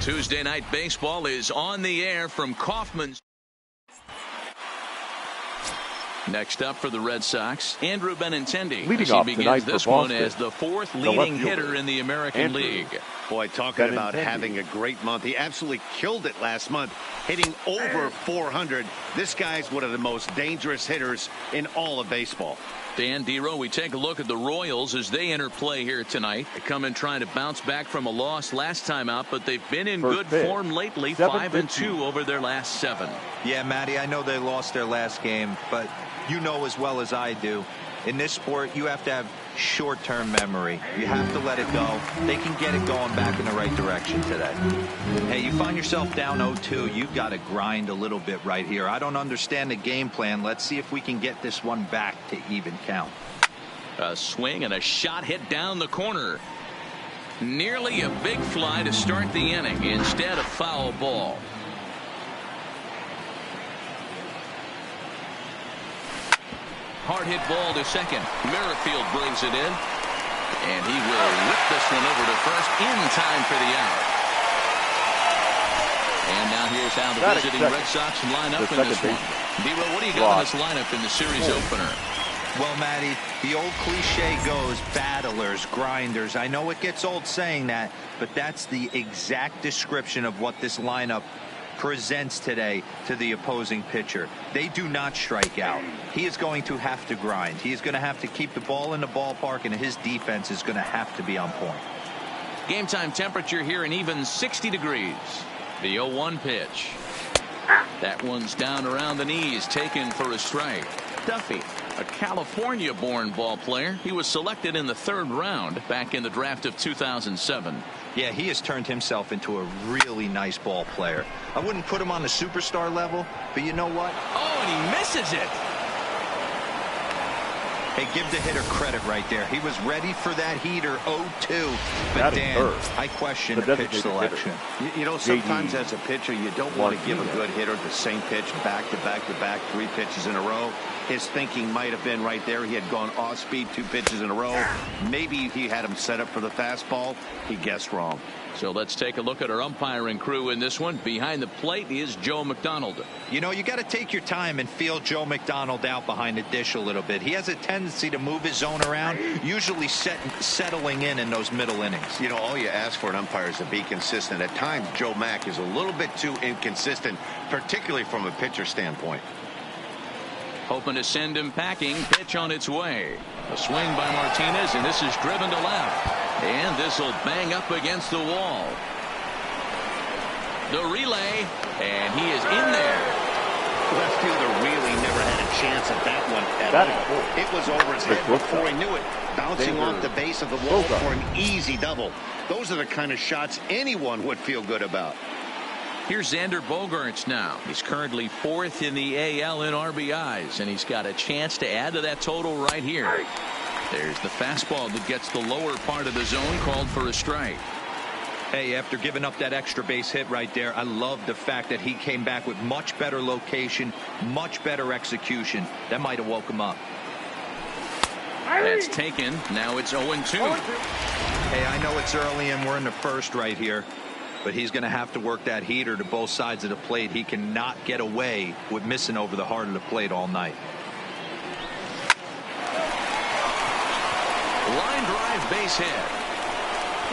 Tuesday Night Baseball is on the air from Kauffman's. Next up for the Red Sox, Andrew Benintendi. Leading off he tonight begins this for one Boston, as the fourth leading hitter in the American League. Boy, talking about having a great month. He absolutely killed it last month, hitting over 400. This guy's one of the most dangerous hitters in all of baseball. Dan Dero, we take a look at the Royals as they enter play here tonight. They come in trying to bounce back from a loss last time out, but they've been in good form lately, 5-2 over their last 7. Yeah, Matty, I know they lost their last game, but you know as well as I do, in this sport, you have to have short-term memory. You have to let it go. They can get it going back in the right direction today. Hey, you find yourself down 0-2. You've got to grind a little bit right here. I don't understand the game plan. Let's see if we can get this one back to even count. A swing and a shot hit down the corner. Nearly a big fly to start the inning. Instead, a foul ball. Hard hit ball to second. Merrifield brings it in. And he will whip this one over to first in time for the out. And now here's how the visiting Red Sox line up in this one. Dero, what do you got in this lineup in the series opener? Well, Matty, the old cliche goes battlers, grinders. I know it gets old saying that, but that's the exact description of what this lineup presents today to the opposing pitcher. They do not strike out. He is going to have to grind. He is going to have to keep the ball in the ballpark, and his defense is going to have to be on point. Game time temperature here an even 60 degrees. The 0-1 pitch. That one's down around the knees, taken for a strike. Duffy, a California-born ball player. He was selected in the 3rd round back in the draft of 2007. Yeah, he has turned himself into a really nice ball player. I wouldn't put him on the superstar level, but you know what? Oh, and he misses it. Hey, give the hitter credit right there. He was ready for that heater 0-2. But Dan, I question the pitch selection. You know, sometimes as a pitcher, you don't want to give a good hitter the same pitch back to back to back, 3 pitches in a row. His thinking might have been right there. He had gone off speed 2 pitches in a row. Maybe he had him set up for the fastball. He guessed wrong. So let's take a look at our umpiring crew in this one. Behind the plate is Joe McDonald. You know, you got to take your time and feel Joe McDonald out behind the dish a little bit. He has a tendency to move his zone around, usually settling in those middle innings. You know, all you ask for an umpire is to be consistent. At times, Joe Mack is a little bit too inconsistent, particularly from a pitcher standpoint. Hoping to send him packing. Pitch on its way. A swing by Martinez, and this is driven to left. And this will bang up against the wall. The relay, and he is in there. Left fielder really never had a chance at that one at all. It was over his head before he knew it. Bouncing off the base of the wall for an easy double. Those are the kind of shots anyone would feel good about. Here's Xander Bogaerts now. He's currently 4th in the AL in RBIs, and he's got a chance to add to that total right here. There's the fastball that gets the lower part of the zone, called for a strike. Hey, after giving up that extra base hit right there, I love the fact that he came back with much better location, much better execution. That might have woke him up. That's taken. Now it's 0-2. Hey, I know it's early and we're in the 1st right here, but he's going to have to work that heater to both sides of the plate. He cannot get away with missing over the heart of the plate all night. Line drive, base hit.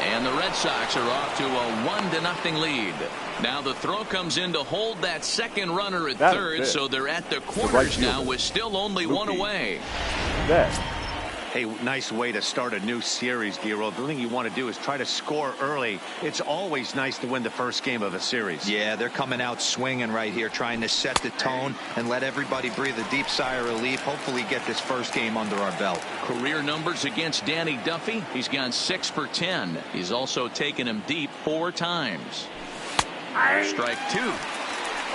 And the Red Sox are off to a 1-0 lead. Now the throw comes in to hold that second runner at third, so they're at the corners now with still only one away. Hey, nice way to start a new series, Dero. The thing you want to do is try to score early. It's always nice to win the first game of a series. Yeah, they're coming out swinging right here, trying to set the tone and let everybody breathe a deep sigh of relief. Hopefully get this first game under our belt. Career numbers against Danny Duffy. He's gone 6 for 10. He's also taken him deep 4 times. Strike 2.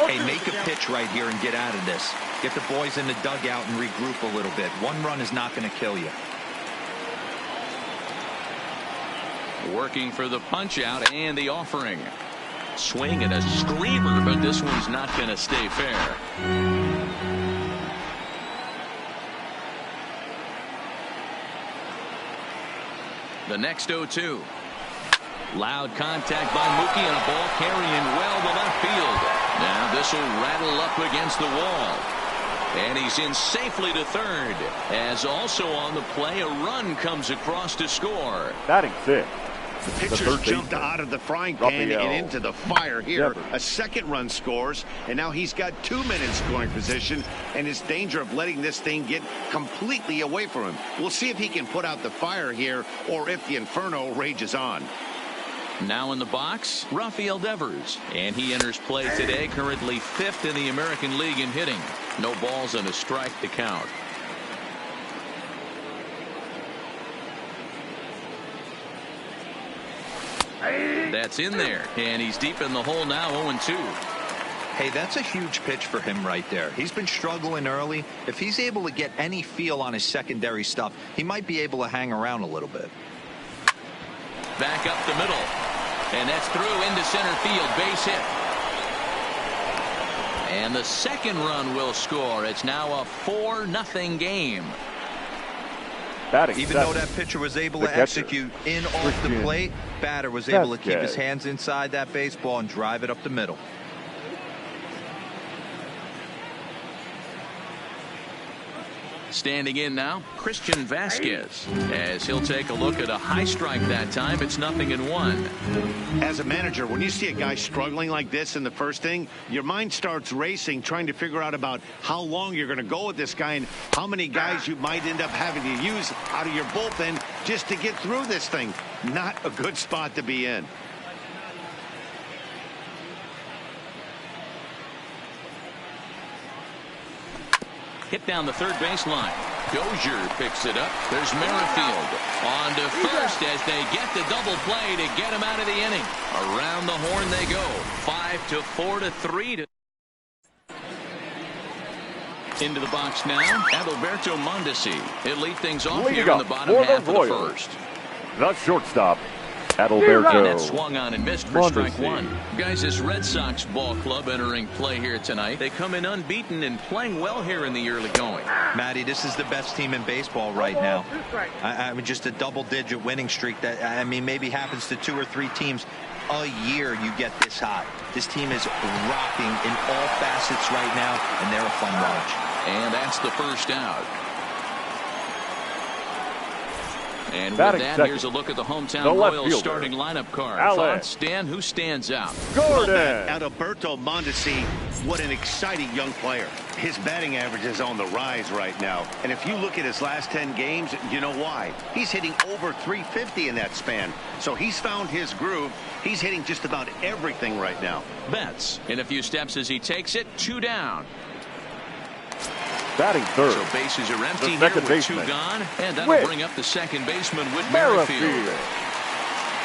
Hey, make a pitch right here and get out of this. Get the boys in the dugout and regroup a little bit. 1 run is not going to kill you. Working for the punch out and the offering. Swing and a screamer, but this one's not going to stay fair. The next 0-2. Loud contact by Mookie and a ball carrying well to left field. Now this will rattle up against the wall. And he's in safely to third. As also on the play, a run comes across to score. Batting fifth. The pitcher's jumped out of the frying pan and into the fire here. A second run scores, and now he's got 2 men in scoring position, and his danger of letting this thing get completely away from him. We'll see if he can put out the fire here or if the inferno rages on. Now in the box, Rafael Devers, and he enters play today, currently 5th in the American League in hitting. No balls and a strike to count. That's in there, and he's deep in the hole now, 0-2. Hey, that's a huge pitch for him right there. He's been struggling early. If he's able to get any feel on his secondary stuff, he might be able to hang around a little bit. Back up the middle, and that's through into center field, base hit. And the second run will score. It's now a 4-0 game. Even though that pitcher was able to execute in off the plate, batter was able to keep his hands inside that baseball and drive it up the middle. Standing in now, Christian Vasquez, as he'll take a look at a high strike that time. It's 0-1. As a manager, when you see a guy struggling like this in the first inning, your mind starts racing, trying to figure out about how long you're going to go with this guy and how many guys you might end up having to use out of your bullpen just to get through this thing. Not a good spot to be in. Hit down the third baseline. Dozier picks it up. There's Merrifield on to first as they get the double play to get him out of the inning. Around the horn they go. 5-4-3 into the box now. Adalberto Mondesi. He'll lead things off here in the bottom half of the first. The shortstop, Adalberto. And that swung on and missed for strike one. Guys, this Red Sox ball club entering play here tonight. They come in unbeaten and playing well here in the early going. Matty, this is the best team in baseball right now. I mean, just a double-digit winning streak that, I mean, maybe happens to 2 or 3 teams a year. You get this hot. This team is rocking in all facets right now, and they're a fun watch. And that's the first out. And with that, here's a look at the hometown Royals starting lineup card. Thoughts, Dan? Who stands out? Gordon. Adalberto Mondesi, what an exciting young player. His batting average is on the rise right now. And if you look at his last 10 games, you know why. He's hitting over 350 in that span. So he's found his groove. He's hitting just about everything right now. Betts in a few steps as he takes it. 2 down. Batting third. So bases are empty here with 2 gone. And that'll bring up the second baseman with Merrifield.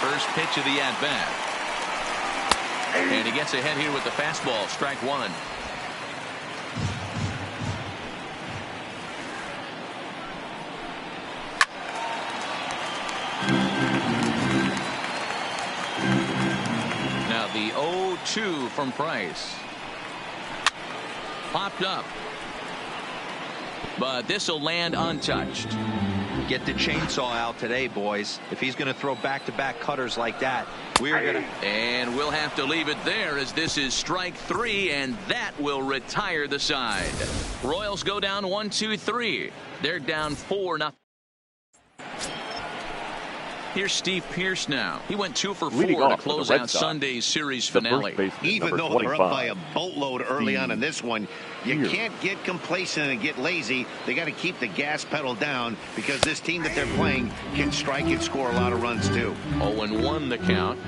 First pitch of the at-bat. And he gets ahead here with the fastball. Strike one. Now the 0-2 from Price. Popped up. But this will land untouched. Get the chainsaw out today, boys. If he's going to throw back-to-back cutters like that, we're going to... And we'll have to leave it there as this is strike 3, and that will retire the side. Royals go down 1-2-3. They're down 4-0. Here's Steve Pearce now. He went 2 for 4 to close out Sunday's series finale. Even though they're up by a boatload early on in this one, you can't get complacent and get lazy. They got to keep the gas pedal down because this team that they're playing can strike and score a lot of runs too. 0-1 the count.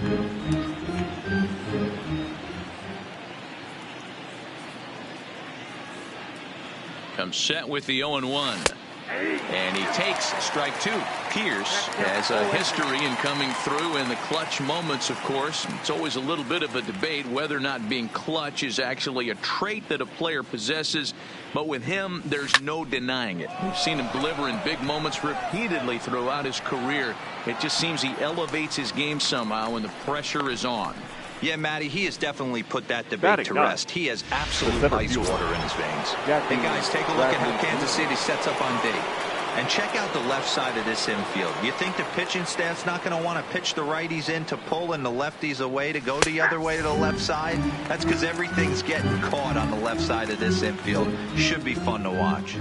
Comes set with the 0-1. And he takes strike 2. Pearce has a history in coming through in the clutch moments, of course. It's always a little bit of a debate whether or not being clutch is actually a trait that a player possesses. But with him, there's no denying it. We've seen him deliver in big moments repeatedly throughout his career. It just seems he elevates his game somehow when the pressure is on. Yeah, Matty, he has definitely put that debate to rest. He has absolute ice water in his veins. Hey, guys, take a look at how Kansas City sets up on D. And check out the left side of this infield. You think the pitching staff's not going to want to pitch the righties in to pull and the lefties away to go the other way to the left side? That's because everything's getting caught on the left side of this infield. Should be fun to watch.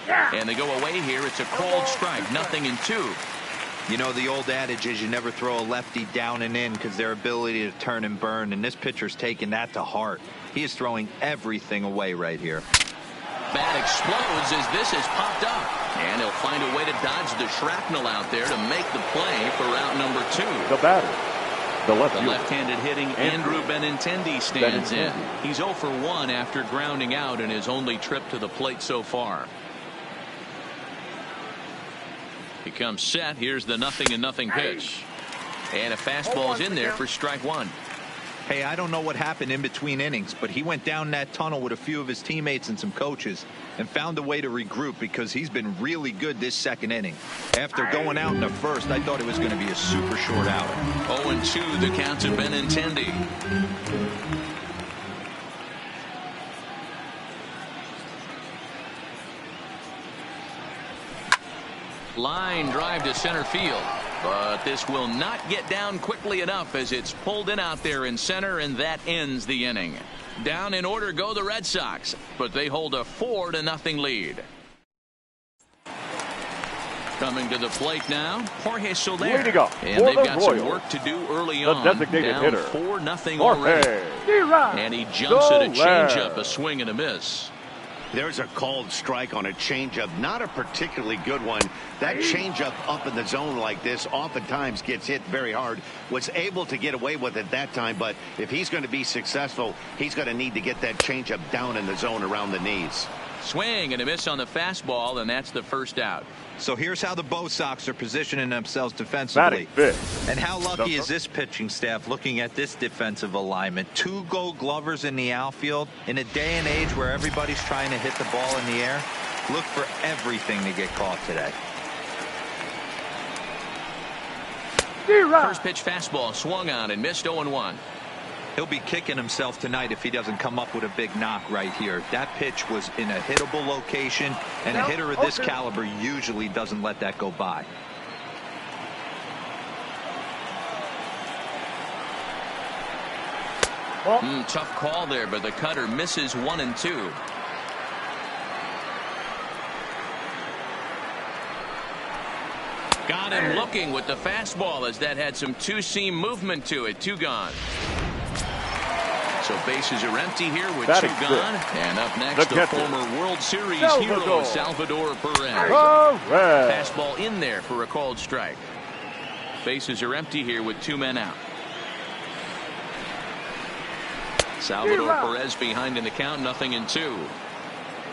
And they go away here. It's a called strike. 0-2. You know, the old adage is you never throw a lefty down and in because their ability to turn and burn, and this pitcher's taking that to heart. He is throwing everything away right here. Bat explodes as this is popped up. And he'll find a way to dodge the shrapnel out there to make the play for out number 2. The batter, the left-handed hitting Andrew Benintendi stands in. He's 0 for 1 after grounding out in his only trip to the plate so far. He comes set. Here's the 0-0 pitch. And a fastball is in there for strike 1. Hey, I don't know what happened in between innings, but he went down that tunnel with a few of his teammates and some coaches and found a way to regroup because he's been really good this second inning. After going out in the first, I thought it was going to be a super short outing. 0-2 the count to Benintendi. Line drive to center field. But this will not get down quickly enough as it's pulled in out there in center, and that ends the inning. Down in order go the Red Sox, but they hold a 4-0 lead. Coming to the plate now, Jorge Soler. And they've got some work to do early on. Designated down hitter, 4-0 already. And he jumps at a changeup, a swing and a miss. There's a called strike on a changeup, not a particularly good one. That changeup up in the zone like this oftentimes gets hit very hard. Was able to get away with it that time, but if he's going to be successful, he's going to need to get that changeup down in the zone around the knees. Swing and a miss on the fastball, and that's the first out. So here's how the Bo Sox are positioning themselves defensively. And how lucky is this pitching staff looking at this defensive alignment? 2 Gold Glovers in the outfield. In a day and age where everybody's trying to hit the ball in the air, look for everything to get caught today. First pitch fastball swung on and missed. 0-1. He'll be kicking himself tonight if he doesn't come up with a big knock right here. That pitch was in a hittable location, and a hitter of this caliber usually doesn't let that go by. Tough call there, but the cutter misses 1-2. Got him looking with the fastball as that had some two-seam movement to it. 2 gone. So bases are empty here with 2 gone. And up next, the former World Series hero, Salvador Perez. Fastball in there for a called strike. Bases are empty here with 2 men out. Salvador Perez behind in the count, 0-2.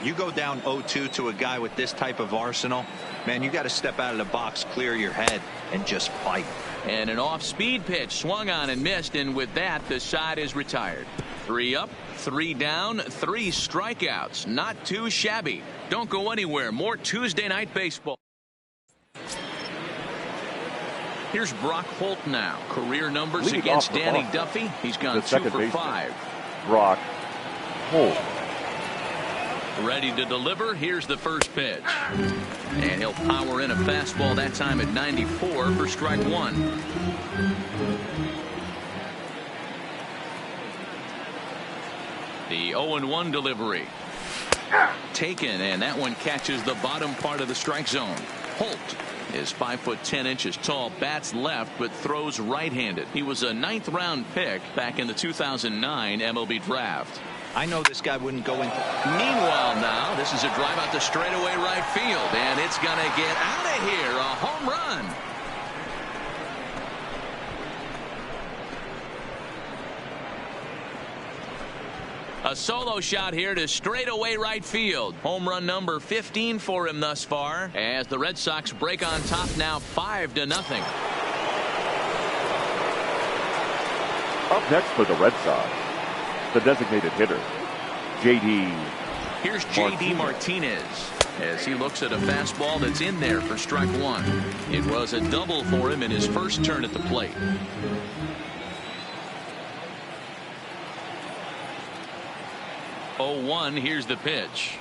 You go down 0-2 to a guy with this type of arsenal, man, you got to step out of the box, clear your head, and just fight. And an off-speed pitch swung on and missed, and with that, the side is retired. 3 up, 3 down, 3 strikeouts. Not too shabby. Don't go anywhere. More Tuesday Night Baseball. Here's Brock Holt now. Career numbers against Danny Duffy. He's gone 2 for 5. Brock Holt. Ready to deliver. Here's the first pitch. And he'll power in a fastball that time at 94 for strike 1. The 0-1 delivery. Taken, and that one catches the bottom part of the strike zone. Holt is 5'10" tall, bats left, but throws right-handed. He was a 9th round pick back in the 2009 MLB draft. I know this guy wouldn't go into. Meanwhile now, this is a drive out to straightaway right field, and it's going to get out of here. A home run. A solo shot here to straightaway right field. Home run number 15 for him thus far, as the Red Sox break on top now 5-0. Up next for the Red Sox, the designated hitter, J.D. Here's J.D. Martinez as he looks at a fastball that's in there for strike 1. It was a double for him in his first turn at the plate. 0-1. Here's the pitch.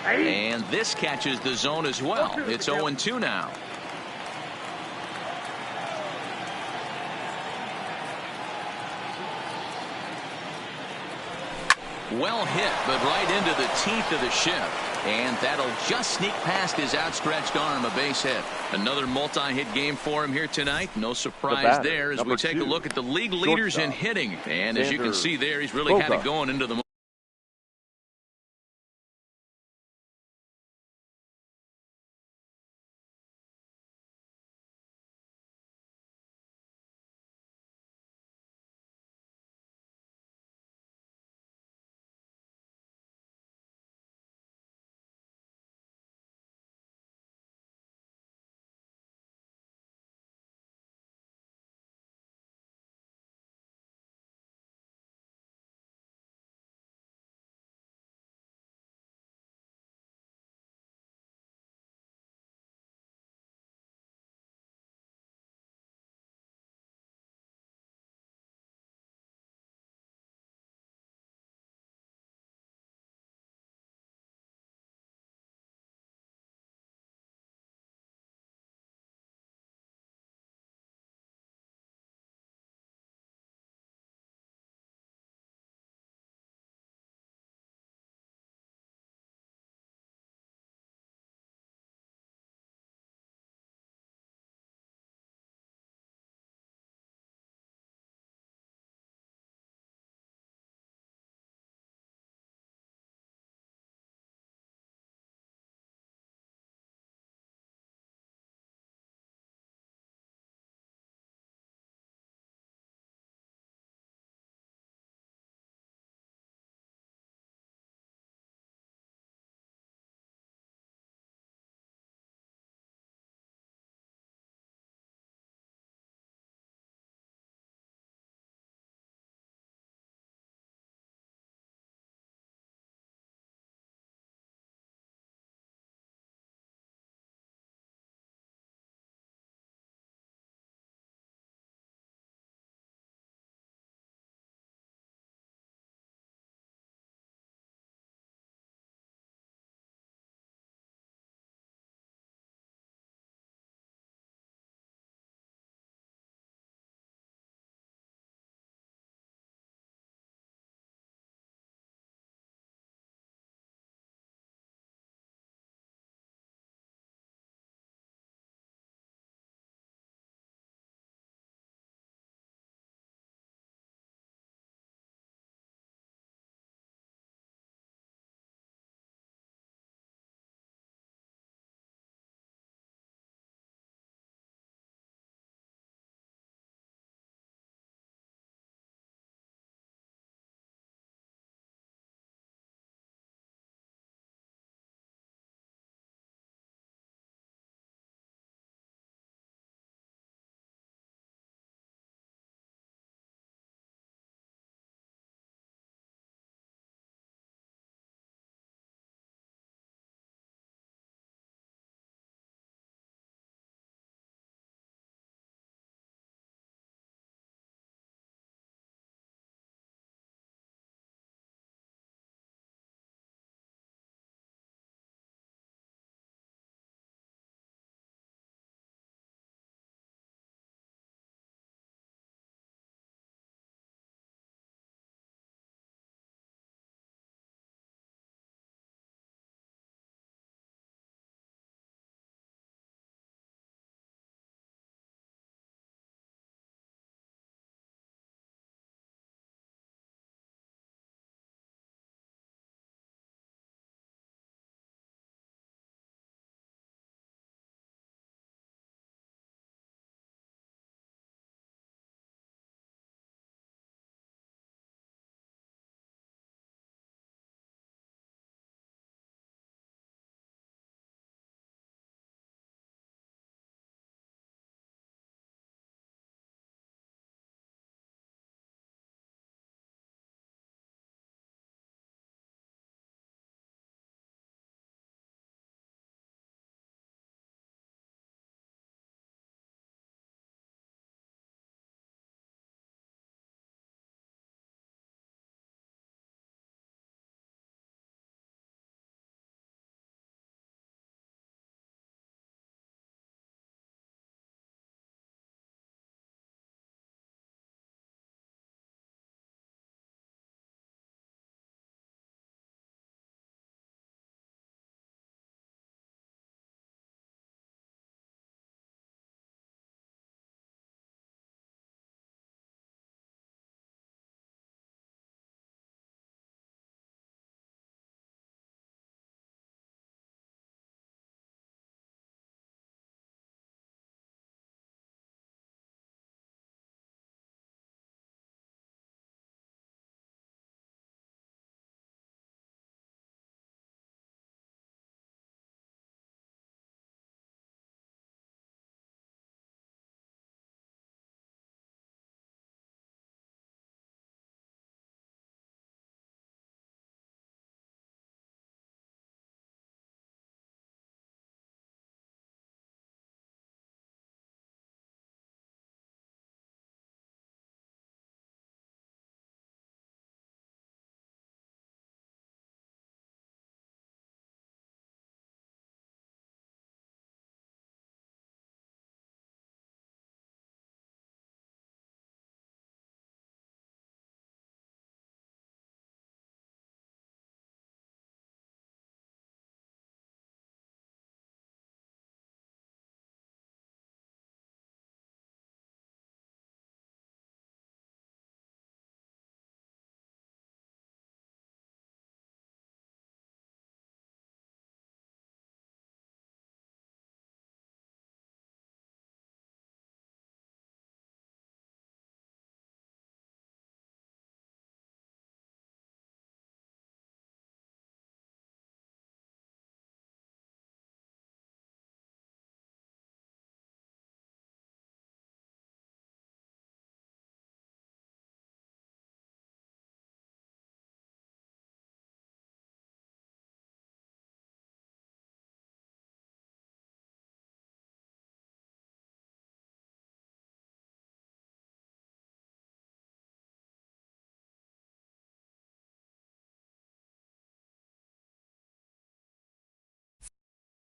And this catches the zone as well. It's 0-2 now. Well hit, but right into the teeth of the shift. And that'll just sneak past his outstretched arm, a base hit. Another multi-hit game for him here tonight. No surprise there as we take a look at the league leaders in hitting. And as you can see there, he's really had it going into the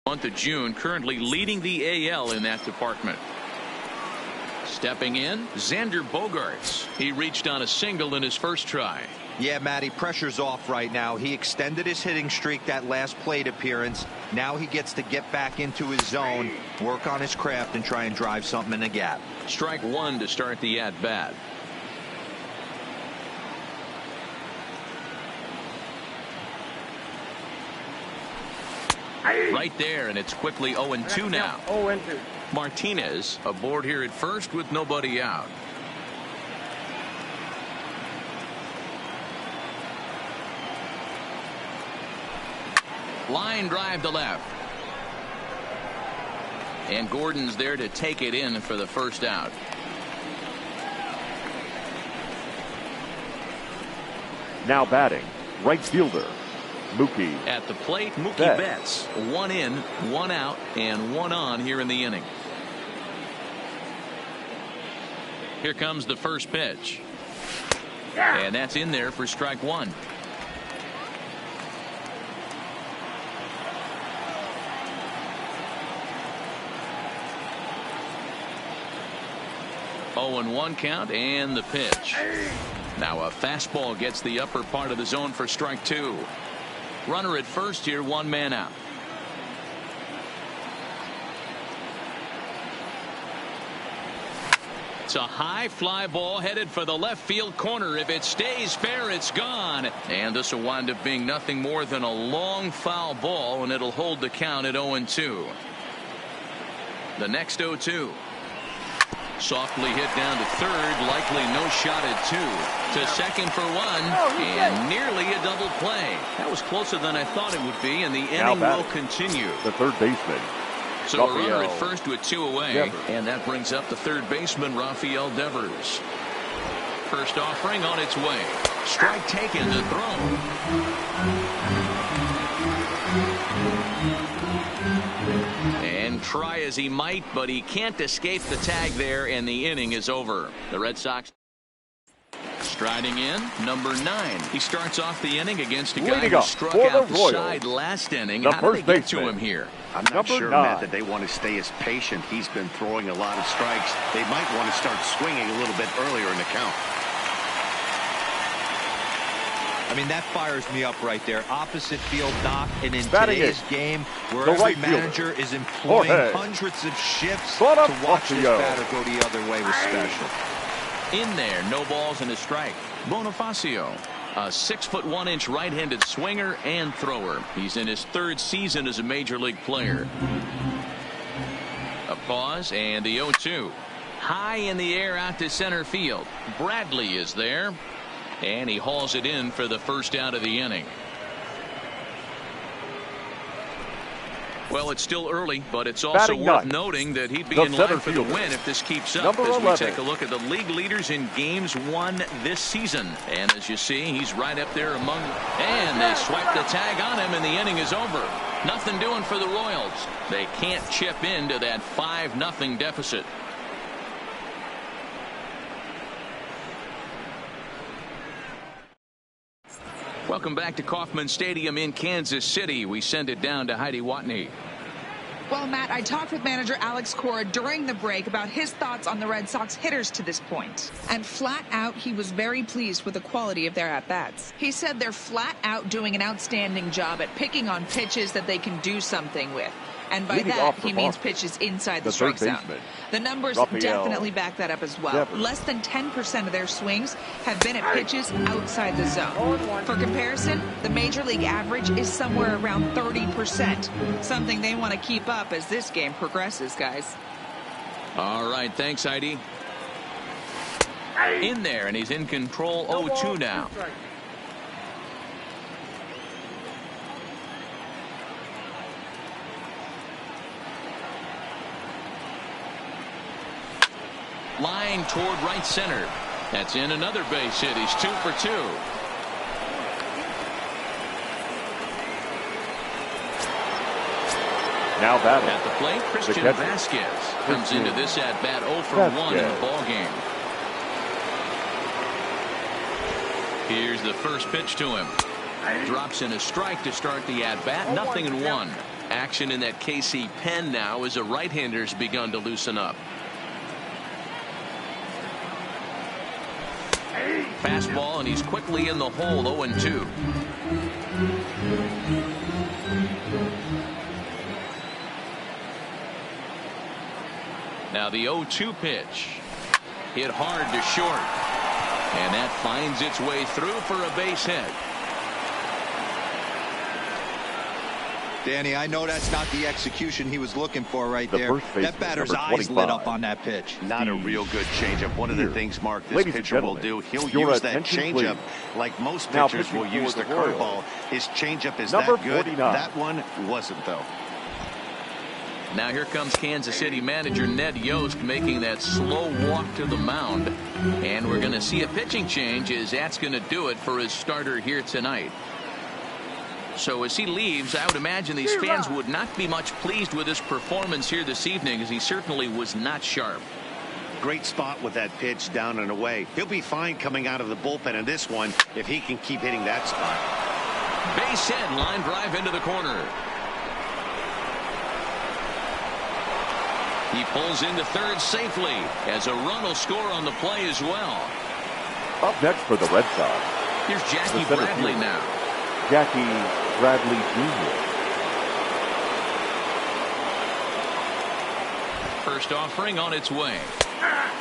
Month of June, currently leading the AL in that department. Stepping in, Xander Bogaerts. He reached on a single in his first try. Yeah, Matty, pressure's off right now. He extended his hitting streak that last plate appearance. Now he gets to get back into his zone, work on his craft, and try and drive something in the gap. Strike one to start the at-bat. Right there, and it's quickly 0-2 now. 0-2. Martinez aboard here at first with nobody out. Line drive to left. And Gordon's there to take it in for the first out. Now batting, right fielder, Mookie. At the plate, Mookie Betts. One in, one out, and one on here in the inning. Here comes the first pitch. And that's in there for strike one. Oh, and 1 count, and the pitch. Now a fastball gets the upper part of the zone for strike two. Runner at first here, 1 man out. It's a high fly ball headed for the left field corner. If it stays fair, it's gone. And this will wind up being nothing more than a long foul ball, and it'll hold the count at 0-2. The next 0-2. Softly hit down to third, likely no shot at two. To second for one, and nearly a double play. That was closer than I thought it would be, and the inning will continue. The third baseman. So a runner at first with 2 away, and that brings up the third baseman, Rafael Devers. First offering on its way. Strike taken to throw. And try as he might, but he can't escape the tag there, and the inning is over. The Red Sox striding in, number 9. He starts off the inning against a guy who struck out the side last inning. How did they get to him here? I'm not sure, Matt, that they want to stay as patient. He's been throwing a lot of strikes. They might want to start swinging a little bit earlier in the count. I mean, that fires me up right there. Opposite field knock, and in today's game, where every manager is employing hundreds of shifts to watch this batter go the other way was special. In there, no balls and a strike. Bonifacio, a 6'1" right-handed swinger and thrower. He's in his 3rd season as a major league player. A pause and the 0-2. High in the air out to center field. Bradley is there. And he hauls it in for the first out of the inning. Well, it's still early, but it's also worth noting that he'd be in line for the win if this keeps up. As we take a look at the league leaders in games won this season. And as you see, he's right up there among. And they swipe the tag on him, and the inning is over. Nothing doing for the Royals. They can't chip into that 5-0 deficit. Welcome back to Kauffman Stadium in Kansas City. We send it down to Heidi Watney. Well, Matt, I talked with manager Alex Cora during the break about his thoughts on the Red Sox hitters to this point. And flat out, he was very pleased with the quality of their at-bats. He said they're flat out doing an outstanding job at picking on pitches that they can do something with. And by that, he means pitches inside the strike zone. The numbers definitely back that up as well. Less than 10% of their swings have been at pitches outside the zone. For comparison, the major league average is somewhere around 30%. Something they want to keep up as this game progresses, guys. All right, thanks, Heidi. In there, and he's in control. 0-2 now. Line toward right center. That's in another base hit. He's 2 for 2. Now batting at the plate, Christian Vasquez comes into this at bat 0 for 1 in the ball game. Here's the first pitch to him. Drops in a strike to start the at bat. 0-1. Action in that KC pen now as a right-hander's begun to loosen up. Fastball, and he's quickly in the hole. 0-2. Now the 0-2 pitch. Hit hard to short. And that finds its way through for a base hit. Danny, I know that's not the execution he was looking for right there. That batter's eyes lit up on that pitch. Not a real good changeup. One of the things, Mark, this pitcher will do, he'll use that changeup like most pitchers will use the curveball. His changeup is that good. That one wasn't, though. Now here comes Kansas City manager Ned Yost making that slow walk to the mound. And we're going to see a pitching change as that's going to do it for his starter here tonight. So as he leaves, I would imagine these fans would not be much pleased with his performance here this evening, as he certainly was not sharp. Great spot with that pitch down and away. He'll be fine coming out of the bullpen in this one if he can keep hitting that spot. Base hit, line drive into the corner. He pulls into third safely as a run will score on the play as well. Up next for the Red Sox. Here's Jackie Bradley now. Jackie Bradley Jr. First offering on its way.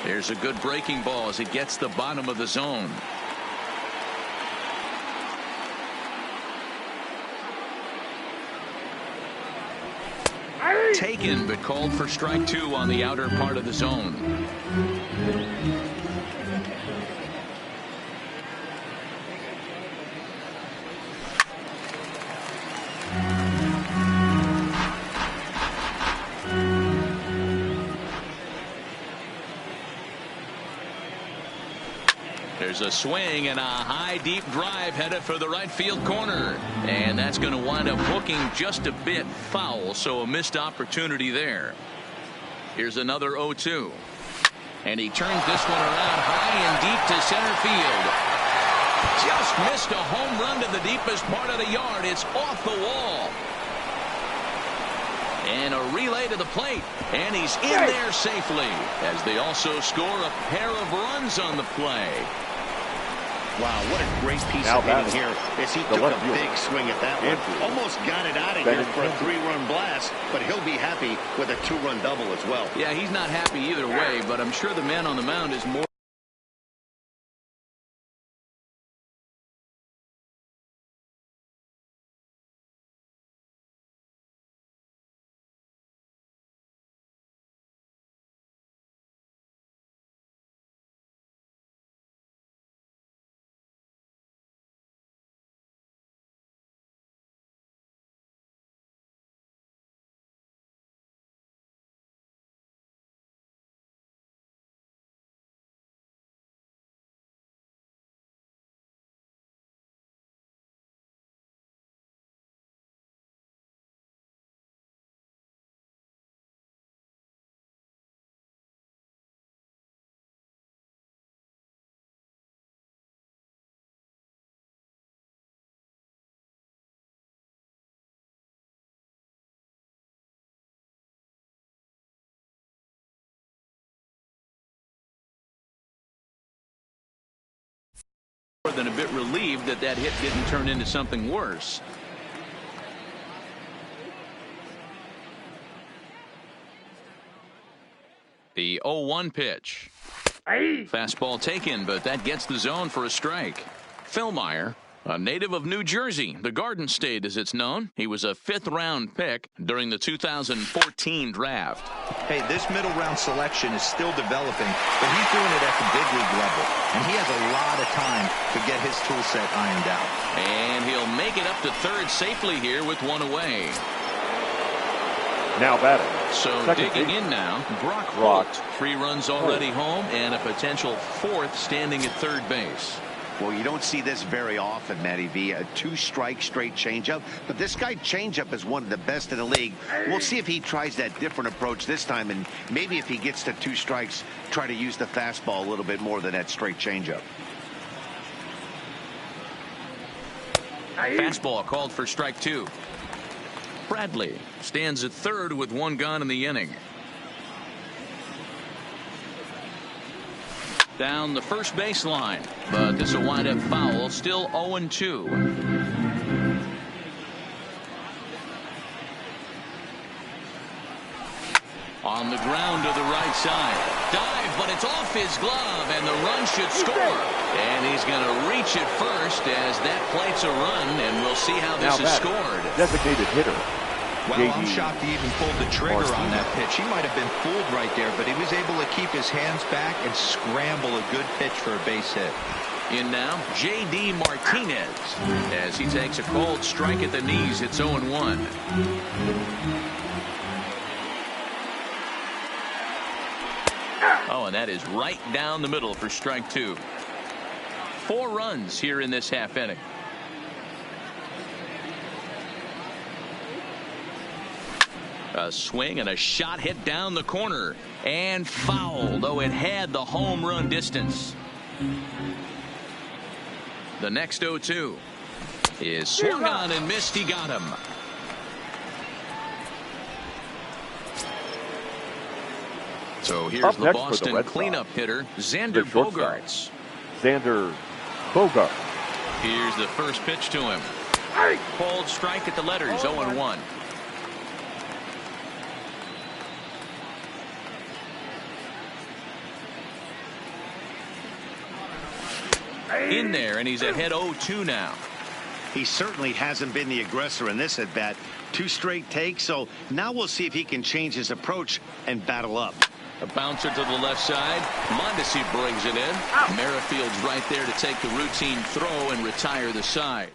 There's a good breaking ball as it gets the bottom of the zone. Taken, but called for strike 2 on the outer part of the zone. There's a swing and a high deep drive headed for the right field corner, and that's going to wind up hooking just a bit foul, so a missed opportunity there. Here's another 0-2, and he turns this one around high and deep to center field. Just missed a home run to the deepest part of the yard. It's off the wall. And a relay to the plate, and he's in there safely as they also score a pair of runs on the play. Wow, what a great piece of hitting here as he took a big swing at that one. Almost got it out of here for a 3-run blast, but he'll be happy with a 2-run double as well. Yeah, he's not happy either way, but I'm sure the man on the mound is more. Than a bit relieved that that hit didn't turn into something worse. The 0-1 pitch. Fastball taken, but that gets the zone for a strike. Philmeyer, a native of New Jersey, the Garden State as it's known. He was a 5th-round pick during the 2014 draft. Hey, this middle-round selection is still developing, but he's doing it at the big league level, and he has a lot of time to get his tool set ironed out. And he'll make it up to third safely here with one away. Now batting. So digging in now, Brock Holt. 3 runs already home and a potential 4th standing at third base. Well, you don't see this very often, Matty V. A 2-strike straight changeup. But this guy changeup is one of the best in the league. We'll see if he tries that different approach this time. And maybe if he gets to 2 strikes, try to use the fastball a little bit more than that straight changeup. Fastball called for strike 2. Bradley stands at third with one gone in the inning. Down the first baseline, but this will wind up foul. Still 0-2. On the ground to the right side. Dive, but it's off his glove, and the run should score. And he's going to reach it first as that plates a run, and we'll see how this is scored. Designated hitter. Well, I'm shocked he even pulled the trigger on that pitch. He might have been fooled right there, but he was able to keep his hands back and scramble a good pitch for a base hit. In now, J.D. Martinez as he takes a cold strike at the knees. It's 0-1. Oh, and that is right down the middle for strike two. 4 runs here in this half inning. A swing and a shot hit down the corner and foul, though it had the home run distance. The next 0-2 is swung on and missed. He got him. So here's the Boston cleanup hitter, Xander Bogaerts. Xander Bogaerts. Here's the first pitch to him. Cold strike at the letters, 0-1. In there, and he's ahead 0-2 now. He certainly hasn't been the aggressor in this at bat. 2 straight takes, so now we'll see if he can change his approach and battle up. A bouncer to the left side. Mondesi brings it in. Merrifield's right there to take the routine throw and retire the side.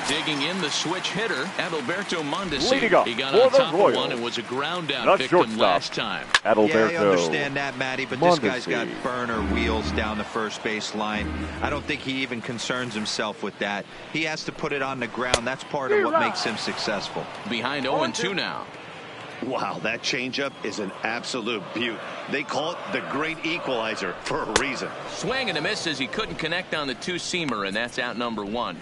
Digging in the switch hitter, Adalberto Mondesi. He got on top of one and was a ground out victim last time. Yeah, I understand that, Matty, but this guy's got burner wheels down the first base line. I don't think he even concerns himself with that. He has to put it on the ground. That's part of what makes him successful. Behind 0-2 now. Wow, that changeup is an absolute beaut. They call it the great equalizer for a reason. Swing and a miss as he couldn't connect on the two-seamer, and that's out number 1.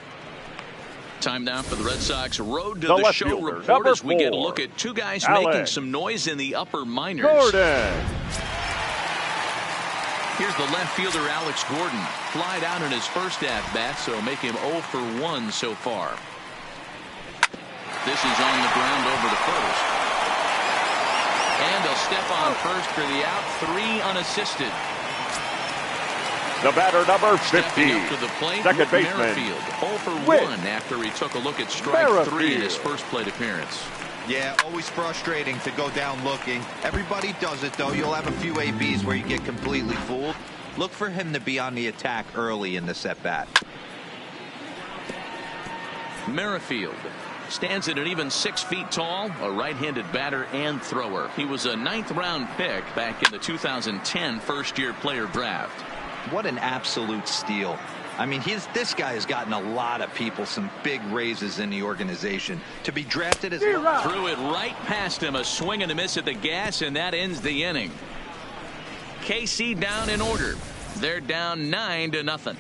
Time now for the Red Sox Road to the Show report as we get a look at 2 guys making some noise in the upper minors. Gordon. Here's the left fielder, Alex Gordon. Flied out in his first at-bat, so make him 0 for 1 so far. This is on the ground over to first. And they'll step on first for the out. 3 unassisted. The batter, number 50. Up to the plate, second baseman. Merrifield 0 for 1 after he took a look at strike 3 in his first plate appearance. Yeah, always frustrating to go down looking. Everybody does it, though. You'll have a few ABs where you get completely fooled. Look for him to be on the attack early in this at-bat. Merrifield stands at an even 6 feet tall, a right-handed batter and thrower. He was a 9th-round pick back in the 2010 first-year player draft. What an absolute steal. I mean, this guy has gotten a lot of people some big raises in the organization. To be drafted as threw it right past him, a swing and a miss at the gas, and that ends the inning. KC down in order. They're down 9-0.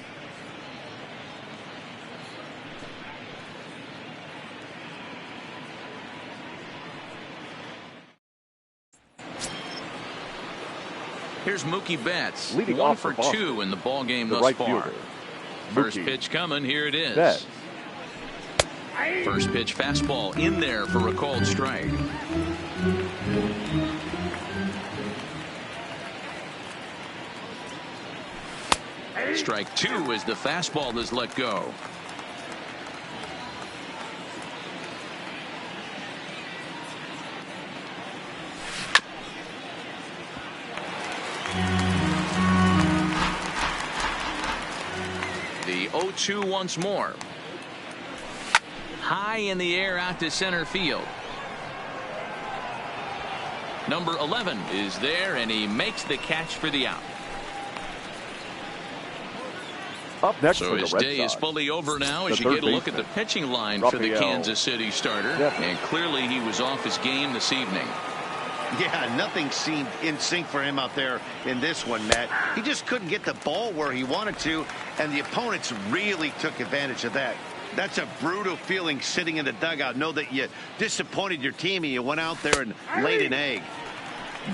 Here's Mookie Betts, leading 1 off for 2 in the ball game thus right far. Fielder. First Mookie pitch coming. Here it is. Betts. First pitch fastball in there for a called strike. Strike 2 as the fastball is let go. The 0-2 once more. High in the air out to center field. Number 11 is there, and he makes the catch for the out. Up next so for his the Red day Sox, is fully over now as the you get a look baseman, at the pitching line Rafael for the Kansas City starter. And clearly he was off his game this evening. Yeah, nothing seemed in sync for him out there in this one, Matt. He just couldn't get the ball where he wanted to, and the opponents really took advantage of that. That's a brutal feeling sitting in the dugout. Know that you disappointed your team and you went out there and laid an egg.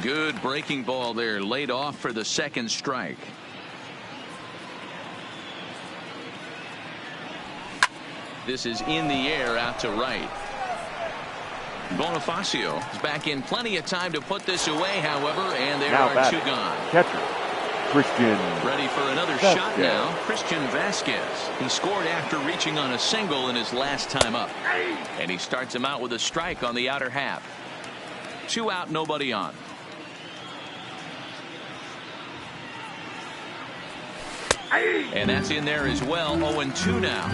Good breaking ball there, laid off for the second strike. This is in the air out to right. Bonifacio is back in plenty of time to put this away, however, and there are 2 gone. Catcher, Christian. Ready for another shot now. Christian Vasquez. He scored after reaching on a single in his last time up. And he starts him out with a strike on the outer half. 2 out, nobody on. And that's in there as well. 0-2 now.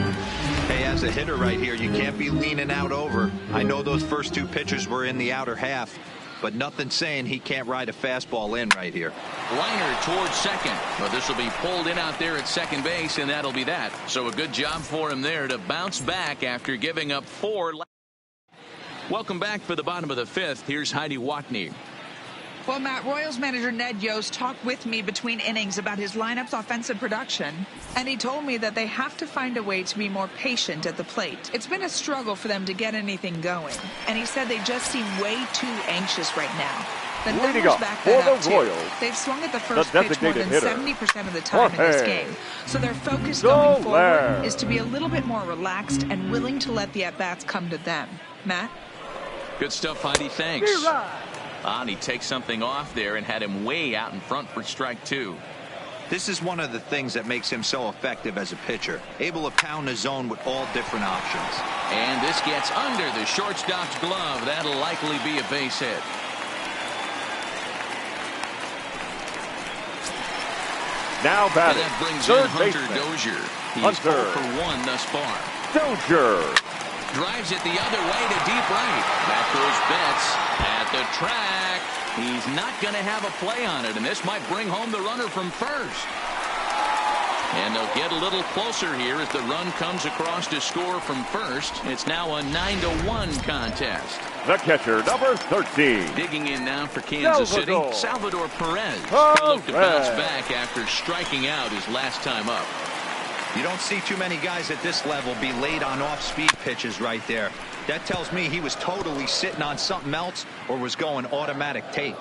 Hey, as a hitter right here, you can't be leaning out over. I know those first 2 pitches were in the outer half, but nothing saying he can't ride a fastball in right here. Liner towards second. But this will be pulled in out there at second base, and that'll be that. So a good job for him there to bounce back after giving up 4. Welcome back for the bottom of the 5th. Here's Heidi Watney. Well, Matt, Royals manager Ned Yost talked with me between innings about his lineup's offensive production, and he told me that they have to find a way to be more patient at the plate. It's been a struggle for them to get anything going, and he said they just seem way too anxious right now. The numbers back that up, too. They've swung at the first pitch more than 70% of the time in this game, so their focus going forward is to be a little bit more relaxed and willing to let the at-bats come to them. Matt? Good stuff, Heidi. Thanks. And he takes something off there and had him way out in front for strike 2. This is one of the things that makes him so effective as a pitcher, able to pound the zone with all different options. And this gets under the shortstop's glove. That'll likely be a base hit. Now batting, and that brings third in Hunter baseman. Dozier. He's 4 for 1 thus far. Dozier drives it the other way to deep right. Back goes Betts at the track. He's not going to have a play on it, and this might bring home the runner from first. And they'll get a little closer here as the run comes across to score from first. It's now a 9-1 contest. The catcher, number 13. Digging in now for Kansas City, Salvador Perez. He'll look to bounce back after striking out his last time up. You don't see too many guys at this level be laid on off-speed pitches right there. That tells me he was totally sitting on something else or was going automatic take.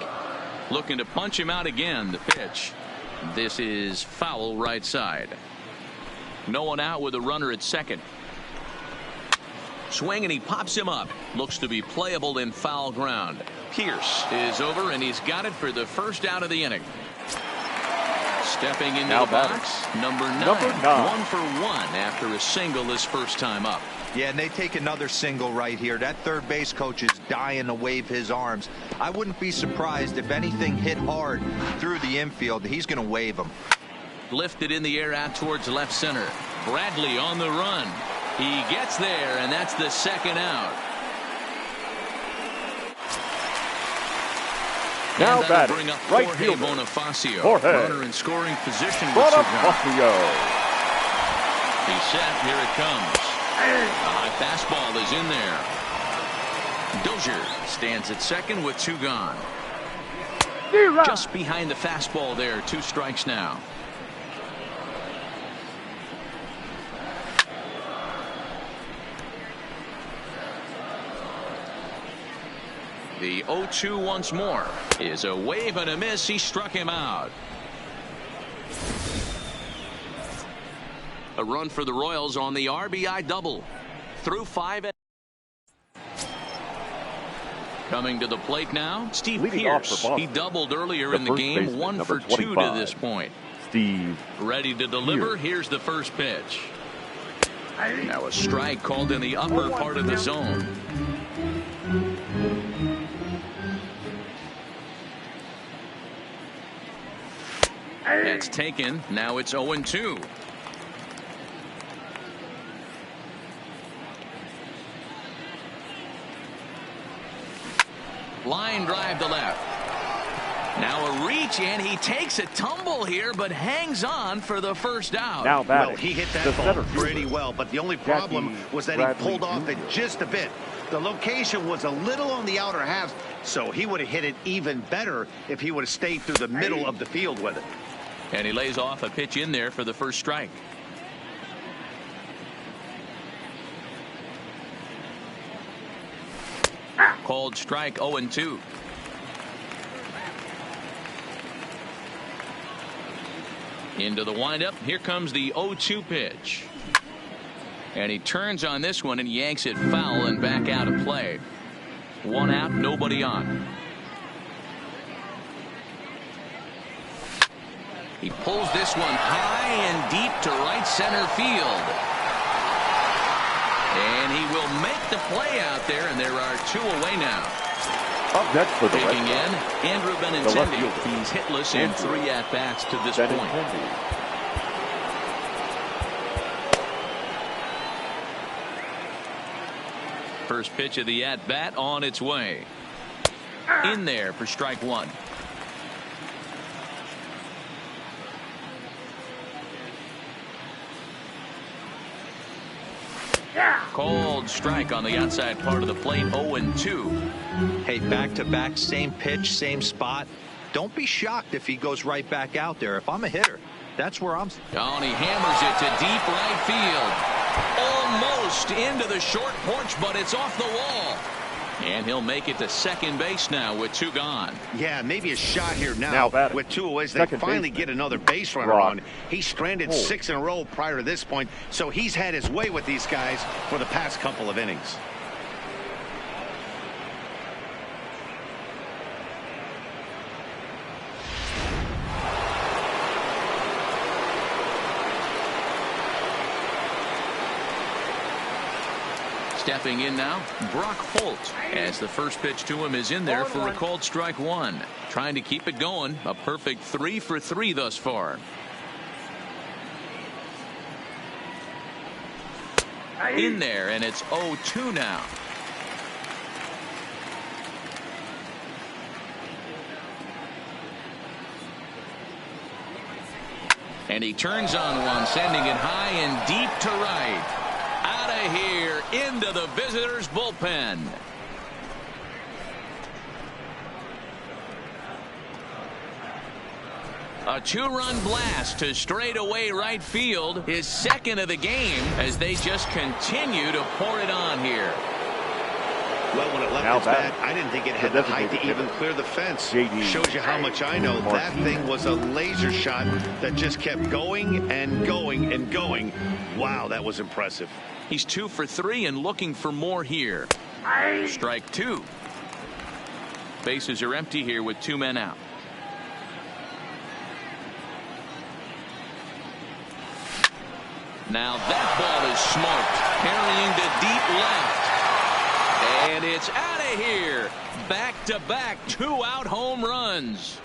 Looking to punch him out again. The pitch. This is foul right side. No one out with a runner at second. Swing and he pops him up. Looks to be playable in foul ground. Pierce is over and he's got it for the first out of the inning. Stepping into the box, number 9. 1 for 1 after a single his first time up. Yeah, and they take another single right here. That third base coach is dying to wave his arms. I wouldn't be surprised if anything hit hard through the infield. He's going to wave them. Lifted in the air out towards left center. Bradley on the run. He gets there, and that's the second out. Now and batting, bring up right Jorge fielder. Bonifacio. Runner in scoring position. Bonifacio. He's set. Here it comes. A high fastball is in there. Dozier stands at second with 2 gone. Just behind the fastball there. 2 strikes now. The 0-2 once more is a wave and a miss. He struck him out. A run for the Royals on the RBI double. Through 5. Coming to the plate now, Steve Pierce. He doubled earlier in the game. 1 for 2 to this point. Steve ready to deliver. Here's the first pitch. Now a strike called in the upper part of the zone. That's taken. Now it's 0-2. Line drive to left. Now a reach, and he takes a tumble here, but hangs on for the first out. Now batting. Well, he hit that ball pretty well, but the only problem was that he pulled off it just a bit. The location was a little on the outer half, so he would have hit it even better if he would have stayed through the middle of the field with it. And he lays off a pitch in there for the first strike. Called strike 0-2. Into the windup. Here comes the 0-2 pitch. And he turns on this one and yanks it foul and back out of play. 1 out, nobody on. He pulls this one high and deep to right center field. And he will make the play out there, and there are 2 away now. Up next for the Taking in Andrew Benintendi. He's hitless in 3 at-bats to this point. First pitch of the at-bat on its way. In there for strike 1. Called strike on the outside part of the plate. 0-2. Hey, back-to-back, same pitch, same spot. Don't be shocked if he goes right back out there. If I'm a hitter, that's where I'm. Oh, and he hammers it to deep right field. Almost into the short porch, but it's off the wall. And he'll make it to second base now with 2 gone. Yeah, maybe a shot here now with 2 away. They finally get another base runner on. He stranded 6 in a row prior to this point, so he's had his way with these guys for the past couple of innings. Stepping in now, Brock Holt, as the first pitch to him is in there for a called strike 1. Trying to keep it going. A perfect 3 for 3 thus far. In there, and it's 0-2 now. And he turns on one, sending it high and deep to right. Out of here into the visitors' bullpen. A 2-run blast to straightaway right field, his second of the game, as they just continue to pour it on here. Well, when it left its bat, I didn't think it had the height to even clear the fence. Shows you how much I know. That thing was a laser shot that just kept going and going and going. Wow, that was impressive. He's 2 for 3 and looking for more here. Strike 2. Bases are empty here with 2 men out. Now that ball is smoked, carrying to deep left. And it's out of here. Back-to-back 2-out home runs.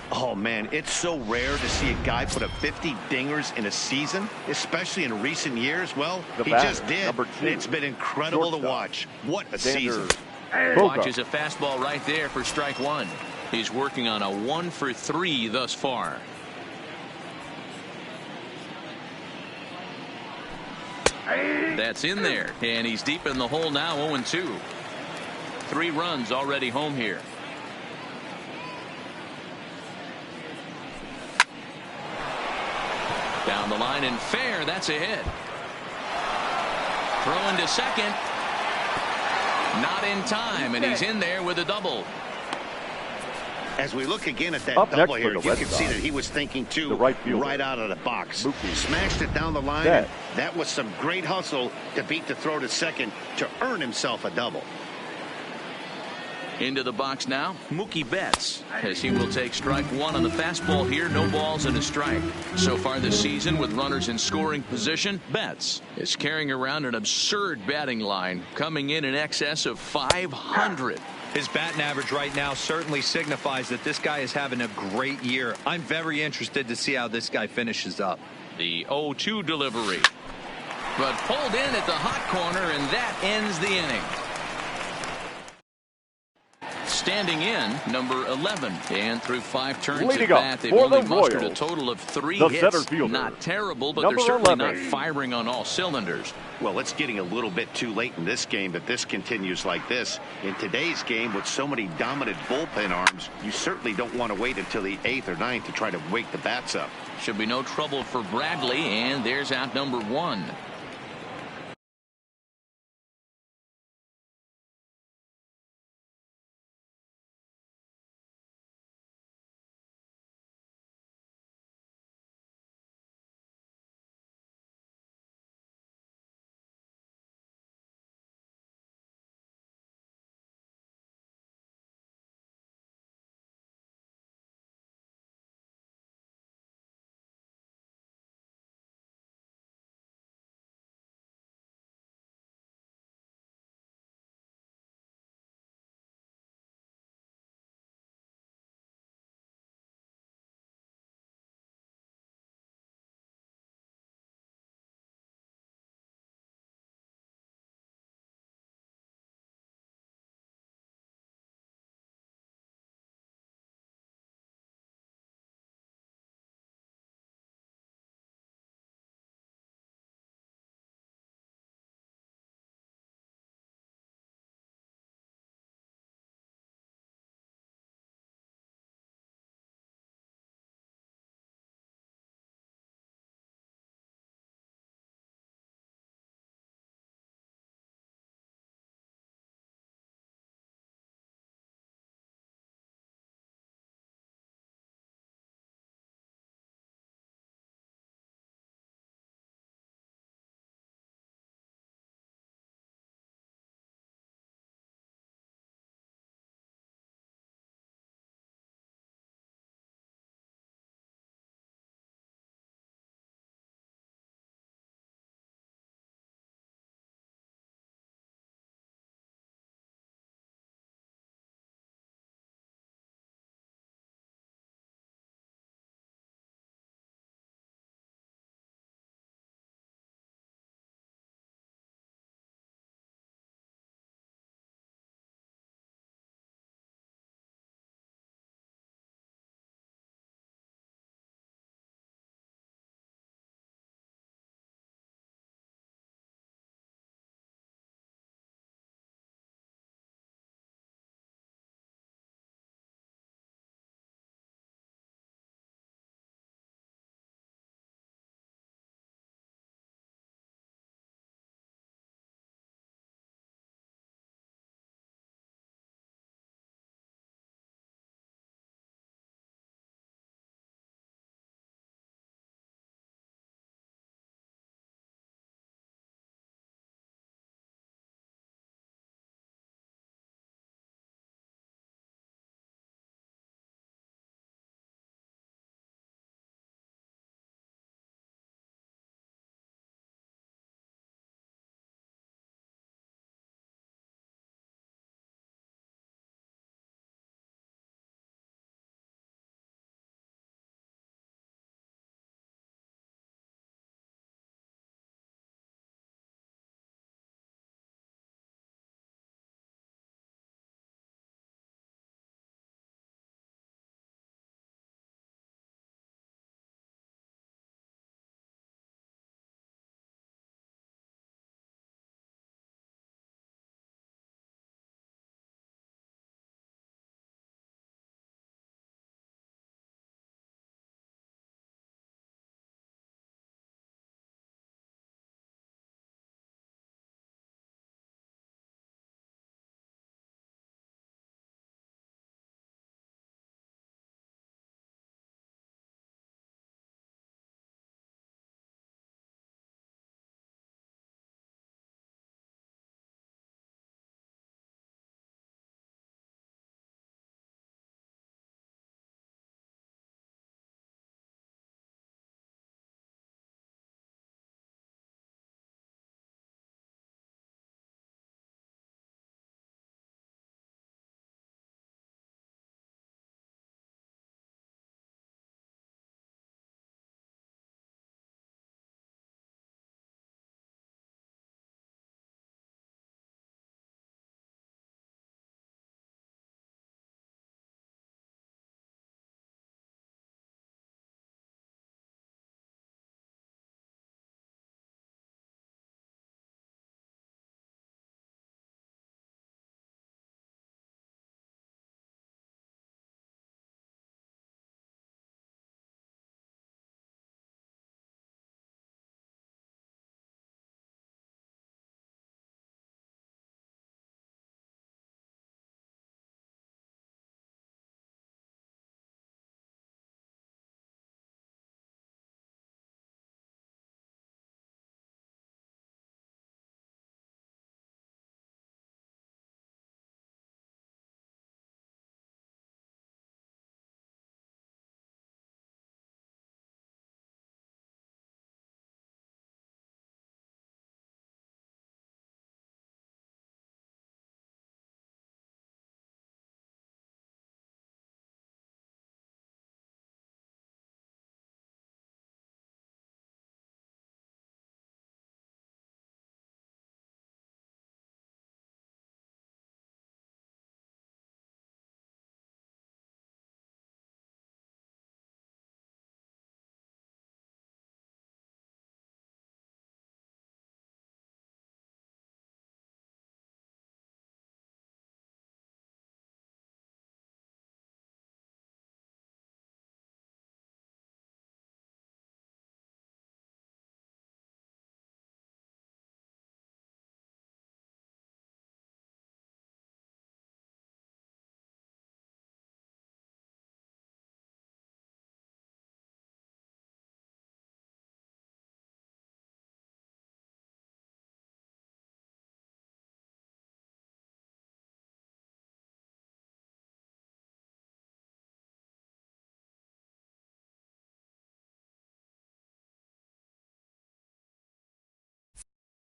Oh, man, it's so rare to see a guy put up 50 dingers in a season, especially in recent years. Well, he just did. It's been incredible to watch. What a season. Watches a fastball right there for strike 1. He's working on a 1 for 3 thus far. That's in there, and he's deep in the hole now. 0-2. 3 runs already home here. Down the line and fair. That's a hit. Throwing to second. Not in time, and he's in there with a double. As we look again at that double here, you can see that he was thinking too right out of the box. Smashed it down the line. That was some great hustle to beat the throw to second to earn himself a double. Into the box now, Mookie Betts, as he will take strike 1 on the fastball here. No balls and a strike. So far this season, with runners in scoring position, Betts is carrying around an absurd batting line, coming in excess of 500. His batting average right now certainly signifies that this guy is having a great year. I'm very interested to see how this guy finishes up. The 0-2 delivery, but pulled in at the hot corner, and that ends the inning. Standing in, number 11, and through 5 turns at bat, they've only mustered a total of 3 hits. Not terrible, but they're certainly not firing on all cylinders. Well, it's getting a little bit too late in this game if this continues like this. In today's game, with so many dominant bullpen arms, you certainly don't want to wait until the 8th or 9th to try to wake the bats up. Should be no trouble for Bradley, and there's out number 1.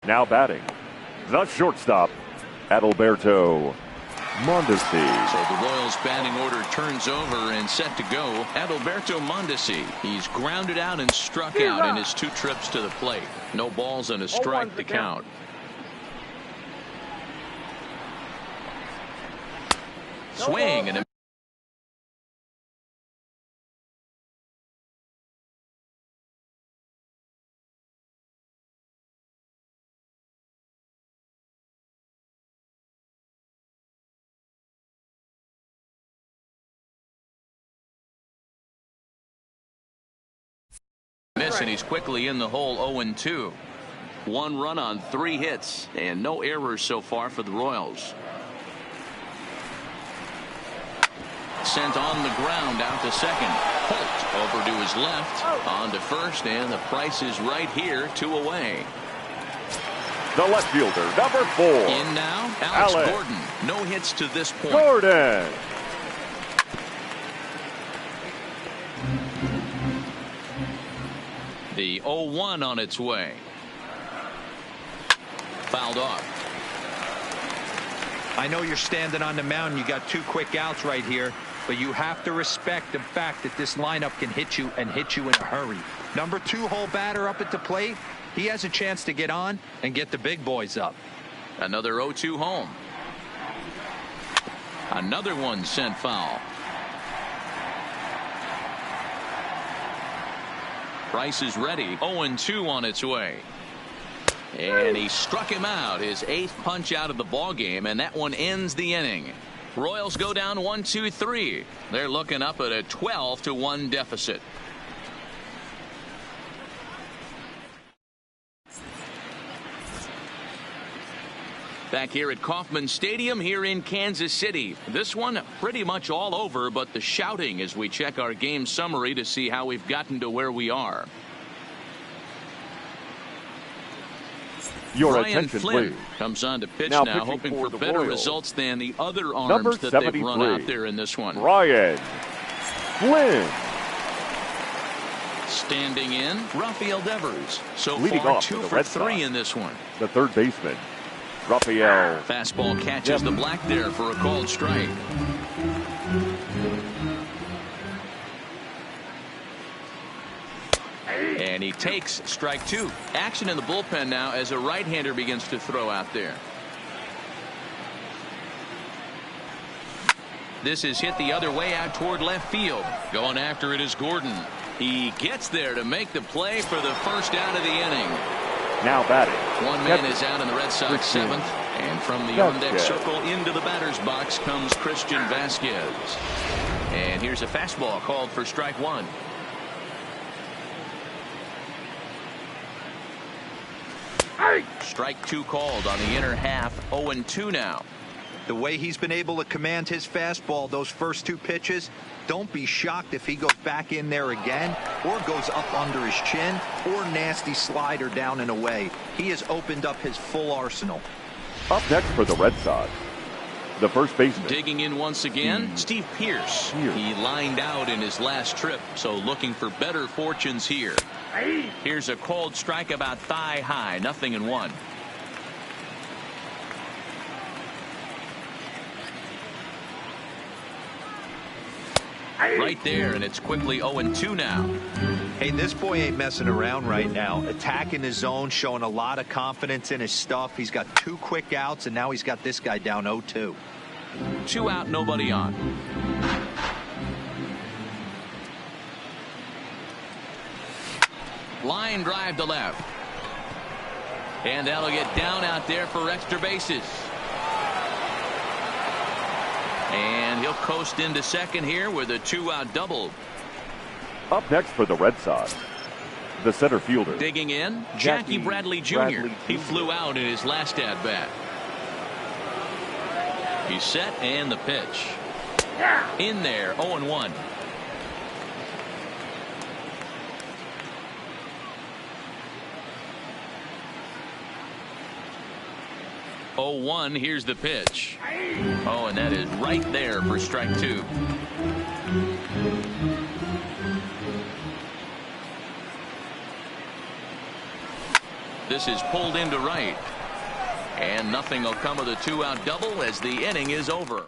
Now batting, the shortstop, Adalberto Mondesi. So the Royals batting order turns over and set to go. Adalberto Mondesi. He's grounded out and struck out in his 2 trips to the plate. No balls and a strike to count. Swing and a miss, and he's quickly in the hole. 0-2. 1 run on 3 hits and no errors so far for the Royals. Sent on the ground out to second. Holt over to his left, on to first, and the price is right here, 2 away. The left fielder, number 4. In now, Alex Gordon. No hits to this point. Gordon. The 0-1 on its way. Fouled off. I know you're standing on the mound. You got 2 quick outs right here, but you have to respect the fact that this lineup can hit you and hit you in a hurry. Number 2 hole batter up at the plate. He has a chance to get on and get the big boys up. Another 0-2 home. Another one sent foul. Price is ready. 0-2 on its way. And he struck him out, his 8th punch out of the ball game, and that one ends the inning. Royals go down 1-2-3. They're looking up at a 12-1 deficit. Back here at Kauffman Stadium here in Kansas City. This one pretty much all over, but the shouting as we check our game summary to see how we've gotten to where we are. Your Brian attention, Flynn please. comes on to pitch Now now, pitching hoping for for the better Royals. results than the other arms Number that they've run 73. out there in this one. Brian Flynn. Standing in, Rafael Devers. So Leading far, off 2 for the for Red 3 Sox. in this one. The third baseman, Rafael. Fastball catches the black there for a called strike. And he takes strike 2. Action in the bullpen now as a right-hander begins to throw out there. This is hit the other way out toward left field. Going after it is Gordon. He gets there to make the play for the first out of the inning. Now batting. One man is out in the Red Sox 7th. And from the on-deck circle into the batter's box comes Christian Vasquez. And here's a fastball called for strike 1. Strike 2 called on the inner half. 0-2 now. The way he's been able to command his fastball those first 2 pitches, don't be shocked if he goes back in there again or goes up under his chin or nasty slider down and away. He has opened up his full arsenal. Up next for the Red Sox, the first baseman. Digging in once again, Steve Pearce. He lined out in his last trip, so looking for better fortunes here. Here's a called strike about thigh high, 0-1. Right there, and it's quickly 0-2 now. Hey, this boy ain't messing around right now. Attacking his zone, showing a lot of confidence in his stuff. He's got 2 quick outs, and now he's got this guy down 0-2. 2 out, nobody on. Line drive to left. And that'll get down out there for extra bases. And he'll coast into second here with a 2-out double. Up next for the Red Sox, the center fielder. Digging in, Jackie Bradley Jr. He flew out in his last at-bat. He's set and the pitch. In there, 0-1. Here's the pitch. Oh, and that is right there for strike 2. this is pulled into right. And nothing will come of the 2-out double as the inning is over.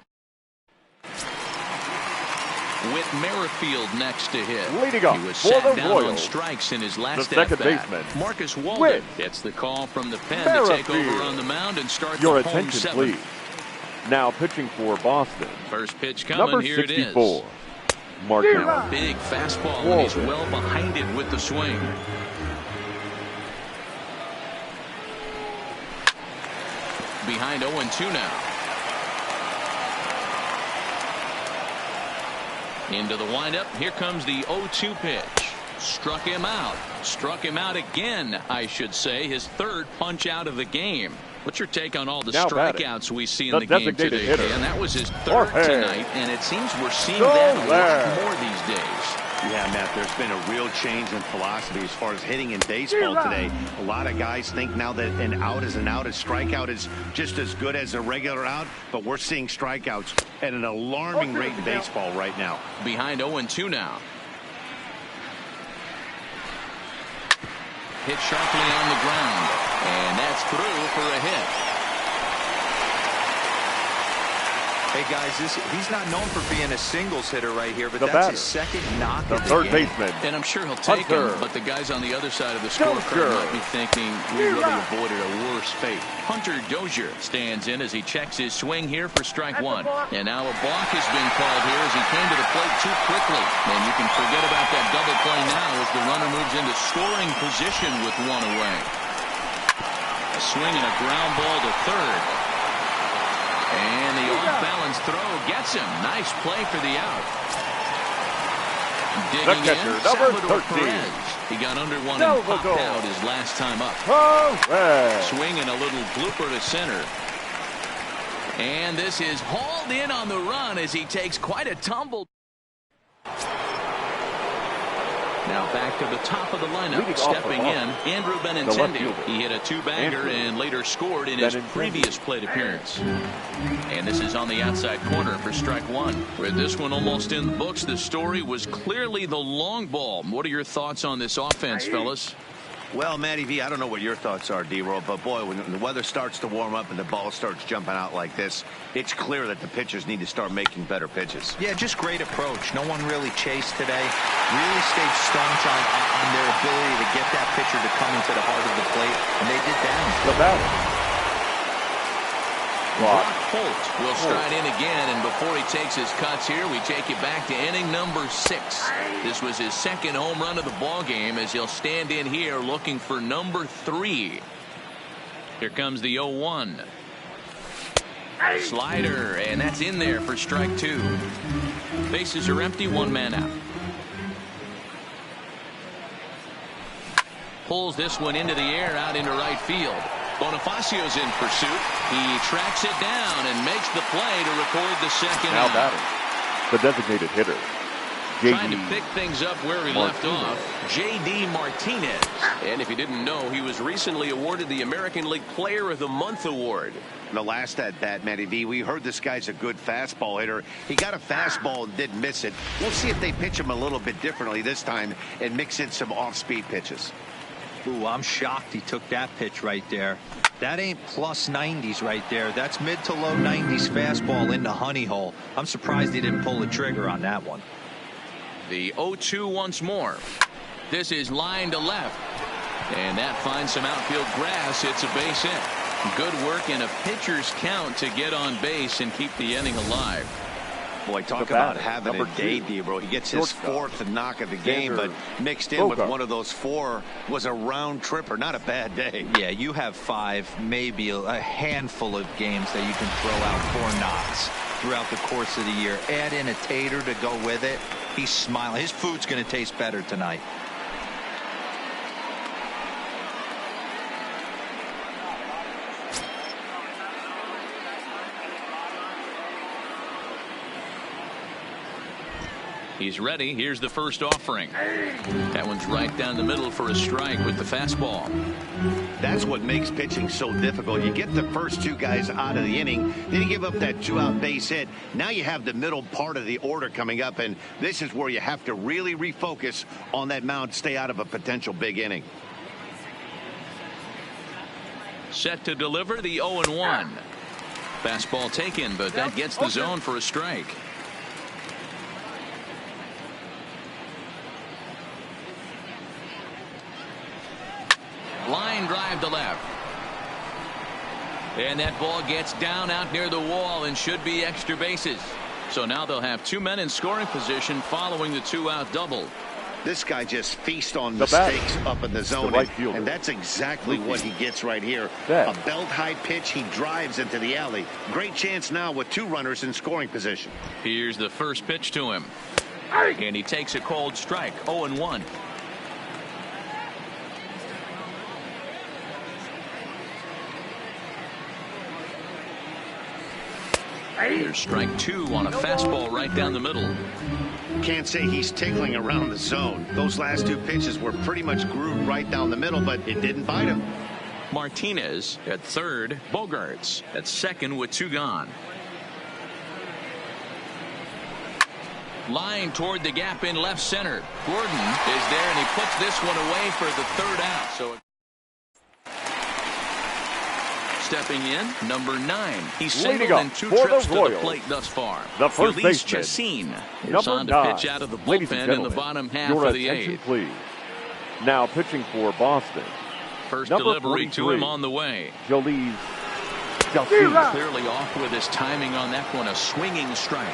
With Merrifield next to hit. Leading off he was for sat the down on Royals, strikes in his the last second at-bat. baseman, Marcus Walden gets the call from the pen to take over on the mound and start Your the home attention, seventh. please. Now pitching for Boston. First pitch coming. Number Here 64. it is. Mark Allen. Big fastball, and Walden. he's well behind it with the swing. Behind 0-2 now. Into the windup. Here comes the 0-2 pitch. Struck him out. Struck him out again, I should say. His third punch out of the game. What's your take on all the Now strikeouts we see in the the game designated today? hitter. And that was his third Jorge. tonight, and it seems we're seeing that a lot more these days. Yeah, Matt, there's been a real change in philosophy as far as hitting in baseball today. A lot of guys think now that an out is an out, a strikeout is just as good as a regular out, but we're seeing strikeouts at an alarming rate in baseball right now. Behind 0-2 now. Hit sharply on the ground, and that's through for a hit. Hey, guys, he's not known for being a singles hitter right here, but The that's batter, his second knock the of the third game. baseman. And I'm sure he'll take Hunter. him, but the guys on the other side of the Dozier. scorecard might be thinking we really avoided a worse fate. Hunter Dozier stands in as he checks his swing here for strike one. And now a balk has been called here as he came to the plate too quickly. And you can forget about that double play now as the runner moves into scoring position with one away. A swing and a ground ball to third. And the off-balance throw gets him. Nice play for the out. Digging catcher, in, number Salvador 13. Perez. He got under one and popped Salvador. out his last time up. Correct. Swing and a little blooper to center. And this is hauled in on the run as he takes quite a tumble. Now back to the top of the lineup. Leading off Stepping the in, line. Andrew The left Benintendi. fielder. He hit a two-bagger Andrew and later scored in his Benintendi. previous plate appearance. And this is on the outside corner for strike one. With this one almost in the books, the story was clearly the long ball. What are your thoughts on this offense, fellas? Well, Matty V, I don't know what your thoughts are, D-Roll, but boy, when the weather starts to warm up and the ball starts jumping out like this, it's clear that the pitchers need to start making better pitches. Yeah, just great approach. No one really chased today. Really stayed staunch on their ability to get that pitcher to come into the heart of the plate, and they did damage. The batter. Brock Holt will stride in again, and before he takes his cuts here, we take you back to inning number 6. This was his second home run of the ball game as he'll stand in here looking for number 3. Here comes the 0-1. Slider, and that's in there for strike 2. Bases are empty, one man out. Pulls this one into the air out into right field. Bonifacio's in pursuit. He tracks it down and makes the play to record the second Now out. batting. The designated hitter. Trying to J.D. pick things up where he left off, J.D. Martinez. And if you didn't know, he was recently awarded the American League Player of the Month award. The last at bat, Matty V, we heard this guy's a good fastball hitter. He got a fastball and didn't miss it. We'll see if they pitch him a little bit differently this time and mix in some off-speed pitches. Ooh, I'm shocked he took that pitch right there. That ain't plus 90s right there. That's mid to low 90s fastball in the honey hole. I'm surprised he didn't pull the trigger on that one. The 0-2 once more. This is line to left. And that finds some outfield grass. It's a base hit. Good work in a pitcher's count to get on base and keep the inning alive. Boy, talk The about batter, having a number day, 2. D-Bro. He gets his Shortstop. 4th knock of the game, but mixed in Bogart. with one of those 4 was a round tripper. Not a bad day. Yeah, you have 5, maybe a handful of games that you can throw out 4 knocks throughout the course of the year. Add in a tater to go with it. He's smiling. His food's going to taste better tonight. He's ready. Here's the first offering. That one's right down the middle for a strike with the fastball. That's what makes pitching so difficult. You get the first 2 guys out of the inning, then you give up that 2-out base hit. Now you have the middle part of the order coming up, and this is where you have to really refocus on that mound, stay out of a potential big inning. Set to deliver the 0-1. Fastball taken, but that gets the zone for a strike. Line drive to left. And that ball gets down out near the wall and should be extra bases. So now they'll have 2 men in scoring position following the 2-out double. This guy just feasts on mistakes up in the zone, and that's exactly what he gets right here. A belt-high pitch, he drives into the alley. Great chance now with 2 runners in scoring position. Here's the first pitch to him. And he takes a cold strike, 0-1. Here's strike 2 on a fastball right down the middle. Can't say he's tickling around the zone. Those last 2 pitches were pretty much grooved right down the middle, but it didn't bite him. Martinez at third, Bogarts at second with 2 gone. Line toward the gap in left center. Gordon is there, and he puts this one away for the 3rd out. So stepping in, number 9. He's singled in 2 trips to the plate thus far. The first baseman, is on to pitch out of the bullpen in the bottom half of the 8th. Please. Now pitching for Boston. First delivery to him on the way. Clearly off with his timing on that one, a swinging strike.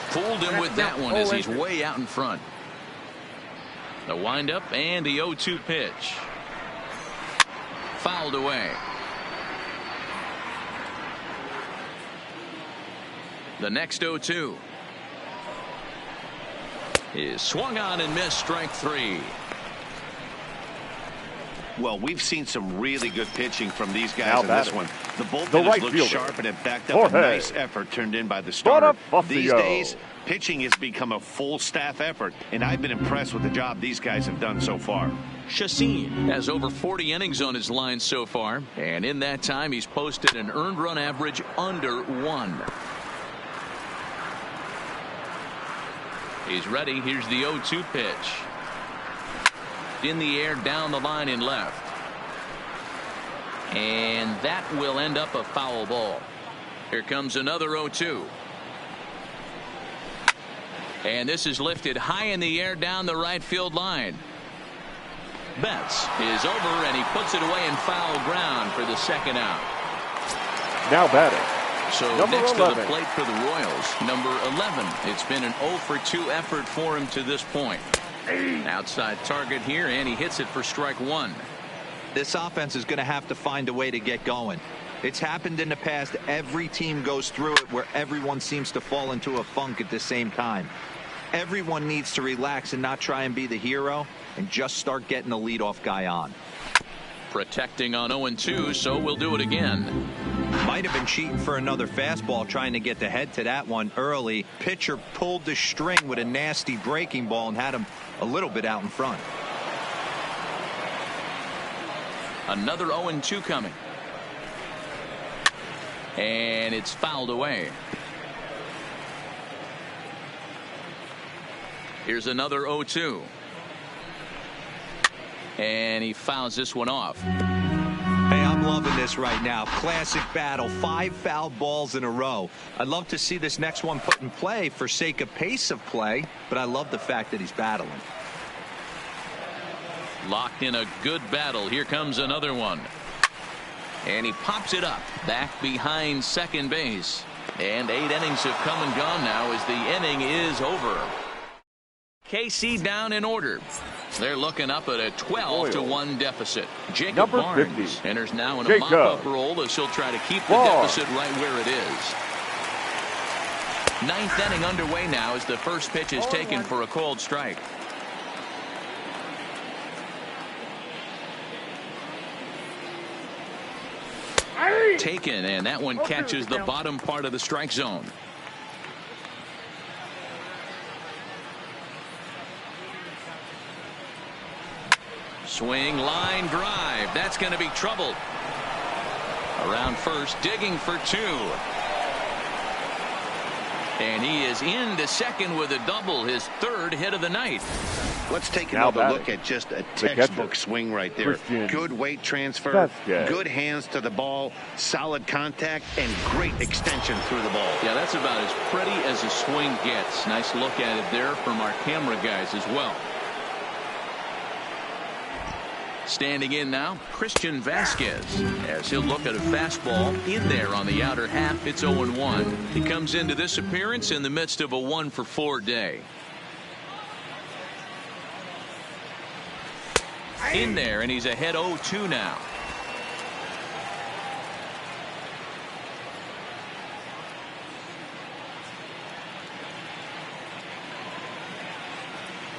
Fooled him with that one as he's way out in front. The windup and the 0-2 pitch. Fouled away. The next 0-2 is swung on and missed, strike 3. Well, we've seen some really good pitching from these guys in this one. The bullpen has looked sharp, and it backed up a nice effort turned in by the starter. These days, pitching has become a full staff effort, and I've been impressed with the job these guys have done so far. Chassin has over 40 innings on his line so far, and in that time he's posted an earned run average under 1. He's ready. Here's the 0-2 pitch. In the air, down the line in left. And that will end up a foul ball. Here comes another 0-2. And this is lifted high in the air down the right field line. Betts is over, and he puts it away in foul ground for the 2nd out. Now batting. So next to the plate for the Royals, number 11. It's been an 0-for-2 effort for him to this point. Outside target here, and he hits it for strike 1. This offense is going to have to find a way to get going. It's happened in the past. Every team goes through it where everyone seems to fall into a funk at the same time. Everyone needs to relax and not try and be the hero and just start getting the leadoff guy on. Protecting on 0-2, so we'll do it again. Might have been cheating for another fastball, trying to get the head to that one early. Pitcher pulled the string with a nasty breaking ball and had him a little bit out in front. Another 0-2 coming. And it's fouled away. Here's another 0-2. And he fouls this one off. Hey, I'm loving this right now. Classic battle. 5 foul balls in a row. I'd love to see this next one put in play for sake of pace of play, but I love the fact that he's battling. Locked in a good battle. Here comes another one. And he pops it up back behind second base. And 8 innings have come and gone now as the inning is over. KC down in order. They're looking up at a 12-1 deficit. Jacob Barnes enters now in a mop-up role as he'll try to keep the deficit right where it is. 9th inning underway now as the first pitch is taken for a called strike. Taken, and that one catches the bottom part of the strike zone. Swing, line drive. That's going to be trouble. Around first, digging for 2. And he is into second with a double, his third hit of the night. Let's take another look at just a textbook swing right there. Good weight transfer, good hands to the ball, solid contact, and great extension through the ball. Yeah, that's about as pretty as a swing gets. Nice look at it there from our camera guys as well. Standing in now, Christian Vasquez, as he'll look at a fastball in there on the outer half. It's 0-1. He comes into this appearance in the midst of a 1-for-4 day. In there, and he's ahead 0-2 now.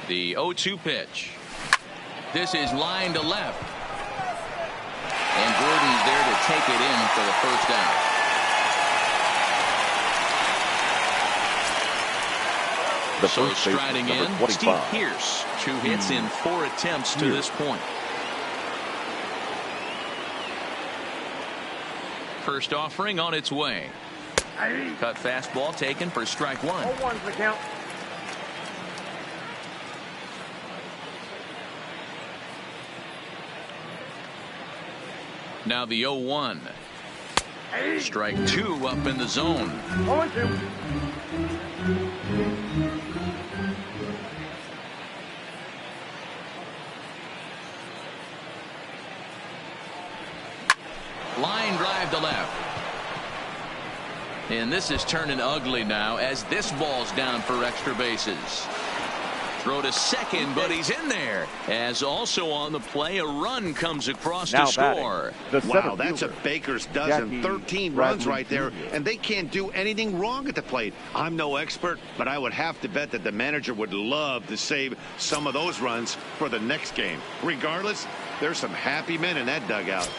The 0-2 pitch. This is line to left. And Gordon's there to take it in for the first out. So striding in, Steve Pearce. 2 hits in 4 attempts to this point. First offering on its way. Cut fastball taken for strike 1. 0-1's the count. Now the 0-1. Strike 2 up in the zone. 0-2. Line drive to left. And this is turning ugly now as this ball's down for extra bases. Throw to second, but he's in there. As also on the play, a run comes across to score. Wow, that's a baker's dozen. 13 runs right there, and they can't do anything wrong at the plate. I'm no expert, but I would have to bet that the manager would love to save some of those runs for the next game. Regardless, there's some happy men in that dugout.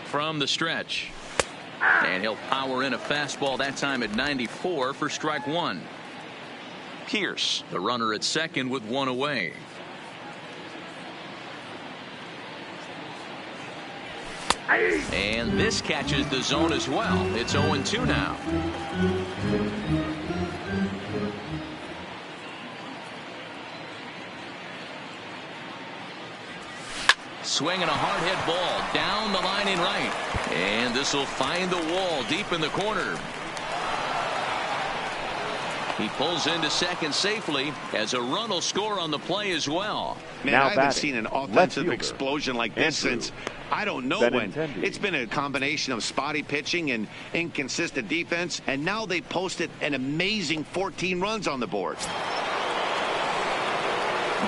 From the stretch. And he'll power in a fastball that time at 94 for strike 1. Pearce, the runner at second with 1 away. And this catches the zone as well. It's 0-2 now. Swinging a hard hit ball down the line in right. And this will find the wall deep in the corner. He pulls into second safely as a run will score on the play as well. Man, I haven't seen an offensive explosion like this since I don't know when. It's been a combination of spotty pitching and inconsistent defense, and now they posted an amazing 14 runs on the board.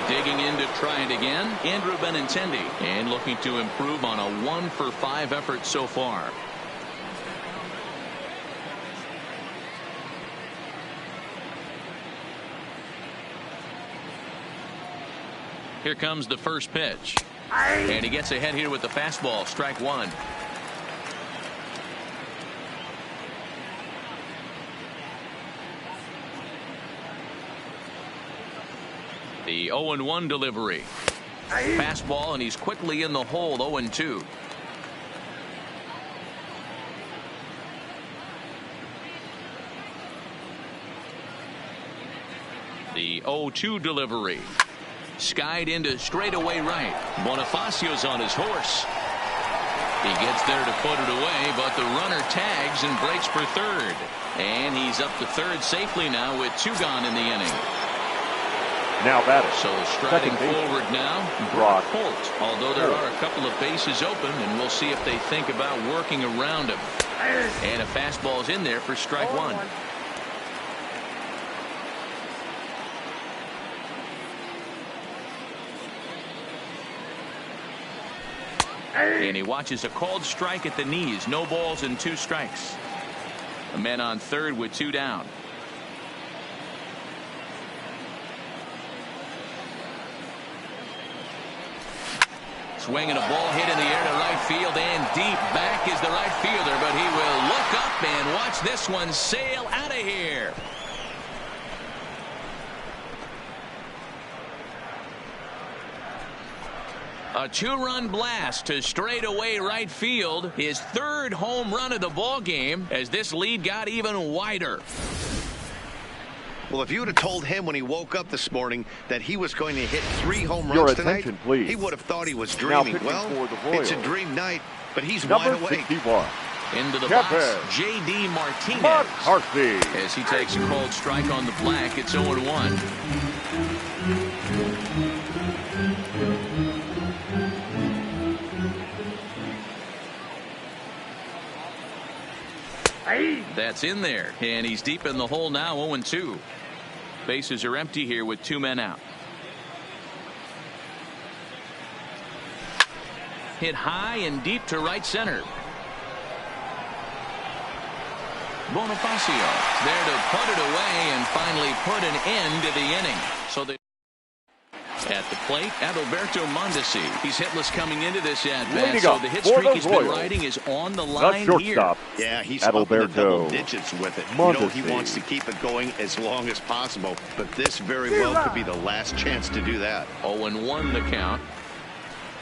Digging in to try it again, Andrew Benintendi, and looking to improve on a 1-for-5 effort so far. Here comes the first pitch. And he gets ahead here with the fastball, strike 1. The 0-1 delivery. Fastball, and he's quickly in the hole, 0-2. The 0-2 delivery. Skied into straightaway right. Bonifacio's on his horse. He gets there to put it away, but the runner tags and breaks for third. And he's up to third safely now with 2 gone in the inning. Now batter. So striding forward now, Brock Holt. Although there are a couple of bases open, and we'll see if they think about working around him. And a fastball's in there for strike 1. And he watches a called strike at the knees. No balls and 2 strikes. A man on third with 2 down. Swinging a ball hit in the air to right field, and deep back is the right fielder, but he will look up and watch this one sail out of here. A two-run blast to straightaway right field. His third home run of the ball game as this lead got even wider. Well, if you would have told him when he woke up this morning that he was going to hit 3 home runs Your tonight, attention, please. he would have thought he was Now dreaming. pitching Well, for the Royals, it's a dream night, but he's number wide awake. 61. Into the Kevin box, J.D. Martinez. McCarthy. As he takes a called strike on the black, it's 0-1. That's in there, and he's deep in the hole now, 0-2. Bases are empty here with 2 men out. Hit high and deep to right center. Bonifacio there to put it away and finally put an end to the inning. So they at the plate, Adalberto Mondesi. He's hitless coming into this at-bat, so the hit streak he's been riding is on the line here. Yeah, he's up in the double Adalberto digits with it. Mondesi. You know he wants to keep it going as long as possible, but this very well could be the last chance to do that. 0-1 the count.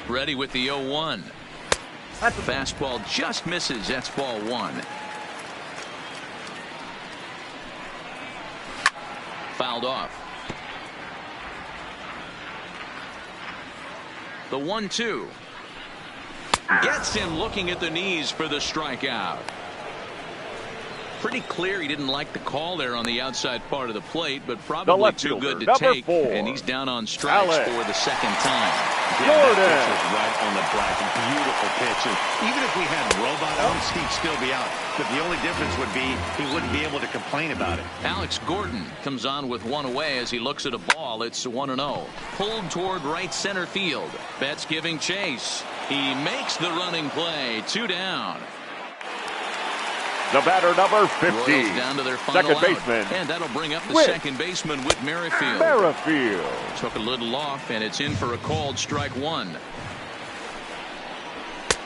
Ready with the 0-1. Fastball just misses. That's ball 1. Fouled off. The 1-2 gets him looking at the knees for the strikeout. Pretty clear he didn't like the call there on the outside part of the plate, but probably too good to take. And he's down on strikes for the second time. Yeah, that pitch was right on the black. Beautiful pitch. And even if we had robot outs, he'd still be out. But the only difference would be he wouldn't be able to complain about it. Alex Gordon comes on with 1 away as he looks at a ball. It's 1-0. Pulled toward right center field. Betts giving chase. He makes the running play. 2 down. The batter, number 50. Royals down to their final second baseman. And that'll bring up the Whit second baseman, Whit Merrifield. Merrifield. Took a little off, and it's in for a called strike 1.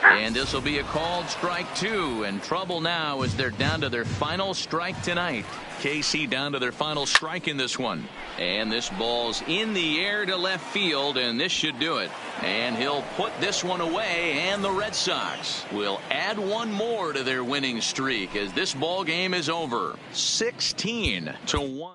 And this will be a called strike 2. And trouble now as they're down to their final strike tonight. KC down to their final strike in this one. And this ball's in the air to left field, and this should do it. And he'll put this one away, and the Red Sox will add 1 more to their winning streak as this ball game is over. 16-1.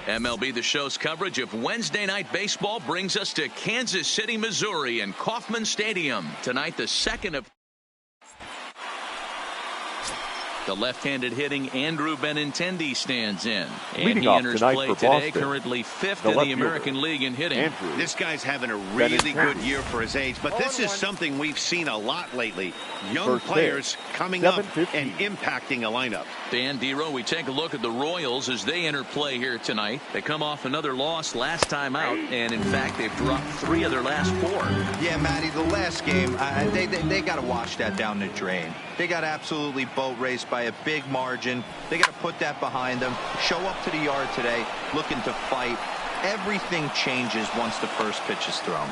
MLB The Show's coverage of Wednesday Night Baseball brings us to Kansas City, Missouri and Kauffman Stadium. Tonight, the second of the left-handed hitting Andrew Benintendi stands in. And he enters play today, currently 5th in the American League in hitting. This guy's having a really good year for his age, but this is something we've seen a lot lately. Young players coming up and impacting a lineup. Dan Dero, we take a look at the Royals as they enter play here tonight. They come off another loss last time out, and in fact, they've dropped 3 of their last 4. Yeah, Matty, the last game, they got to wash that down the drain. They got absolutely boat raced by a big margin. They got to put that behind them. Show up to the yard today looking to fight. Everything changes once the first pitch is thrown.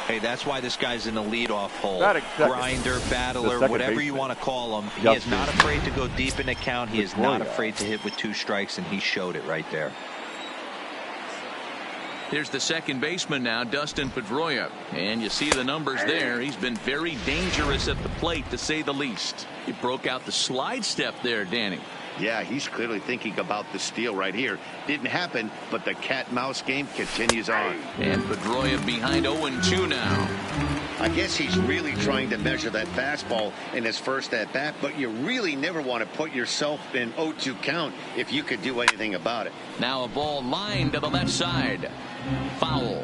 Hey, that's why this guy's in the leadoff hole. Grinder, battler, whatever you want to call him. He is not afraid to go deep in the count. He is not afraid to hit with 2 strikes, and he showed it right there. Here's the second baseman now, Dustin Pedroia. And you see the numbers there. He's been very dangerous at the plate, to say the least. He broke out the slide step there, Danny. Yeah, he's clearly thinking about the steal right here. Didn't happen, but the cat-mouse game continues on. And Pedroia behind 0-2 now. I guess he's really trying to measure that fastball in his first at-bat, but you really never want to put yourself in 0-2 count if you could do anything about it. Now a ball lined to the left side. Foul.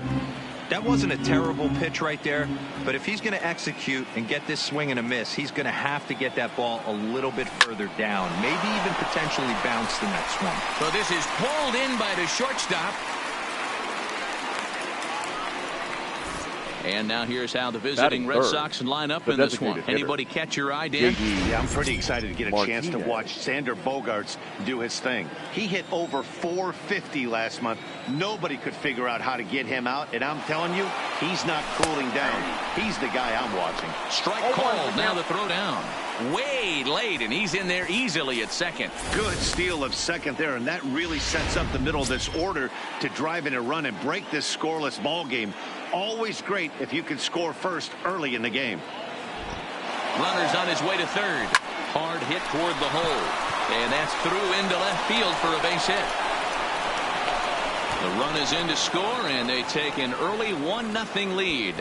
That wasn't a terrible pitch right there, but if he's going to execute and get this swing and a miss, he's going to have to get that ball a little bit further down, maybe even potentially bounce the next one. So this is pulled in by the shortstop. And now here's how the visiting Red Sox line up in this one. Anybody catch your eye, Dan? Yeah, I'm pretty excited to get a chance to watch Sander Bogaerts do his thing. He hit over 450 last month. Nobody could figure out how to get him out, and I'm telling you, he's not cooling down. He's the guy I'm watching. Strike called. Now the throw down. Way late, and he's in there easily at second. Good steal of second there, and that really sets up the middle of this order to drive in a run and break this scoreless ball game. Always great if you can score first early in the game. Runner's on his way to third. Hard hit toward the hole, and that's through into left field for a base hit. The run is in to score, and they take an early 1-0 lead.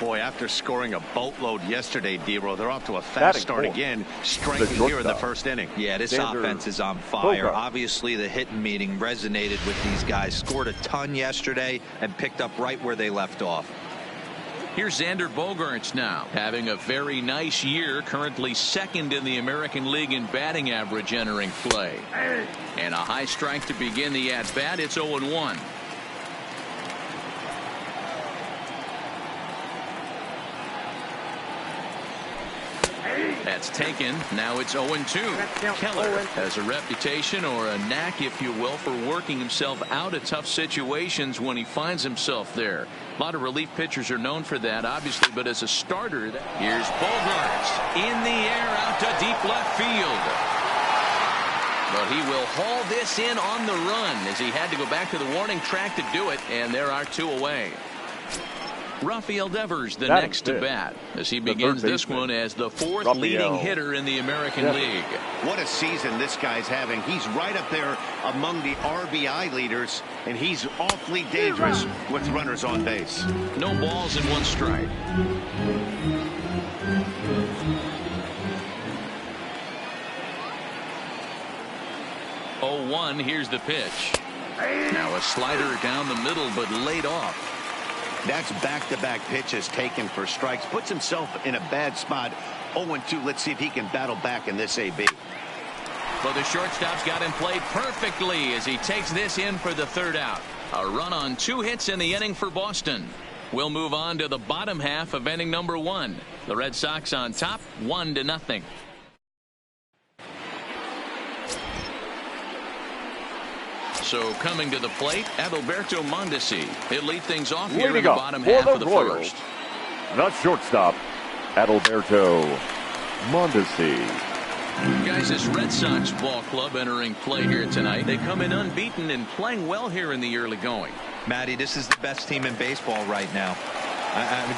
Boy, after scoring a boatload yesterday, Dero, they're off to a fast start again, striking here in the first inning. Yeah, this offense is on fire. Obviously, the hitting meeting resonated with these guys. Scored a ton yesterday and picked up right where they left off. Here's Xander Bogaerts now, having a very nice year, currently second in the American League in batting average entering play. And a high strike to begin the at-bat. It's 0-1. That's taken. Now it's 0-2. Keller has a reputation, or a knack, if you will, for working himself out of tough situations when he finds himself there. A lot of relief pitchers are known for that, obviously, but as a starter, here's Bogaerts in the air out to deep left field. But he will haul this in on the run as he had to go back to the warning track to do it, and there are 2 away. Rafael Devers the next to bat as he begins this one as the 4th leading hitter in the American League. What a season this guy's having. He's right up there among the RBI leaders, and he's awfully dangerous with runners on base. No balls and 1 strike. Oh, 1. Here's the pitch. Now a slider down the middle, but laid off. That's back-to-back pitches taken for strikes. Puts himself in a bad spot. 0-2. Let's see if he can battle back in this AB. Well, the shortstop's got him played perfectly as he takes this in for the 3rd out. A run on 2 hits in the inning for Boston. We'll move on to the bottom half of inning number 1. The Red Sox on top, 1-0. So coming to the plate, Adalberto Mondesi. He'll lead things off here in the bottom half of the first. The shortstop, Adalberto Mondesi. Guys, this Red Sox ball club entering play here tonight. They come in unbeaten and playing well here in the early going. Matty, this is the best team in baseball right now.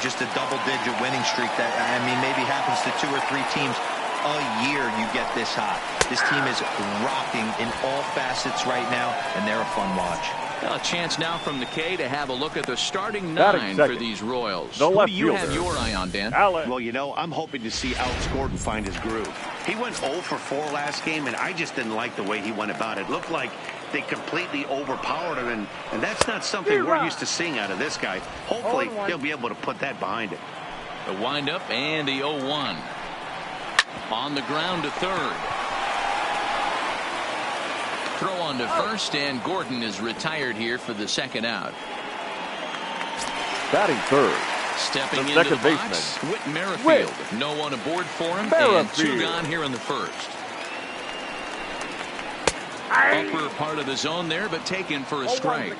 Just a double-digit winning streak that, I mean, maybe happens to 2 or 3 teams. a year you get this hot. This team is rocking in all facets right now, and they're a fun watch. A chance now from the K to have a look at the starting nine for these Royals. No Who do you have your eye on, Dan? Allen. Well, you know, I'm hoping to see Alex Gordon find his groove. He went 0 for 4 last game, and I just didn't like the way he went about it. Looked like they completely overpowered him, and that's not something we're used to seeing out of this guy. Hopefully, he'll be able to put that behind him. The windup and the 0-1. On the ground to third. Throw on to first, and Gordon is retired here for the second out. Batting third. Stepping the into the second box, baseman. Whit Merrifield. No one aboard for him, and 2 gone here in the first. Upper part of the zone there, but taken for a strike.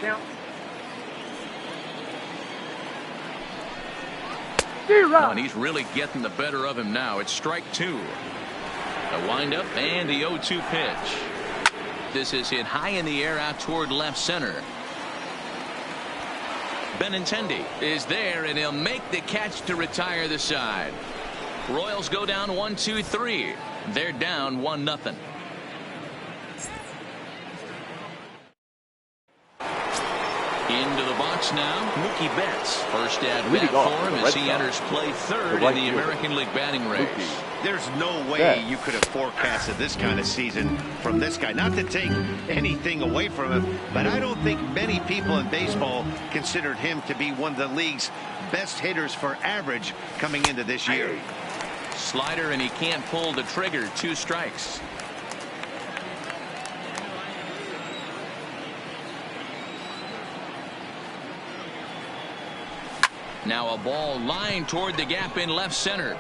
Oh, and he's really getting the better of him now. It's strike 2. The windup and the 0-2 pitch. This is hit high in the air out toward left center. Benintendi is there, and he'll make the catch to retire the side. Royals go down 1-2-3. They're down 1-0. Into the box now, Mookie Betts. First at bat for him as he enters play third in the American League batting race. There's no way you could have forecasted this kind of season from this guy. Not to take anything away from him, but I don't think many people in baseball considered him to be one of the league's best hitters for average coming into this year. Slider, and he can't pull the trigger. 2 strikes. Now a ball lined toward the gap in left center.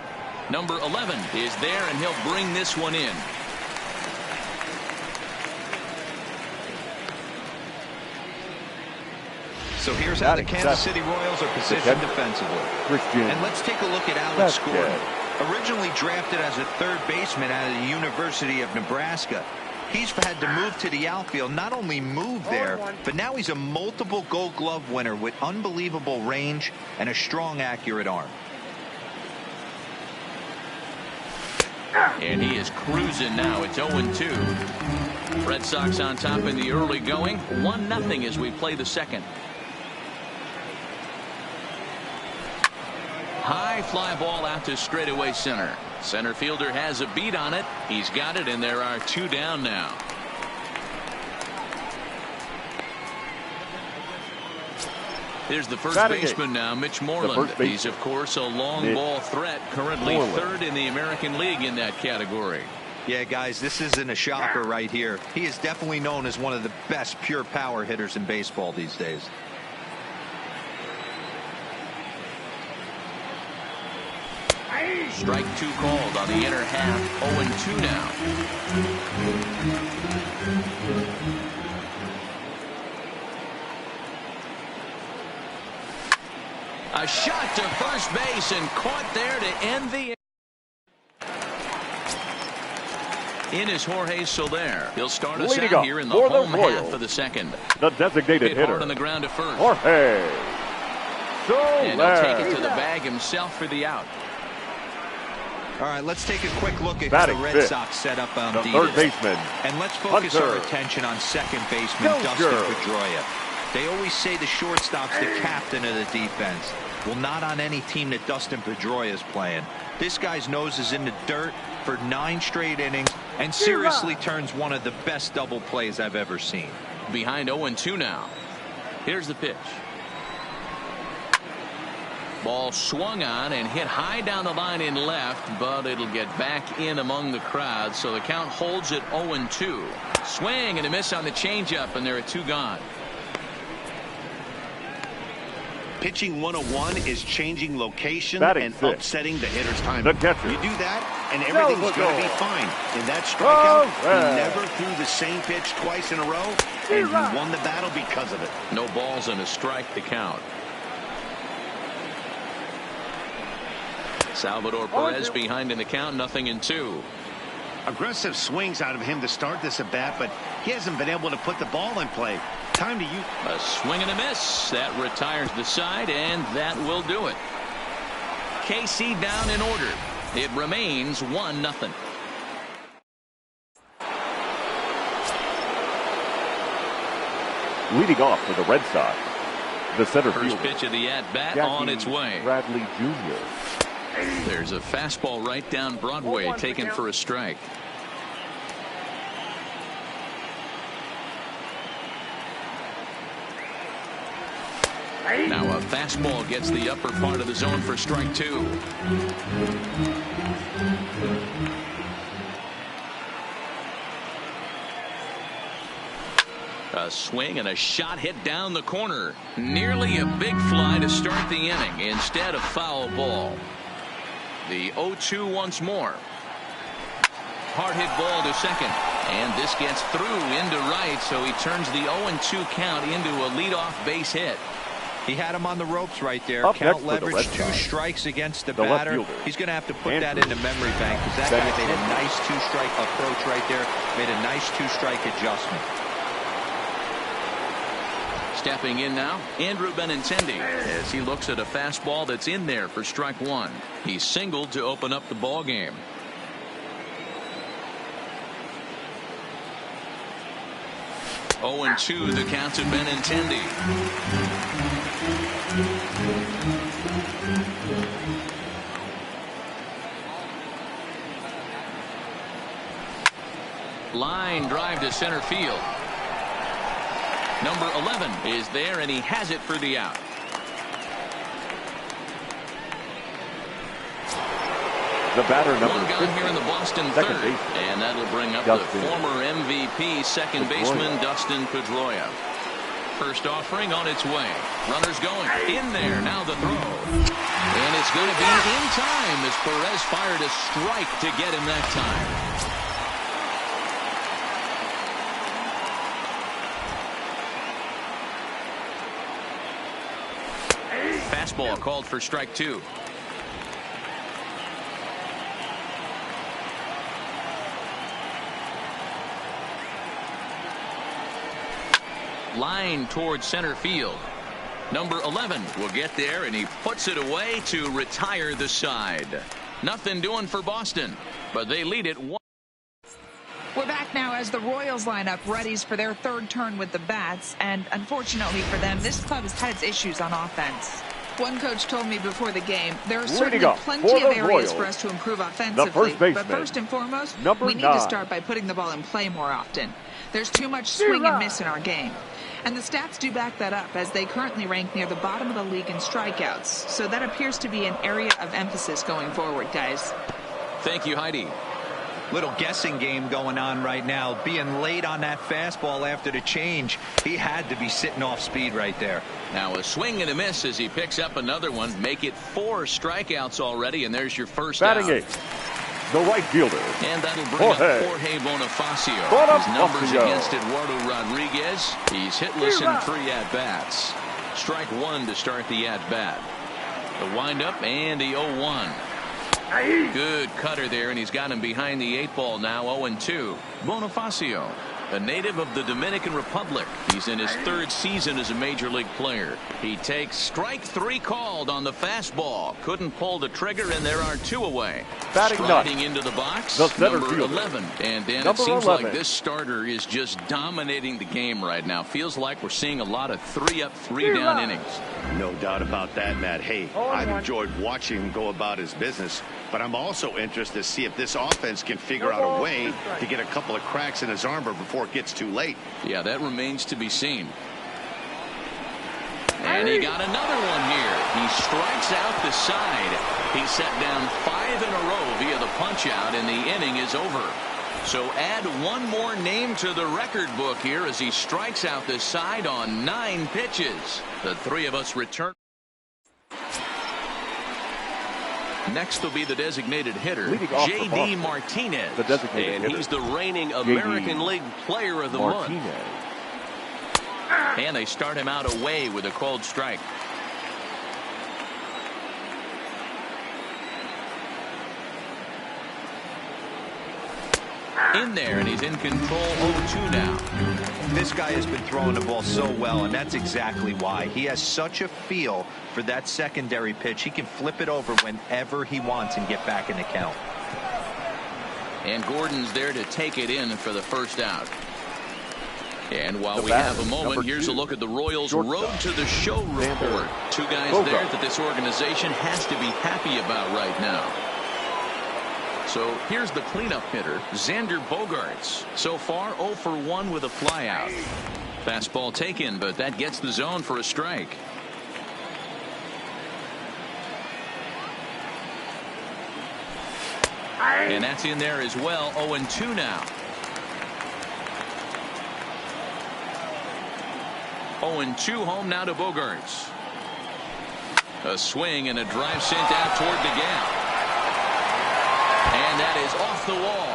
Number 11 is there, and he'll bring this one in. So here's how the Kansas City Royals are positioned defensively. And let's take a look at Alex Gordon. Originally drafted as a third baseman out of the University of Nebraska, he's had to move to the outfield. Not only move there, but now he's a multiple Gold Glove winner with unbelievable range and a strong, accurate arm. And he is cruising now. It's 0-2. Red Sox on top in the early going. 1-0 as we play the second. High fly ball out to straightaway center. Center fielder has a beat on it. He's got it, and there are 2 down now. Here's the first baseman now, Mitch Moreland. He's, of course, a long ball threat, currently third in the American League in that category. Yeah, guys, this isn't a shocker right here. He is definitely known as one of the best pure power hitters in baseball these days. Strike 2 called on the inner half. 0-2 now. A shot to first base and caught there to end the in is Jorge Soler. He'll start us out here in the home half of the second. The designated hitter. Hard on the ground to first. Jorge Soler. And he'll take it to the bag himself for the out. All right, let's take a quick look at how the Red Sox set up on defense. Third baseman. And let's focus our attention on second baseman Dustin Pedroia. They always say the shortstop's the captain of the defense. Well, not on any team that Dustin Pedroia is playing. This guy's nose is in the dirt for 9 straight innings and seriously turns one of the best double plays I've ever seen. Behind 0-2 now. Here's the pitch. Ball swung on and hit high down the line in left, but it'll get back in among the crowd, so the count holds at 0-2. Swing and a miss on the changeup, and there are 2 gone. Pitching 101 is changing location and upsetting the hitter's timing. You do that, and everything's going to be fine. In that strikeout, you never threw the same pitch twice in a row, and you won the battle because of it. No balls and a strike to count. Salvador Perez behind in the count, 0-2. Aggressive swings out of him to start this at bat, but he hasn't been able to put the ball in play. Time to use a swing and a miss. That retires the side, and that will do it. KC down in order. It remains 1-0. Leading off for the Red Sox, the center First fielder, pitch of the at-bat Jackie on its way. Bradley Jr. There's a fastball right down Broadway taken for a strike. Now a fastball gets the upper part of the zone for strike two. A swing and a shot hit down the corner. Nearly a big fly to start the inning instead of foul ball. The 0-2 once more. Hard hit ball to second. And this gets through into right, so he turns the 0-2 count into a leadoff base hit. He had him on the ropes right there. Up Count next for the leverage, Red 2 Sox, strikes against the the left batter. fielder, He's going to have to put that Andrew into memory bank, because that guy made a nice 2-strike approach right there. Made a nice 2-strike adjustment. Stepping in now, Andrew Benintendi, as he looks at a fastball that's in there for strike one. He singled to open up the ball game. Oh, and 2 the count to Benintendi. Line drive to center field. Number 11 is there, and he has it for the out. The batter, number One gone here in the Boston second third, baseman, and that'll bring up Dustin the former MVP second baseman Dustin Pedroia. First offering on its way. Runners going in there. Now the throw, and it's going to be in time as Perez fired a strike to get him that time. Fastball called for strike two. Line towards center field. Number 11 will get there, and he puts it away to retire the side. Nothing doing for Boston, but they lead it 1. We're back now as the Royals line up readies for their third turn with the bats, and unfortunately for them, this club has had its issues on offense. One coach told me before the game, there are certainly plenty of areas for us to improve offensively, but first and foremost, we need to start by putting the ball in play more often. There's too much swing and miss in our game. And the stats do back that up, as they currently rank near the bottom of the league in strikeouts. So that appears to be an area of emphasis going forward, guys. Thank you, Heidi. Little guessing game going on right now. Being late on that fastball after the change. He had to be sitting off speed right there. Now a swing and a miss as he picks up another one. Make it 4 strikeouts already, and there's your first batting out. eighth, the right fielder, And that'll bring up Jorge Bonifacio. His numbers against Eduardo Rodriguez. He's hitless in 3 at-bats. Strike 1 to start the at-bat. The windup and the 0-1. Good cutter there, and he's got him behind the 8 ball now. 0-2. Bonifacio, a native of the Dominican Republic. He's in his 3rd season as a major league player. He takes strike 3 called on the fastball. Couldn't pull the trigger, and there are 2 away. Striding into the box, number 11. And Dan, it seems like this starter is just dominating the game right now. Feels like we're seeing a lot of 3-up, 3-down innings. No doubt about that, Matt. Hey, I've enjoyed watching him go about his business, but I'm also interested to see if this offense can figure out a way to get a couple of cracks in his armor before it gets too late. Yeah, that remains to be seen. And he got another one here. He strikes out the side. He set down 5 in a row via the punch out, and the inning is over. So add one more name to the record book here as he strikes out the side on 9 pitches. The 3 of us return. Next will be the designated hitter, J.D. Martinez. The designated and hitter. He's the reigning American League Player of the Month. And they start him out away with a called strike. In there, and he's in control. 0-2 now. This guy has been throwing the ball so well, and that's exactly why. He has such a feel for that secondary pitch. He can flip it over whenever he wants and get back in the count. And Gordon's there to take it in for the first out. And while we have a moment, here's a look at the Royals' road to the show report. Two guys there that this organization has to be happy about right now. So here's the cleanup hitter, Xander Bogaerts. So far, 0 for 1 with a flyout. Fastball taken, but that gets the zone for a strike. And that's in there as well. 0-2 now. 0-2 home now to Bogaerts. A swing and a drive sent out toward the gap. And that is off the wall.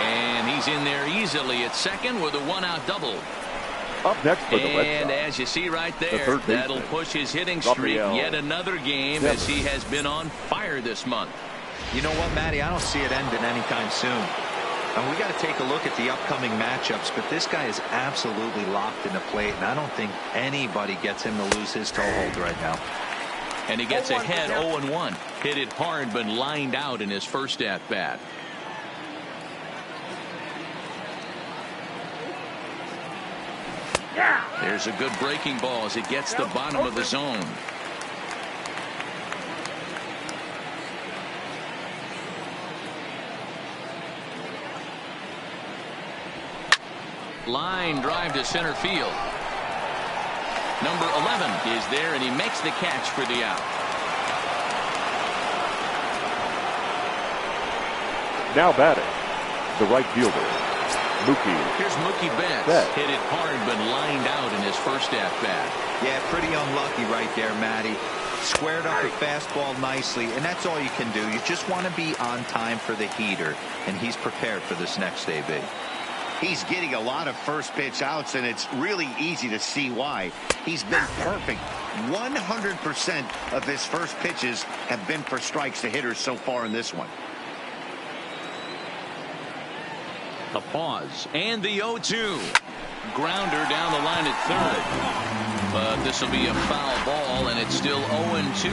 And he's in there easily at second with a 1-out double. Up next for the Red Sox. And as you see right there, that'll push his hitting streak yet another game as he has been on fire this month. You know what, Matty? I don't see it ending anytime soon. And we got to take a look at the upcoming matchups, but this guy is absolutely locked in the plate, and I don't think anybody gets him to lose his toehold right now. And he gets ahead 0-1. Hit it hard, but lined out in his first at-bat. There's a good breaking ball as it gets the bottom of the zone. Line drive to center field. Number 11 is there, and he makes the catch for the out. Now batting, the right fielder, Mookie. Here's Mookie Betts. Hit it hard, but lined out in his first at-bat. Yeah, pretty unlucky right there, Matty. Squared up the fastball nicely, and that's all you can do. You just want to be on time for the heater, and he's prepared for this next AB. He's getting a lot of first pitch outs, and it's really easy to see why. He's been perfect. 100% of his first pitches have been for strikes to hitters so far in this one. A pause, and the 0-2. Grounder down the line at third. But this will be a foul ball, and it's still 0-2.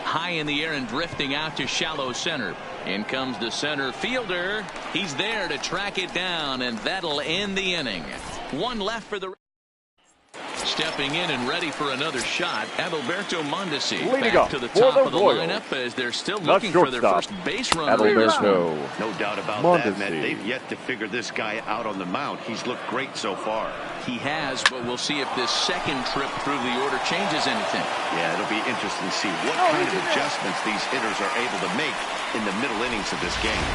High in the air and drifting out to shallow center. In comes the center fielder. He's there to track it down, and that'll end the inning. One left for the... Stepping in and ready for another shot, Adalberto Mondesi back to the top of the lineup as they're still looking for their first base runner in this one. No doubt about that, man. They've yet to figure this guy out on the mound. He's looked great so far. He has, but we'll see if this second trip through the order changes anything. Yeah, it'll be interesting to see what kind of adjustments these hitters are able to make in the middle innings of this game.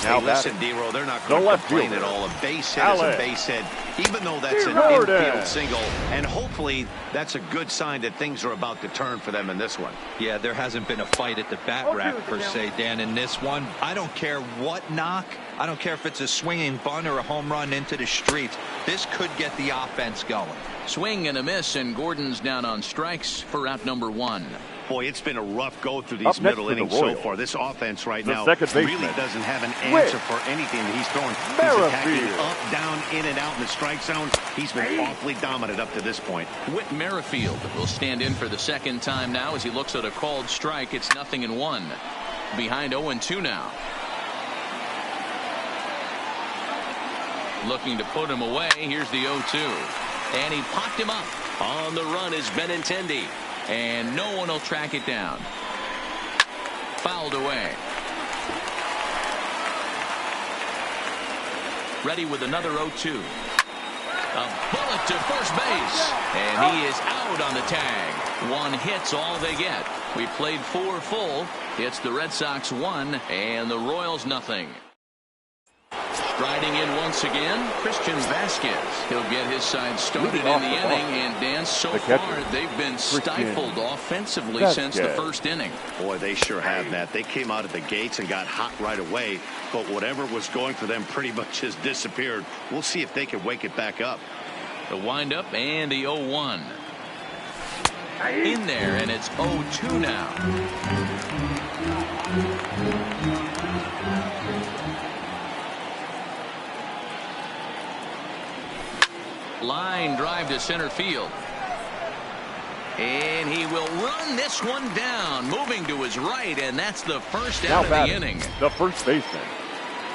Now, hey, listen, D-Roll, they're not going to complain at all. A base hit is a base hit, even though that's an infield single. And hopefully that's a good sign that things are about to turn for them in this one. Yeah, there hasn't been a fight at the bat rack, per se, Dan, in this one. I don't care what knock. I don't care if it's a swinging bunt or a home run into the streets. This could get the offense going. Swing and a miss, and Gordon's down on strikes for out number 1. Boy, it's been a rough go through these middle innings so far. This offense right now really doesn't have an answer for anything that he's throwing. He's attacking up, down, in and out in the strike zone. He's been awfully dominant up to this point. Whit Merrifield will stand in for the second time now as he looks at a called strike. It's 0-1. Behind 0-2 now. Looking to put him away. Here's the 0-2. And he popped him up. On the run is Benintendi. And no one will track it down. Fouled away. Ready with another 0-2. A bullet to first base. And he is out on the tag. One hit's all they get. We played 4 full. It's the Red Sox 1 and the Royals nothing. Striding in once again, Christian Vasquez. He'll get his side started in the inning, and Dan, so far they've been stifled offensively since the first inning. Boy, they sure have, Matt. They came out of the gates and got hot right away, but whatever was going for them pretty much has disappeared. We'll see if they can wake it back up. The windup and the 0-1. In there, and it's 0-2 now. Line drive to center field. And he will run this one down, moving to his right, and that's the first out of the inning. The first baseman,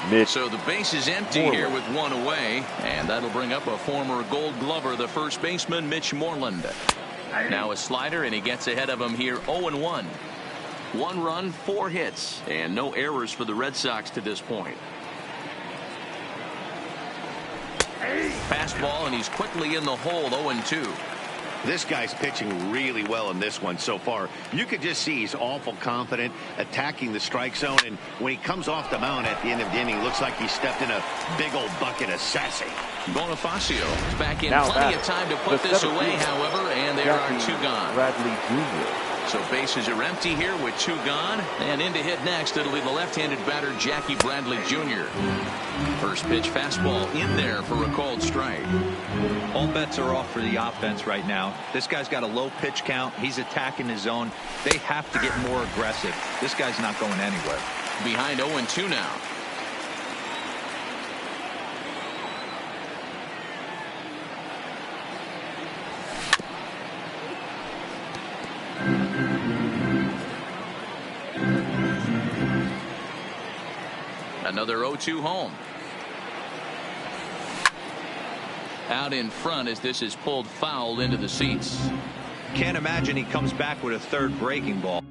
Mitch. So the base is empty here with one away, and that'll bring up a former Gold Glover, the first baseman, Mitch Moreland. Now a slider, and he gets ahead of him here, 0-1. 1 run, 4 hits, and no errors for the Red Sox to this point. Fastball, and he's quickly in the hole, 0-2. This guy's pitching really well in this one so far. You could just see he's awful confident, attacking the strike zone, and when he comes off the mound at the end of the inning, looks like he stepped in a big old bucket of sassy. Bonifacio is back in Now plenty of time to put this away, however, and there are 2 gone. Bradley Jr. So bases are empty here with 2 gone, and in to hit next, it'll be the left-handed batter, Jackie Bradley Jr. First pitch fastball in there for a called strike. All bets are off for the offense right now. This guy's got a low pitch count. He's attacking his zone. They have to get more aggressive. This guy's not going anywhere. Behind 0-2 now. Another 0-2 home. Out in front as this is pulled foul into the seats. Can't imagine he comes back with a third breaking ball.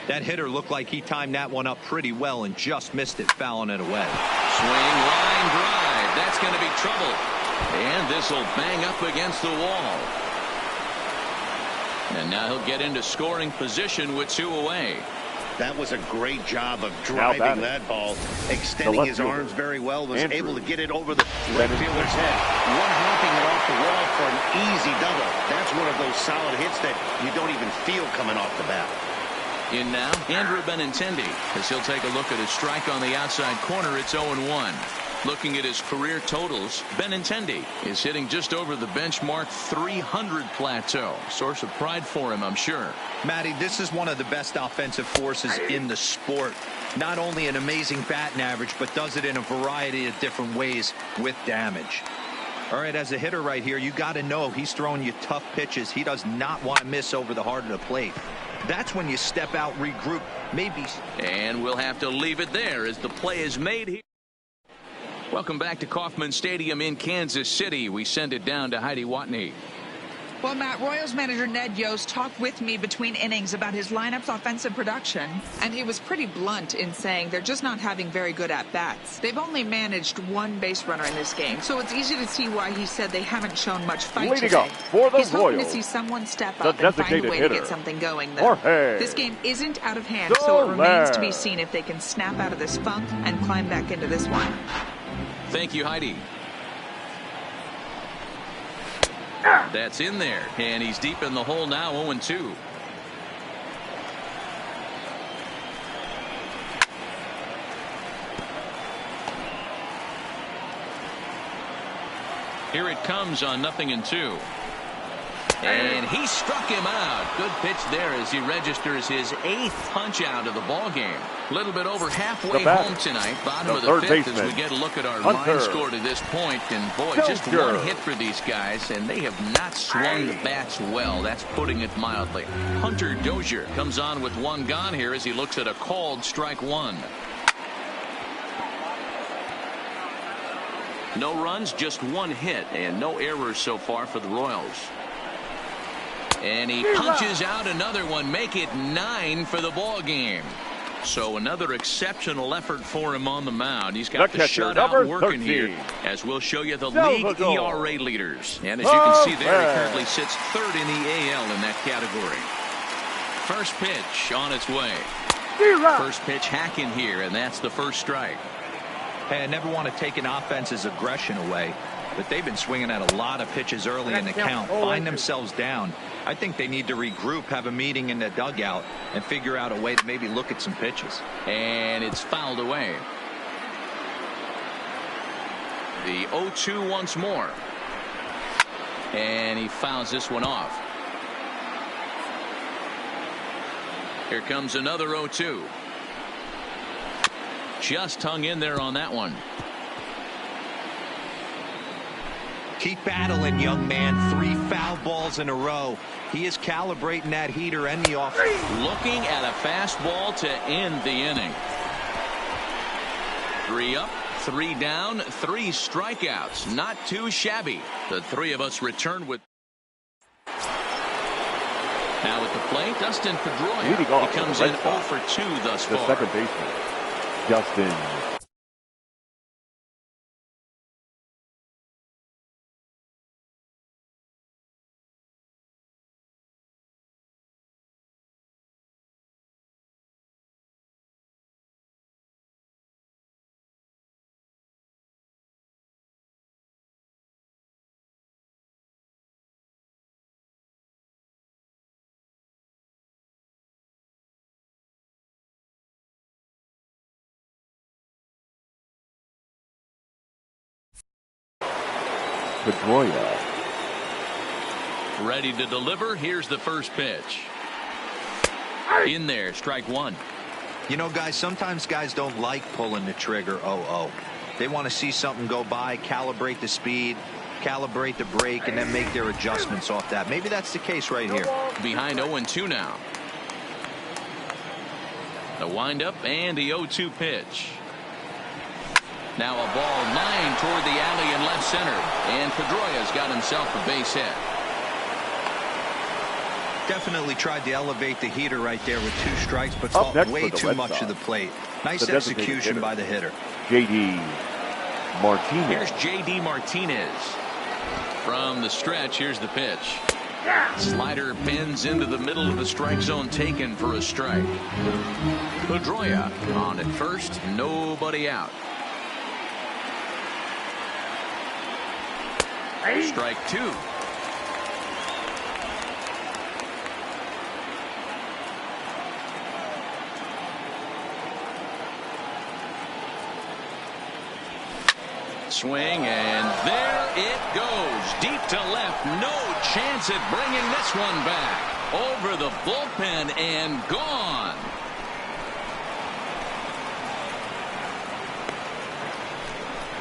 That hitter looked like he timed that one up pretty well and just missed it, fouling it away. Swing, line drive. That's going to be trouble. And this will bang up against the wall. And now he'll get into scoring position with 2 away. That was a great job of driving that ball, extending his arms very well, was able to get it over the right fielder's head. One-hopping it off the wall for an easy double. That's one of those solid hits that you don't even feel coming off the bat. In now, Andrew Benintendi, as he'll take a look at his strike on the outside corner. It's 0-1. Looking at his career totals, Benintendi is hitting just over the benchmark 300 plateau. Source of pride for him, I'm sure. Matty, this is one of the best offensive forces in the sport. Not only an amazing batting average, but does it in a variety of different ways with damage. All right, as a hitter right here, you got to know he's throwing you tough pitches. He does not want to miss over the heart of the plate. That's when you step out, regroup, maybe. And we'll have to leave it there as the play is made here. Welcome back to Kauffman Stadium in Kansas City. We send it down to Heidi Watney. Well, Matt, Royals manager Ned Yost talked with me between innings about his lineup's offensive production, and he was pretty blunt in saying they're just not having very good at-bats. They've only managed 1 base runner in this game, so it's easy to see why he said they haven't shown much fight Leading today. up for the He's hoping to Royals, see someone step the up and find a designated way hitter, to get something going, though. Jorge This game isn't out of hand, so it remains Soler. to be seen if they can snap out of this funk and climb back into this one. Thank you, Heidi. That's in there, and he's deep in the hole now, 0-2. Here it comes on 0-2. And he struck him out. Good pitch there as he registers his 8th punch out of the ball game. A little bit over halfway home tonight. Bottom of the 5th as we get a look at our line score to this point. And boy, just 1 hit for these guys, and they have not swung the bats well. That's putting it mildly. Hunter Dozier comes on with 1 gone here as he looks at a called strike 1. No runs, just 1 hit, and no errors so far for the Royals. And he punches out another one, make it 9 for the ball game. So another exceptional effort for him on the mound. He's got the shutout working here, as we'll show you the league ERA leaders. And as you can see there, he currently sits 3rd in the AL in that category. First pitch on its way. First pitch hacking here, and that's the first strike. Hey, I never want to take an offense's aggression away, but they've been swinging at a lot of pitches early in the count, find themselves down. I think they need to regroup, have a meeting in the dugout, and figure out a way to maybe look at some pitches. And it's fouled away. The 0-2 once more. And he fouls this one off. Here comes another 0-2. Just hung in there on that one. Keep battling, young man. 3 foul balls in a row. He is calibrating that heater and the off. Looking at a fastball to end the inning. 3 up, 3 down, 3 strikeouts. Not too shabby. The 3 of us return with. Now at the plate, Dustin Pedroia. He comes in 0 for 2 thus far. The second baseman, Dustin. Pedroia. Ready to deliver. Here's the first pitch. In there, strike 1. You know, guys, sometimes guys don't like pulling the trigger 0-0. They want to see something go by, calibrate the speed, calibrate the brake, and then make their adjustments off that. Maybe that's the case right here. Behind 0-2 now. The windup and the 0-2 pitch. Now a ball lined toward the alley in left center. And Pedroia's got himself a base hit. Definitely tried to elevate the heater right there with 2 strikes, but fought way too much of the plate. Nice execution by the hitter. J.D. Martinez. Here's J.D. Martinez. From the stretch, here's the pitch. Slider pins into the middle of the strike zone, taken for a strike. Pedroia on at first, nobody out. Strike 2. Swing, and there it goes. Deep to left. No chance at bringing this one back. Over the bullpen and gone.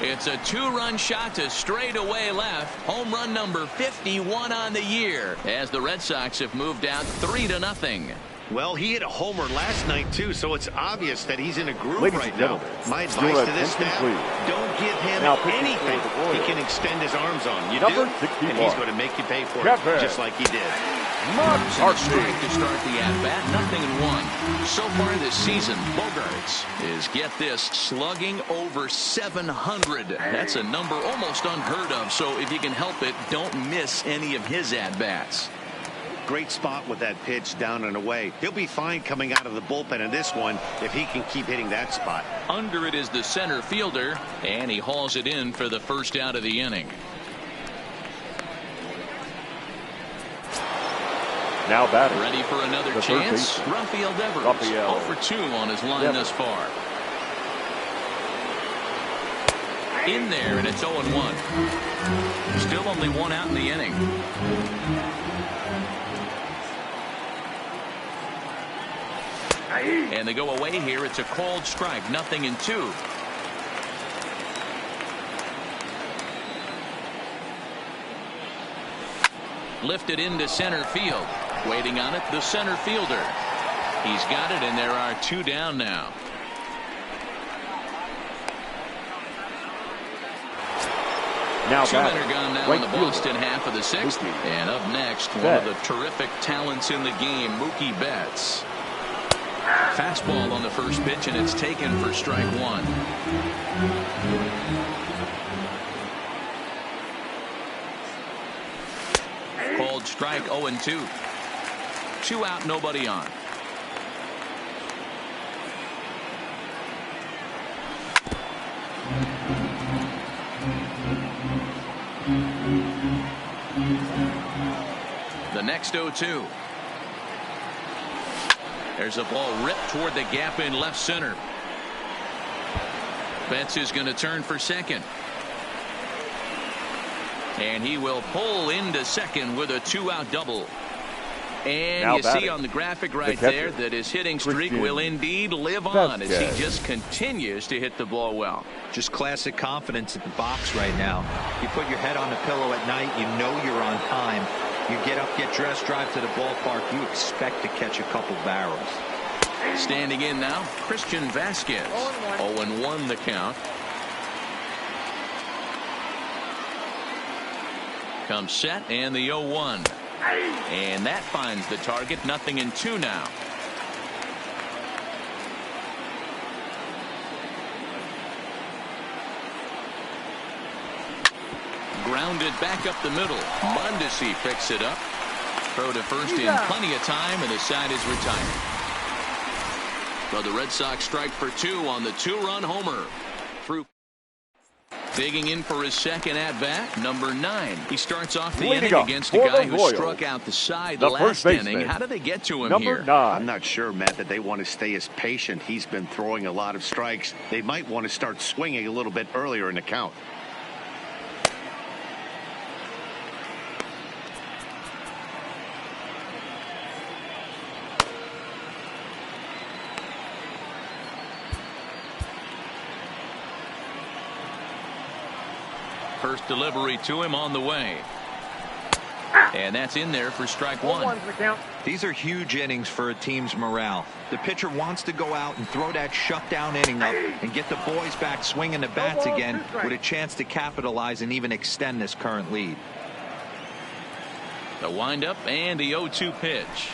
It's a 2-run shot to straightaway left. Home run number 51 on the year, as the Red Sox have moved out 3-0. Well, he hit a homer last night, too, so it's obvious that he's in a groove Ladies right and now. gentlemen, My advice to this staff, please. don't give him Now, anything he can extend his arms on. You Number do, 61. and he's going to make you pay for Kevin. it, just like he did. Strike to start the at-bat, 0-1. So far this season, Bogarts is, get this, slugging over 700. That's a number almost unheard of, so if you can help it, don't miss any of his at-bats. Great spot with that pitch down and away. He'll be fine coming out of the bullpen in this one if he can keep hitting that spot. Under it is the center fielder, and he hauls it in for the first out of the inning. Now batting. Ready for another The chance? Rafael Devers. 0 for 2 on his line thus far. In there, and it's 0-1. Still only 1 out in the inning. And they go away here. It's a called strike. 0-2. Lifted into center field. Waiting on it, the center fielder. He's got it, and there are 2 down now. Now 2 men are gone now in the fielder. Boston half of the 6th. And up next, one of the terrific talents in the game, Mookie Betts. Fastball on the first pitch, and it's taken for strike 1. Called strike 0-2. 2 out, nobody on. The next 0-2. There's a ball ripped toward the gap in left center. Betts is going to turn for second. And he will pull into second with a 2-out double. And now you see on the graphic right there that his hitting streak will indeed live on as he just continues to hit the ball well. Just classic confidence at the box right now. You put your head on the pillow at night, you know you're on time. You get up, get dressed, drive to the ballpark, you expect to catch a couple barrels. Standing in now, Christian Vasquez. 0-1 the count. Comes set and the 0-1. And that finds the target. 0-2 now. Grounded back up the middle. Mondesi picks it up. Throw to first in plenty of time, and the side is retired. So the Red Sox strike for 2 on the 2-run homer. Through. Digging in for his second at-bat, number 9. He starts off the inning against a guy who struck out the side last inning. How did they get to him here? I'm not sure, Matt, that they want to stay as patient. He's been throwing a lot of strikes. They might want to start swinging a little bit earlier in the count. First delivery to him on the way. And that's in there for strike 1. These are huge innings for a team's morale. The pitcher wants to go out and throw that shutdown inning up and get the boys back swinging the bats again with a chance to capitalize and even extend this current lead. The windup and the 0-2 pitch.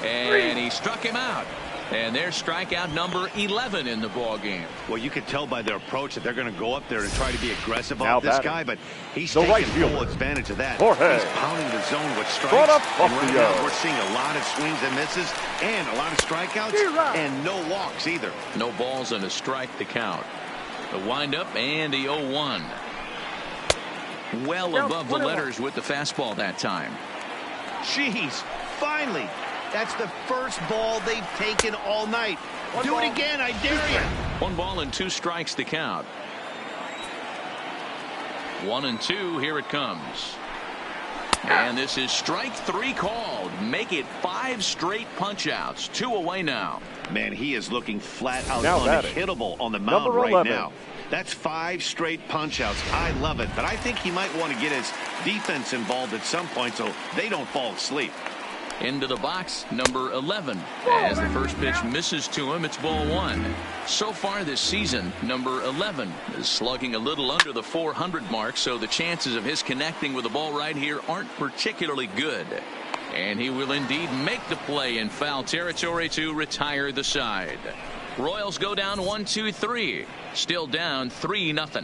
And he struck him out. And there's strikeout number 11 in the ball game. Well, you can tell by their approach that they're going to go up there and try to be aggressive on this guy, but he's taking full advantage of that. He's pounding the zone with strikes. And right now we're seeing a lot of swings and misses and a lot of strikeouts and no walks either. No balls and a strike to count. The windup and the 0-1. Well above the letters with the fastball that time. Jeez, finally. That's the first ball they've taken all night. Do it again, I dare you. 1 ball and 2 strikes to count. 1-2, here it comes. And this is strike 3 called. Make it 5 straight punch-outs. 2 away now. Man, he is looking flat out unhittable on the mound right now. That's 5 straight punch-outs. I love it, but I think he might want to get his defense involved at some point so they don't fall asleep. Into the box, number 11. As the first pitch misses to him, it's ball 1. So far this season, number 11 is slugging a little under the 400 mark, so the chances of his connecting with the ball right here aren't particularly good. And he will indeed make the play in foul territory to retire the side. Royals go down 1-2-3. Still down 3-0.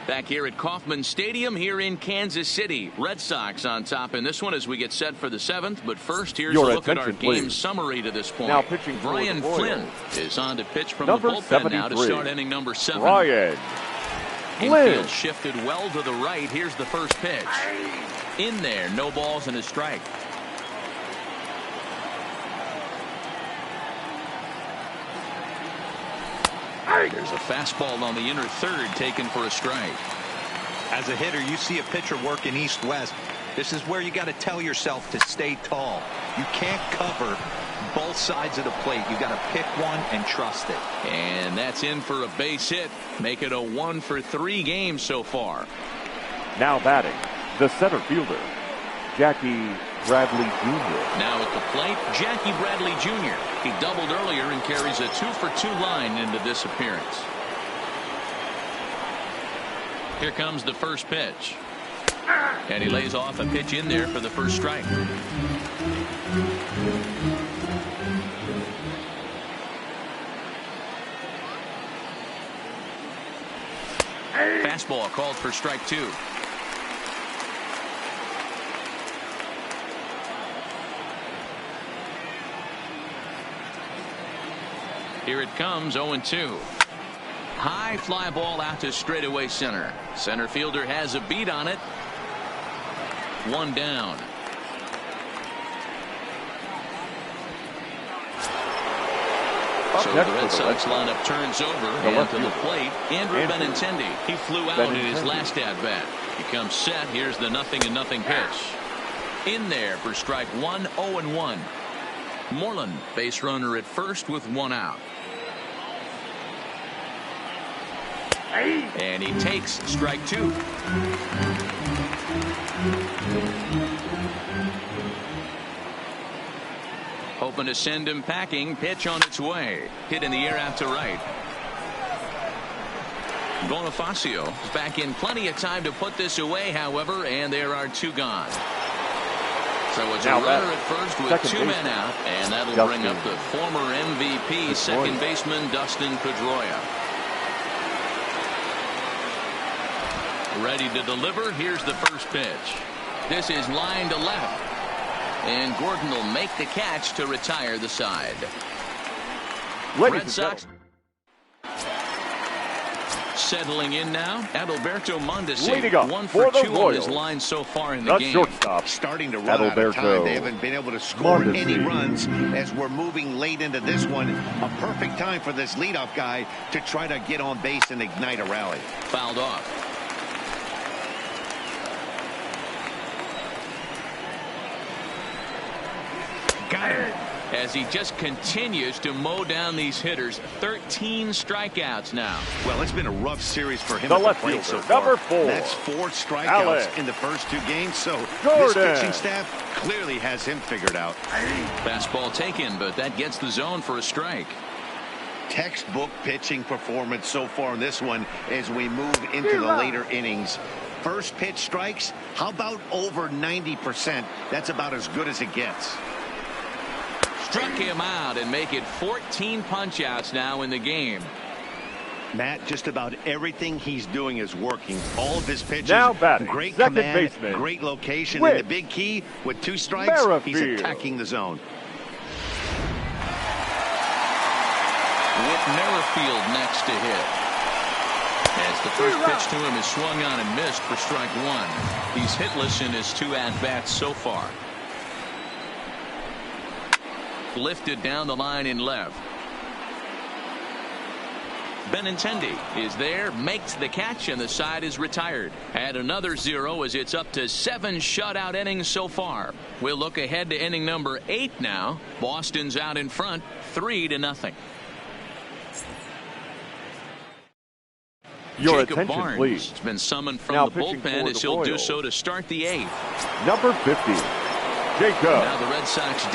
Back here at Kauffman Stadium here in Kansas City. Red Sox on top in this one as we get set for the 7th. But first, here's a look at our game summary to this point. Now pitching Brian Flynn is on to pitch from the bullpen now to start inning number 7. Brian Infield shifted well to the right. Here's the first pitch. In there, no balls and a strike. There's a fastball on the inner third taken for a strike. As a hitter, you see a pitcher working east-west. This is where you got to tell yourself to stay tall. You can't cover both sides of the plate. You got to pick one and trust it. And that's in for a base hit. Make it a 1-for-3 game so far. Now batting, the center fielder, Jackie Bradley Jr. Now at the plate, Jackie Bradley Jr. He doubled earlier and carries a 2-for-2 line into this appearance. Here comes the first pitch. And he lays off a pitch in there for the first strike. Fastball called for strike 2. Here it comes, 0-2. High fly ball out to straightaway center. Center fielder has a beat on it. One down. So the Red Sox lineup turns over and to the plate. Andrew Benintendi. He flew out in his last at-bat. He comes set. Here's the 0-0 pitch. In there for strike one, 0-1. Moreland, base runner at first with one out. And he takes strike two. Hoping to send him packing. Pitch on its way. Hit in the air out to right. Bonifacio is back in plenty of time to put this away, however, and there are two gone. So it's a runner at first with two men out, and that'll bring up the former MVP second baseman Dustin Pedroia. Ready to deliver. Here's the first pitch. This is line to left. And Gordon will make the catch to retire the side. Red Sox settling in now. Adalberto Mondesi, 1 for 2 on his line so far in the game. Shortstop. Starting to run out of time. They haven't been able to score any runs as we're moving late into this one. A perfect time for this leadoff guy to try to get on base and ignite a rally. Fouled off. Got him. As he just continues to mow down these hitters. 13 strikeouts now. Well, it's been a rough series for him at the plate so far. Number 4. That's 4 strikeouts in the first 2 games. So this pitching staff clearly has him figured out. Fastball taken, but that gets the zone for a strike. Textbook pitching performance so far in this one as we move into the later innings. First pitch strikes, how about over 90%? That's about as good as it gets. Struck him out and make it 14 punch-outs now in the game. Matt, just about everything he's doing is working. All of his pitches, now batting, great second command, baseman, great location, and the big key with 2 strikes, he's attacking the zone. With Merrifield next to hit. As the first pitch to him is swung on and missed for strike 1. He's hitless in his 2 at-bats so far. Lifted down the line in left. Benintendi is there, makes the catch, and the side is retired. Add another 0 as it's up to 7 shutout innings so far. We'll look ahead to inning number 8 now. Boston's out in front, 3-0. Your Jacob attention, Barnes please. has been summoned from Now the bullpen as he'll do so to start the 8th. Number 50. Jacob. Now the Red Sox DH,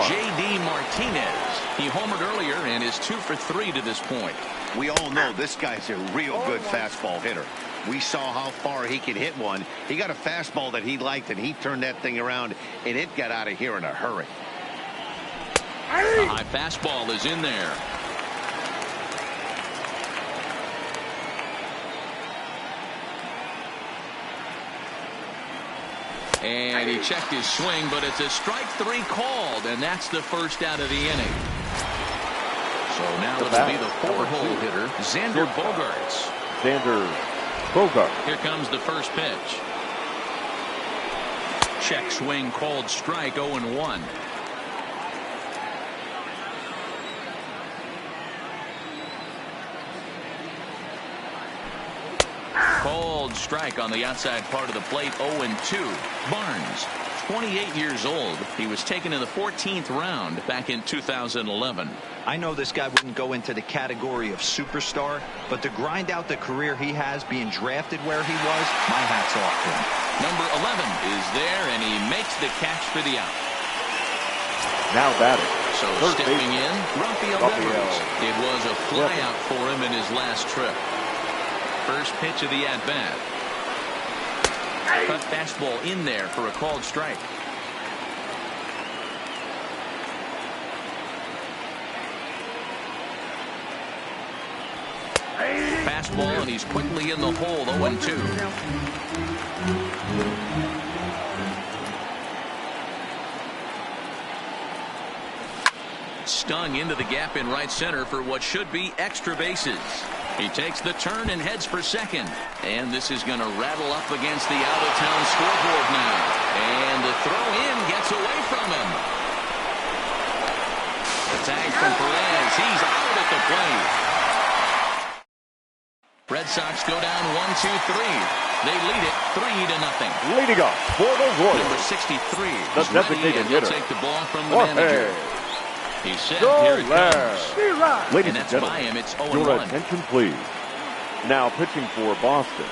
J.D. Martinez. He homered earlier and is 2 for 3 to this point. We all know this guy's a real good fastball hitter. We saw how far he could hit one. He got a fastball that he liked, and he turned that thing around, and it got out of here in a hurry. A high fastball is in there. And he checked his swing, but it's a strike 3 called, and that's the first out of the inning. So now it'll be the 4-hole hitter, Xander Bogaerts. Xander Bogaerts. Here comes the first pitch. Check swing called strike, 0-1. Called strike on the outside part of the plate, 0-2. Barnes, 28 years old. He was taken in the 14th round back in 2011. I know this guy wouldn't go into the category of superstar, but to grind out the career he has being drafted where he was, my hat's off to him. Number 11 is there, and he makes the catch for the out. Now batting. So stepping in, Rafael Devers. It was a flyout for him in his last trip. First pitch of the at-bat. Cut fastball in there for a called strike. Fastball, and he's quickly in the hole, 0-2. Stung into the gap in right center for what should be extra bases. He takes the turn and heads for second. And this is going to rattle up against the out-of-town scoreboard now. And the throw in gets away from him. The tag from Perez. He's out at the plate. Red Sox go down 1-2-3. They lead it 3-0. Leading up for the Royals, Number 63 the is ready, designated and he'll hitter, take the ball from the Jorge manager. He's set. Here it comes. Ladies And and that's by gentlemen, him. It's your 0-1. attention please. Now pitching for Boston,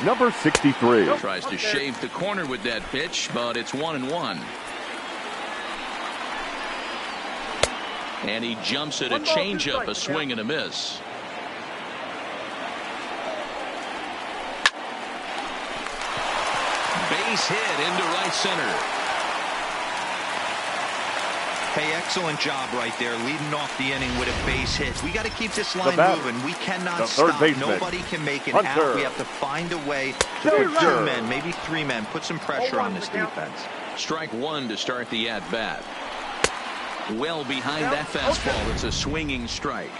number 63. Tries to shave the corner with that pitch, but it's 1-1. And he jumps at a changeup, a swing and a miss. Base hit into right center. Hey, excellent job right there, leading off the inning with a base hit. We got to keep this line moving. We cannot stop. Nobody can make it out. We have to find a way to put 2 men, maybe 3 men, put some pressure on this defense. Strike 1 to start the at-bat. Well behind that fastball. It's a swinging strike.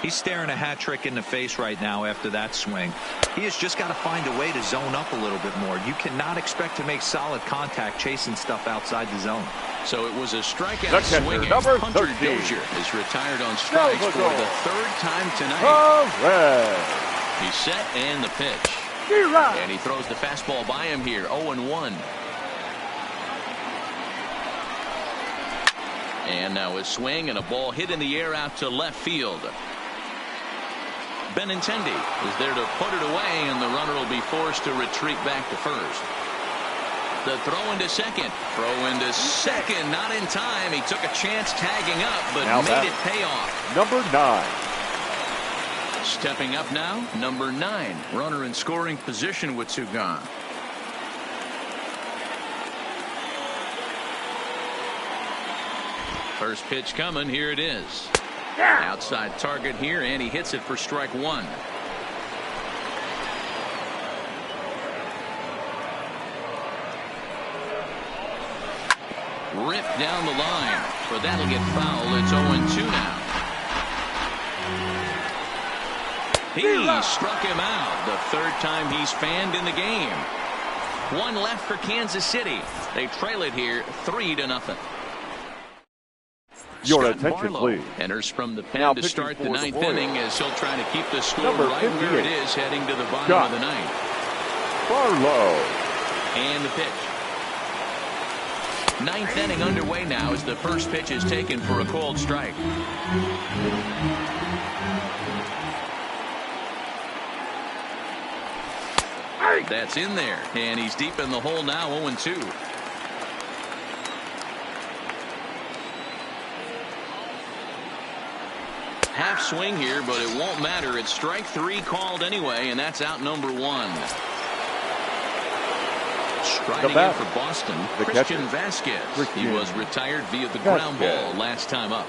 He's staring a hat trick in the face right now after that swing. He has just got to find a way to zone up a little bit more. You cannot expect to make solid contact chasing stuff outside the zone. So it was a strikeout swinging. Hunter Dozier is retired on strikes for the 3rd time tonight. He's set and the pitch. And he throws the fastball by him here. 0-1. And now a swing and a ball hit in the air out to left field. Benintendi is there to put it away, and the runner will be forced to retreat back to first. The throw into second. Throw into second. Not in time. He took a chance tagging up, but now made it pay off. Number 9. Stepping up now, number 9. Runner in scoring position with 2 gone. First pitch coming. Here it is. Outside target here, and he hits it for strike 1. Ripped down the line, but that'll get fouled. It's 0-2 now. He struck him out. The 3rd time he's fanned in the game. 1 left for Kansas City. They trail it here 3-0. Your Scott attention, Barlow please. enters from the pen Now to start the pitching for 9th the inning, Royals, as he'll try to keep the score number right where it 58, is heading to the bottom Scott of the 9th. Barlow. And the pitch. 9th inning underway now as the first pitch is taken for a called strike. That's in there, and he's deep in the hole now. 0-2. Half swing here, but it won't matter. It's strike 3 called anyway, and that's out number 1. Striding in for Boston, Christian Vasquez. He was retired via the ground ball last time up.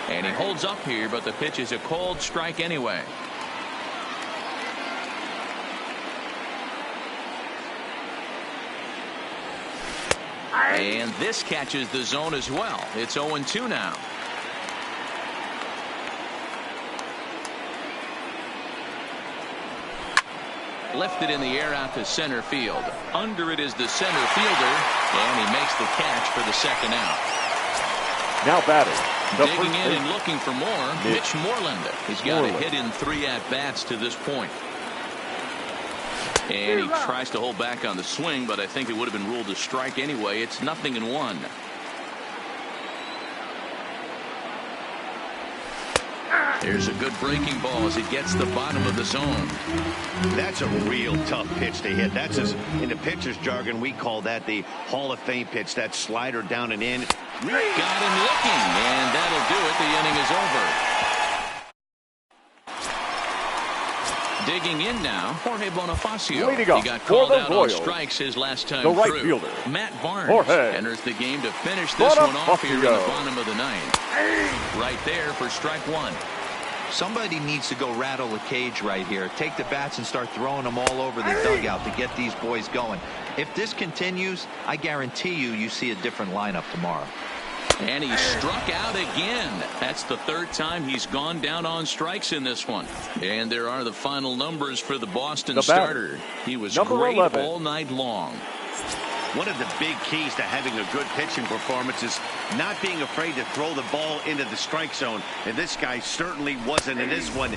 And he holds up here, but the pitch is a called strike anyway. And this catches the zone as well. It's 0-2 now. Lifted in the air out to center field. Under it is the center fielder, and he makes the catch for the 2nd out. Now batting. Digging in and looking for more, Mitch Moreland. He's got a hit in 3 at-bats to this point. And he tries to hold back on the swing, but I think it would have been ruled a strike anyway. It's 0-1. Here's a good breaking ball as it gets the bottom of the zone. That's a real tough pitch to hit. That's in the pitcher's jargon, we call that the Hall of Fame pitch. That slider down and in. Got him looking, and that'll do it. The inning is over. Digging in now, Jorge Bonifacio. He got called out on strikes his last time the through. Fielder, Matt Barnes enters the game to finish this one off here in the bottom of the 9th. Right there for strike 1. Somebody needs to go rattle the cage right here. Take the bats and start throwing them all over the dugout to get these boys going. If this continues, I guarantee you see a different lineup tomorrow. And he struck out again. That's the third time he's gone down on strikes in this one. And there are the final numbers for the Boston starter. He was great all night long. One of the big keys to having a good pitching performance is not being afraid to throw the ball into the strike zone. And this guy certainly wasn't in this one.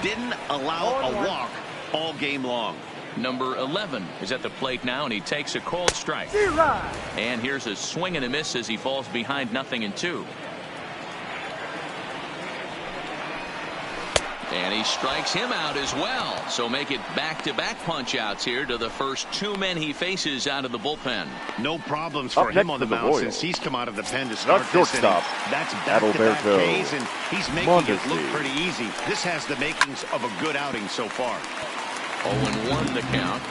Didn't allow a walk all game long. Number 11 is at the plate now, and he takes a cold strike. And here's a swing and a miss as he falls behind 0-2. And he strikes him out as well. So make it back-to-back punch-outs here to the first two men he faces out of the bullpen. No problems for him on the mound since he's come out of the pen to start this inning. That's back-to-back Ks, and he's making it look pretty easy. This has the makings of a good outing so far. 0-1 the count.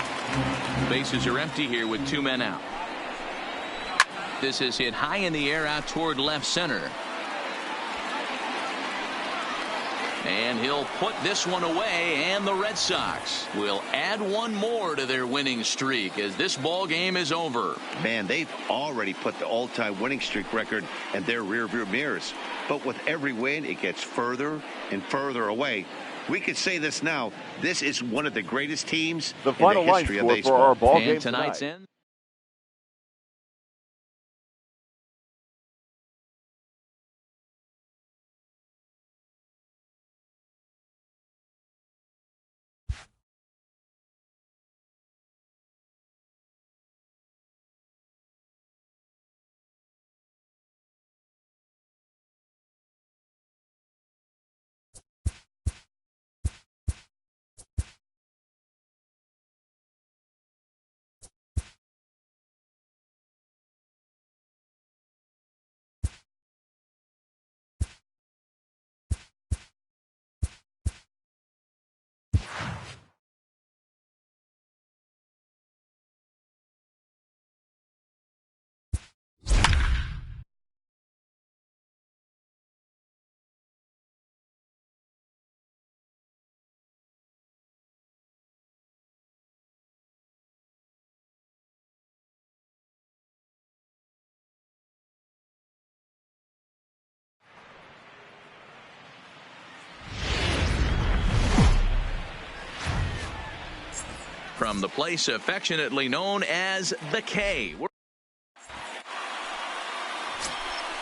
Bases are empty here with two men out. This is hit high in the air out toward left center. And he'll put this one away, and the Red Sox will add one more to their winning streak as this ball game is over. Man, they've already put the all-time winning streak record in their rearview mirrors. But with every win, it gets further and further away. We could say this now. This is one of the greatest teams in the history of baseball. For our ball game tonight's tonight. end. From the place affectionately known as the K.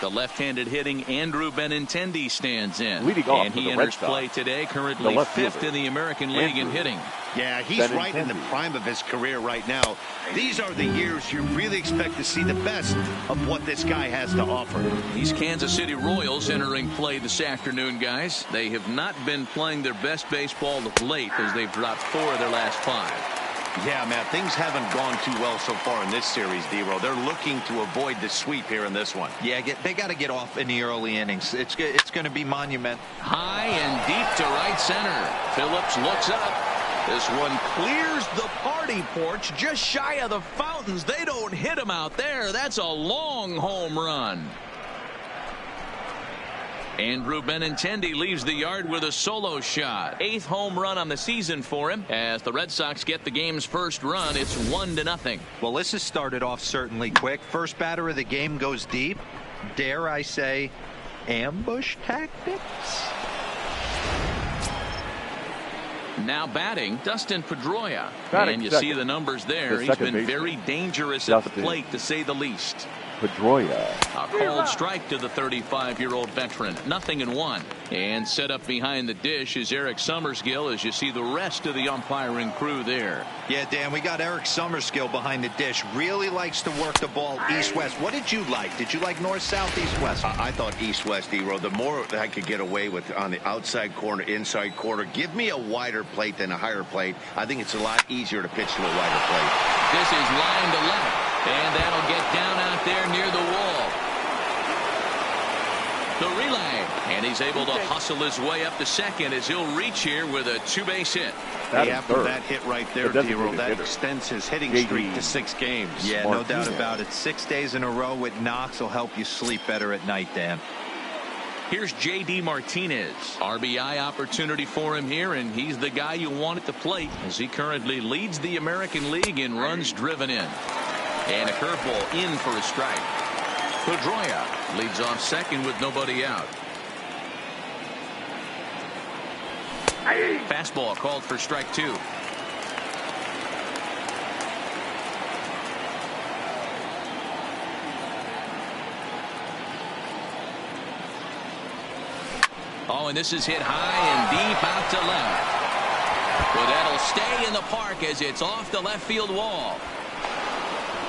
The left-handed hitting Andrew Benintendi stands in. And he enters play today, currently fifth in the American League in hitting. Yeah, he's right in the prime of his career right now. These are the years you really expect to see the best of what this guy has to offer. These Kansas City Royals entering play this afternoon, guys. They have not been playing their best baseball of late as they've dropped 4 of their last 5. Yeah, man, things haven't gone too well so far in this series, D-Row. They're looking to avoid the sweep here in this one. Yeah, they got to get off in the early innings. It's going to be monumental. High and deep to right center. Phillips looks up. This one clears the party porch just shy of the fountains. They don't hit him out there. That's a long home run. Andrew Benintendi leaves the yard with a solo shot. 8th home run on the season for him. As the Red Sox get the game's first run, it's 1-0. Well, this has started off certainly quick. First batter of the game goes deep. Dare I say, ambush tactics? Now batting, Dustin Pedroia. And you see the numbers there. He's been very dangerous at the plate, to say the least. Pedroia. A cold strike to the 35-year-old veteran. 0-1. And set up behind the dish is Eric Summerskill, as you see the rest of the umpiring crew there. Yeah, Dan, we got Eric Summerskill behind the dish. Really likes to work the ball east-west. What did you like? Did you like north-south, east-west? I thought east-west, D-Row. The more I could get away with on the outside corner, inside corner, give me a wider plate than a higher plate. I think it's a lot easier to pitch to a wider plate. This is line to left. And that'll get down out there near the wall. The relay. And he's able to hustle his way up to second as he'll reach here with a 2-base hit. After that hit right there, D-Row, that extends his hitting streak to 6 games. Yeah, no doubt about it. 6 days in a row with knocks will help you sleep better at night, Dan. Here's J.D. Martinez. RBI opportunity for him here, and he's the guy you want at the plate as he currently leads the American League in runs driven in. And a curveball in for a strike. Pedroia Leads off second with nobody out. Fastball called for strike 2. Oh, and this is hit high and deep out to left. Well, that'll stay in the park as it's off the left field wall.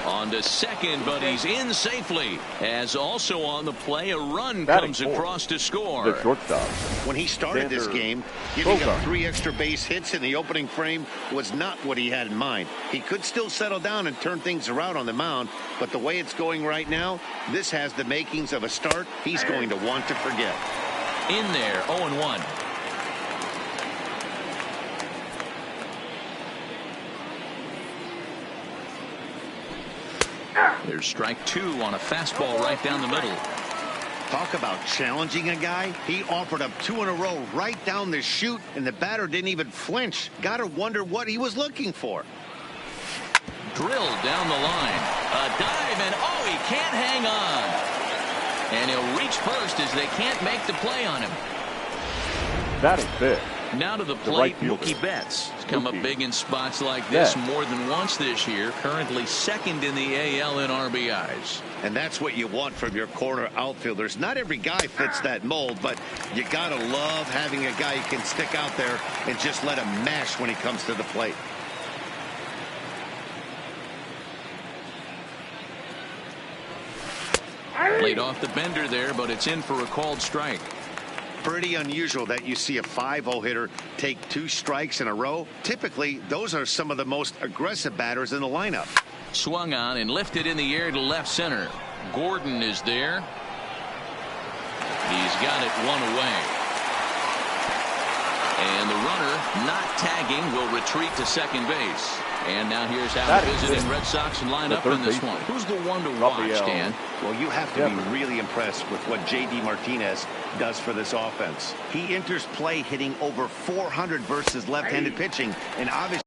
On to second, but he's in safely. As also on the play, a run comes across to score. The shortstop. When he started this game, giving up 3 extra base hits in the opening frame was not what he had in mind. He could still settle down and turn things around on the mound, but the way it's going right now, this has the makings of a start he's going to want to forget. In there, 0-1. There's strike 2 on a fastball right down the middle. Talk about challenging a guy. He offered up 2 in a row right down the chute, and the batter didn't even flinch. Gotta wonder what he was looking for. Drilled down the line. A dive, and oh, he can't hang on. And he'll reach first as they can't make the play on him. That is big. Now to the plate, Mookie Betts. He's come up big in spots like this more than once this year. Currently second in the AL in RBIs. And that's what you want from your corner outfielders. Not every guy fits that mold, but you gotta love having a guy who can stick out there and just let him mash when he comes to the plate. Laid off the bender there, but it's in for a called strike. Pretty unusual that you see a 5-0 hitter take 2 strikes in a row. Typically, those are some of the most aggressive batters in the lineup. Swung on and lifted in the air to left center. Gordon is there. He's got it 1 away. And the runner, not tagging, will retreat to second base. And now here's how the visiting Red Sox line up in this one. Who's the one to watch, Dan? Well, you have to be really impressed with what J.D. Martinez does for this offense. He enters play hitting over 400 versus left-handed pitching, and obviously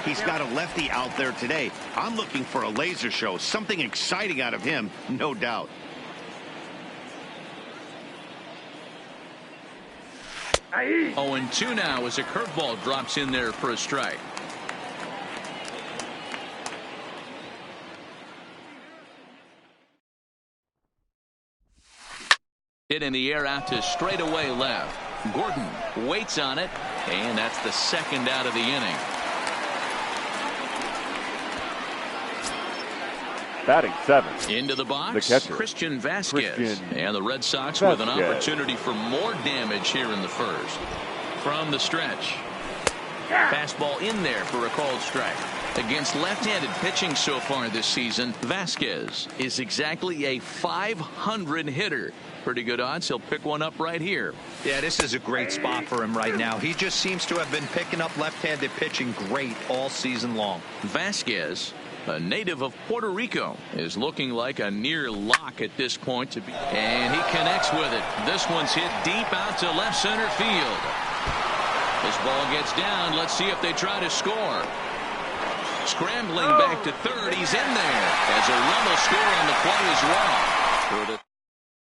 He's got a lefty out there today. I'm looking for a laser show, something exciting out of him, no doubt. 0-2 now as a curveball drops in there for a strike. Hit in the air out to straightaway left. Gordon waits on it, and that's the second out of the inning. Batting seventh. Into the box, the catcher, Christian Vasquez. And the Red Sox Vasquez. with an opportunity for more damage here in the first. From the stretch. Fastball in there for a called strike. Against left-handed pitching so far this season, Vasquez is exactly a .500 hitter. Pretty good odds he'll pick one up right here. Yeah, this is a great spot for him right now. He just seems to have been picking up left-handed pitching great all season long. Vasquez, a native of Puerto Rico, is looking like a near lock at this point. And he connects with it. This one's hit deep out to left center field. This ball gets down. Let's see if they try to score. Scrambling back to third. He's in there as a run will score on the play as well.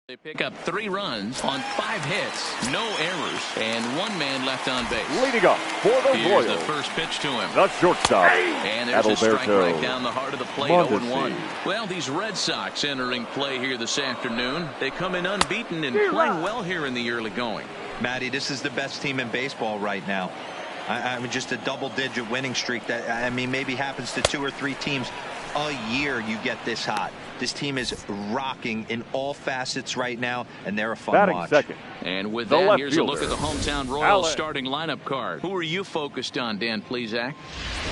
They pick up 3 runs on 5 hits, no errors, and 1 man left on base. Leading up for the Here's Royals, the first pitch to him. the shortstop, And there's a strike Adalberto right down the heart of the plate, Mondesi. 0-1. Well, these Red Sox entering play here this afternoon. They come in unbeaten and playing well here in the early going. Matty, this is the best team in baseball right now. I mean, just a double-digit winning streak that, I mean, maybe happens to 2 or 3 teams a year you get this hot. This team is rocking in all facets right now, and they're a fun batting watch. second. And with The that, left here's a look at fielder, the hometown Royals Alex. starting lineup card. Who are you focused on, Dan Plesac?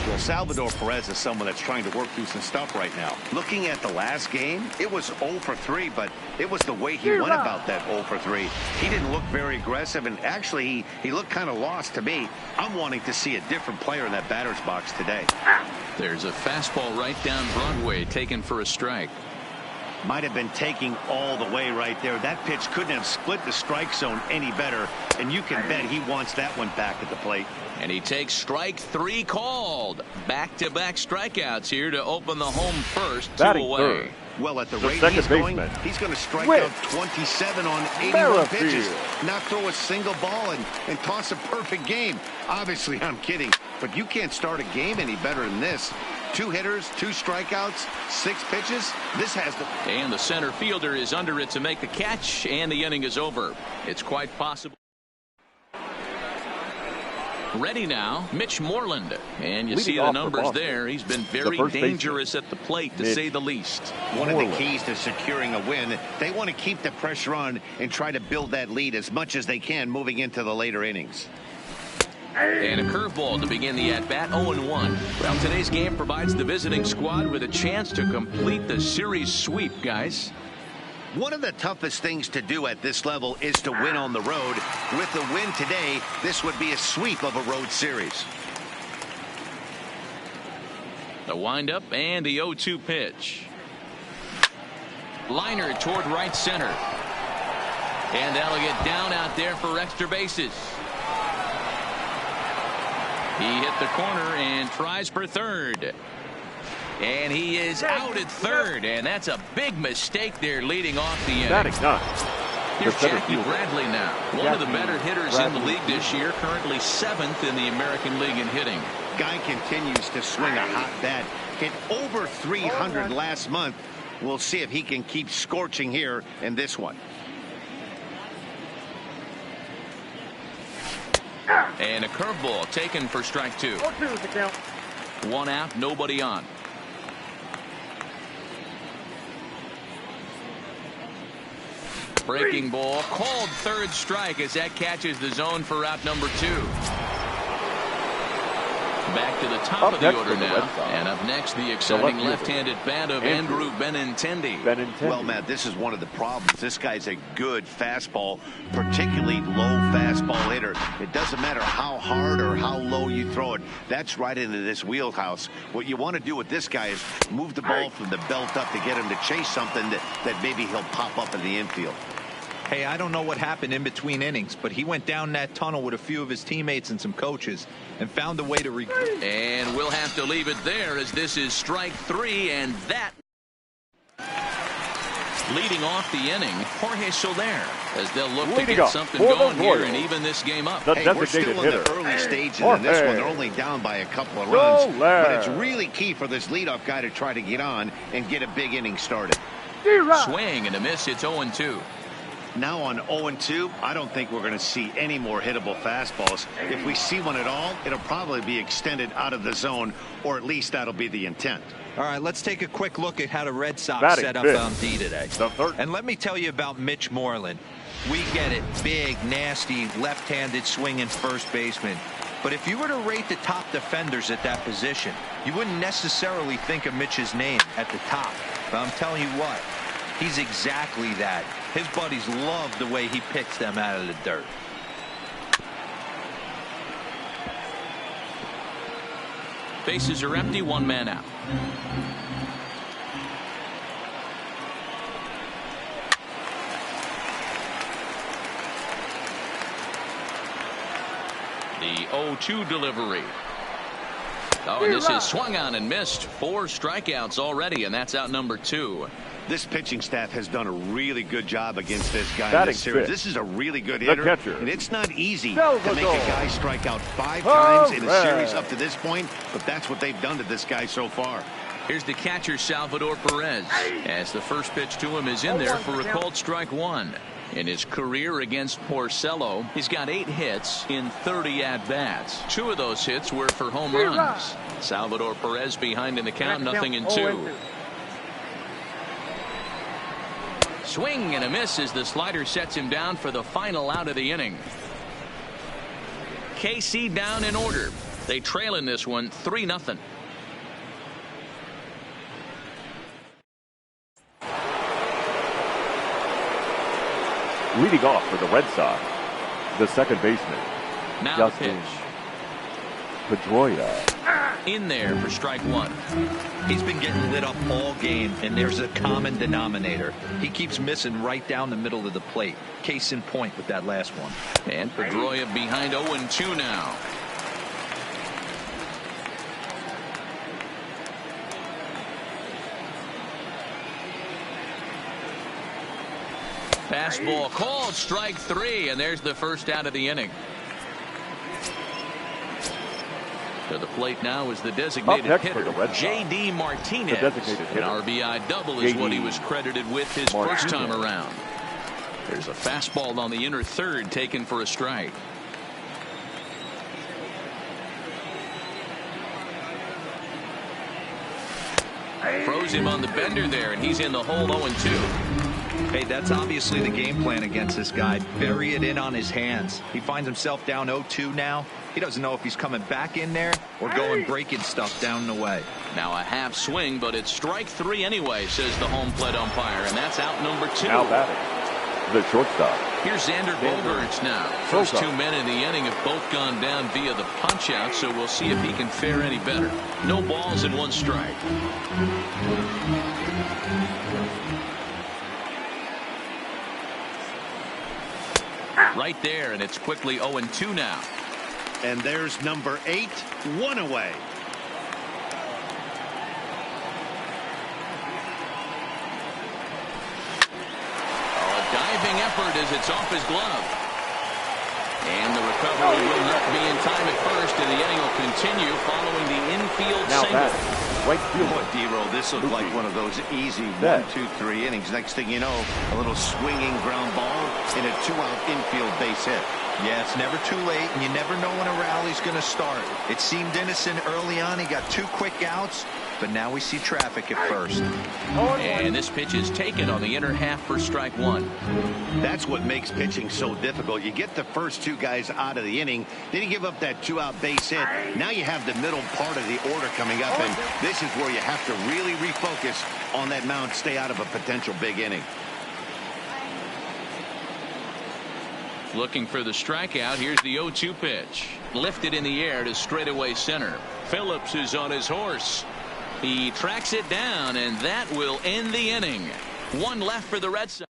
Well, Salvador Perez is someone that's trying to work through some stuff right now. Looking at the last game, it was 0 for 3, but it was the way he went about that 0 for 3. He didn't look very aggressive, and actually, he looked kind of lost to me. I'm wanting to see a different player in that batter's box today. There's a fastball right down Broadway taken for a strike. Might have been taking all the way right there. That pitch couldn't have split the strike zone any better, and you can bet he wants that one back at the plate. And he takes strike 3 called. Back-to-back strikeouts here to open the home first. 2 Batting away. Third. Well, at the rate second he's going, baseman, he's going to strike Whit. out 27 on 81 Merrifield. pitches, not throw a single ball, and toss a perfect game. Obviously, I'm kidding, but you can't start a game any better than this. 2 hitters, 2 strikeouts, 6 pitches. This has to... And the center fielder is under it to make the catch, and the inning is over. It's quite possible. Ready now, Mitch Moreland. And you see the numbers there. He's been very dangerous at the plate, to say the least. One of the keys to securing a win, they want to keep the pressure on and try to build that lead as much as they can moving into the later innings. And a curveball to begin the at-bat, 0-1. Well, today's game provides the visiting squad with a chance to complete the series sweep, guys. One of the toughest things to do at this level is to win on the road. With the win today, this would be a sweep of a road series. The windup and the 0-2 pitch. Liner toward right center. And that'll get down out there for extra bases. He hit the corner and tries for third. And he is out at third, and that's a big mistake there leading off the inning. Batting ninth. Here's Jackie Bradley now, one of the better hitters in the league this year, currently 7th in the American League in hitting. Guy continues to swing a hot bat. Hit over 300 last month. We'll see if he can keep scorching here in this one. And a curveball taken for strike 2. 1 out, nobody on. Breaking ball, called third strike as that catches the zone for out number 2. Back to the top of the order now. And up next, the exciting left-handed bat of Andrew Benintendi. Well, Matt, this is one of the problems. This guy's a good fastball, particularly low fastball hitter. It doesn't matter how hard or how low you throw it. That's right into this wheelhouse. What you want to do with this guy is move the ball from the belt up to get him to chase something that maybe he'll pop up in the infield. Hey, I don't know what happened in between innings, but he went down that tunnel with a few of his teammates and some coaches and found a way to regroup. And we'll have to leave it there as this is strike 3, and that leading off the inning, Jorge Soler, as they'll look to get something going here and even this game up. Hey, we're still in the early stages in this one. They're only down by a couple of runs, but it's really key for this leadoff guy to try to get on and get a big inning started. Swing and a miss. It's 0-2. Now on 0-2, I don't think we're going to see any more hittable fastballs. If we see one at all, it'll probably be extended out of the zone, or at least that'll be the intent. All right, let's take a quick look at how the Red Sox set up on D today. And let me tell you about Mitch Moreland. We get it. Big, nasty, left-handed swinging first baseman. But if you were to rate the top defenders at that position, you wouldn't necessarily think of Mitch's name at the top. But I'm telling you what, he's exactly that. His buddies love the way he picks them out of the dirt. Bases are empty, one man out. The 0-2 delivery. Oh, and this is swung on and missed. 4 strikeouts already, and that's out number 2. This pitching staff has done a really good job against this guy in this series. This is a really good hitter, and it's not easy to make a guy strike out 5 times in a series up to this point, but that's what they've done to this guy so far. Here's the catcher, Salvador Perez, as the first pitch to him is in there for a called strike 1. In his career against Porcello, he's got 8 hits in 30 at-bats. 2 of those hits were for home runs. Salvador Perez behind in the count, 0-2. Swing and a miss as the slider sets him down for the final out of the inning. KC down in order. They trail in this one 3-0. Leading off for the Red Sox, the second baseman, now Justin Pedroia. In there for strike 1. He's been getting lit up all game, and there's a common denominator. He keeps missing right down the middle of the plate. Case in point with that last one. And Pedroia behind 0-2 now. Fastball called, strike 3, and there's the first out of the inning. To the plate now is the designated hitter, J.D. Martinez. An RBI double is what he was credited with his first time around. There's a fastball on the inner third taken for a strike. Froze him on the bender there, and he's in the hole 0-2. Hey, that's obviously the game plan against this guy. Bury it in on his hands. He finds himself down 0-2 now. He doesn't know if he's coming back in there or going breaking stuff down the way. Now a half swing, but it's strike 3 anyway, says the home plate umpire, and that's out number 2. Now batting, the shortstop. Here's Xander Bogaerts now. First 2 men in the inning have both gone down via the punch out, so we'll see if he can fare any better. No balls and 1 strike. Right there, and it's quickly 0-2 now. And there's number 8, 1 away. A diving effort as it's off his glove. And the recovery will not be in time at first, and the inning will continue following the infield single. Right field. Boy, D-Roll, this looked like one of those easy 1, 2, 3 innings. Next thing you know, a little swinging ground ball and a 2-out infield base hit. Yeah, it's never too late, and you never know when a rally's going to start. It seemed innocent early on. He got 2 quick outs, but now we see traffic at first. And this pitch is taken on the inner half for strike 1. That's what makes pitching so difficult. You get the first 2 guys out of the inning, then you give up that 2-out base hit. Now you have the middle part of the order coming up, and this is where you have to really refocus on that mound, stay out of a potential big inning. Looking for the strikeout. Here's the 0-2 pitch. Lifted in the air to straightaway center. Phillips is on his horse. He tracks it down, and that will end the inning. 1 left for the Red Sox.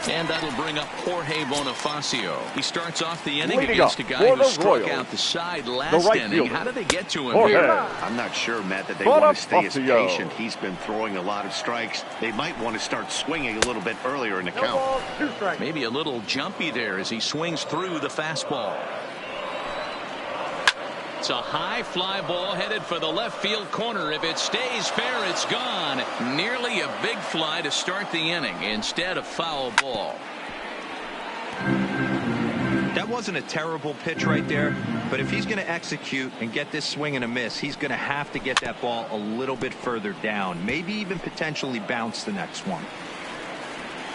And that'll bring up Jorge Bonifacio. He starts off the inning Leading against a up guy for who the struck Royals, out the side last right inning. fielder, How did they get to him Jorge. here? I'm not sure, Matt, that they Bonifacio. want to stay as patient. He's been throwing a lot of strikes. They might want to start swinging a little bit earlier in the count. Maybe a little jumpy there as he swings through the fastball. It's a high fly ball headed for the left field corner. If it stays fair, it's gone. Nearly a big fly to start the inning. Instead, a foul ball. That wasn't a terrible pitch right there, but if he's going to execute and get this swing and a miss, he's going to have to get that ball a little bit further down, maybe even potentially bounce the next one.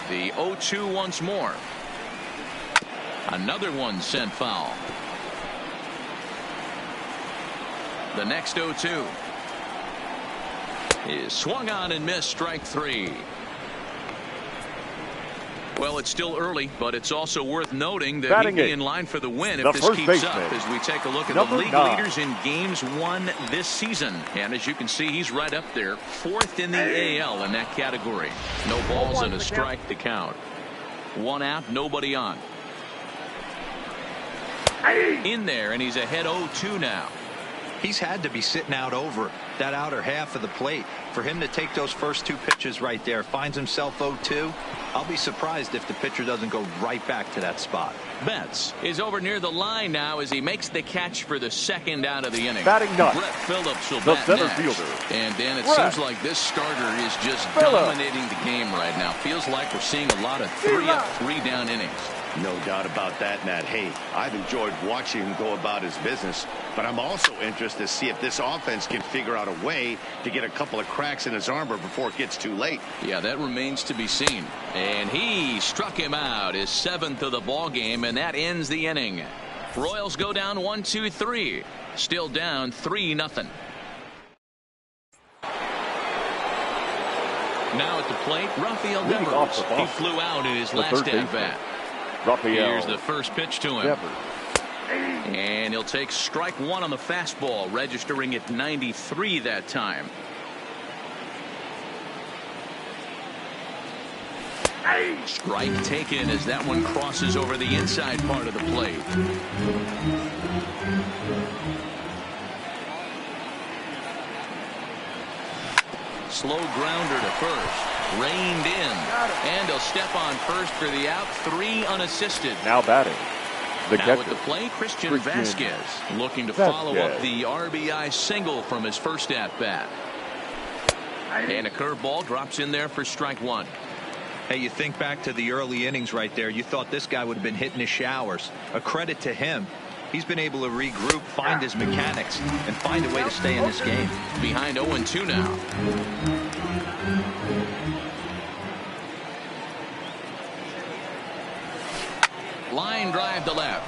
The 0-2 once more. Another one sent foul. The next 0-2 is swung on and missed, strike three. Well, it's still early, but it's also worth noting that he'd be in line for the win if this keeps up as we take a look at the league leaders in games won this season. And as you can see, he's right up there, fourth in the AL in that category. No balls and a strike to count. One out, nobody on. In there, and he's ahead 0-2 now. He's had to be sitting out over that outer half of the plate. For him to take those first two pitches right there, finds himself 0-2. I'll be surprised if the pitcher doesn't go right back to that spot. Betts is over near the line now as he makes the catch for the second out of the inning. Batting ninth, Brett Phillips will the bat center next. fielder. And Dan, it Brett seems like this starter is just Phillips dominating the game right now. Feels like we're seeing a lot of 3-up, 3-down innings. No doubt about that, Matt. Hey, I've enjoyed watching him go about his business, but I'm also interested to see if this offense can figure out a way to get a couple of cracks in his armor before it gets too late. Yeah, that remains to be seen. And he struck him out, his seventh of the ball game, and that ends the inning. Royals go down 1-2-3. Still down 3-0. Now at the plate, Rafael Devers. He flew out in his last at-bat. Here's the first pitch to him. And he'll take strike one on the fastball, registering at 93 that time. Strike taken as that one crosses over the inside part of the plate. Slow grounder to first. Reined in. And he'll step on first for the out. 3 unassisted. Now batting. Now at the plate, Christian Vasquez looking to follow up the RBI single from his first at-bat. And a curveball drops in there for strike one. Hey, you think back to the early innings right there. You thought this guy would have been hitting his showers. A credit to him. He's been able to regroup, find his mechanics, and find a way to stay in this game. Behind 0-2 now. Line drive to left,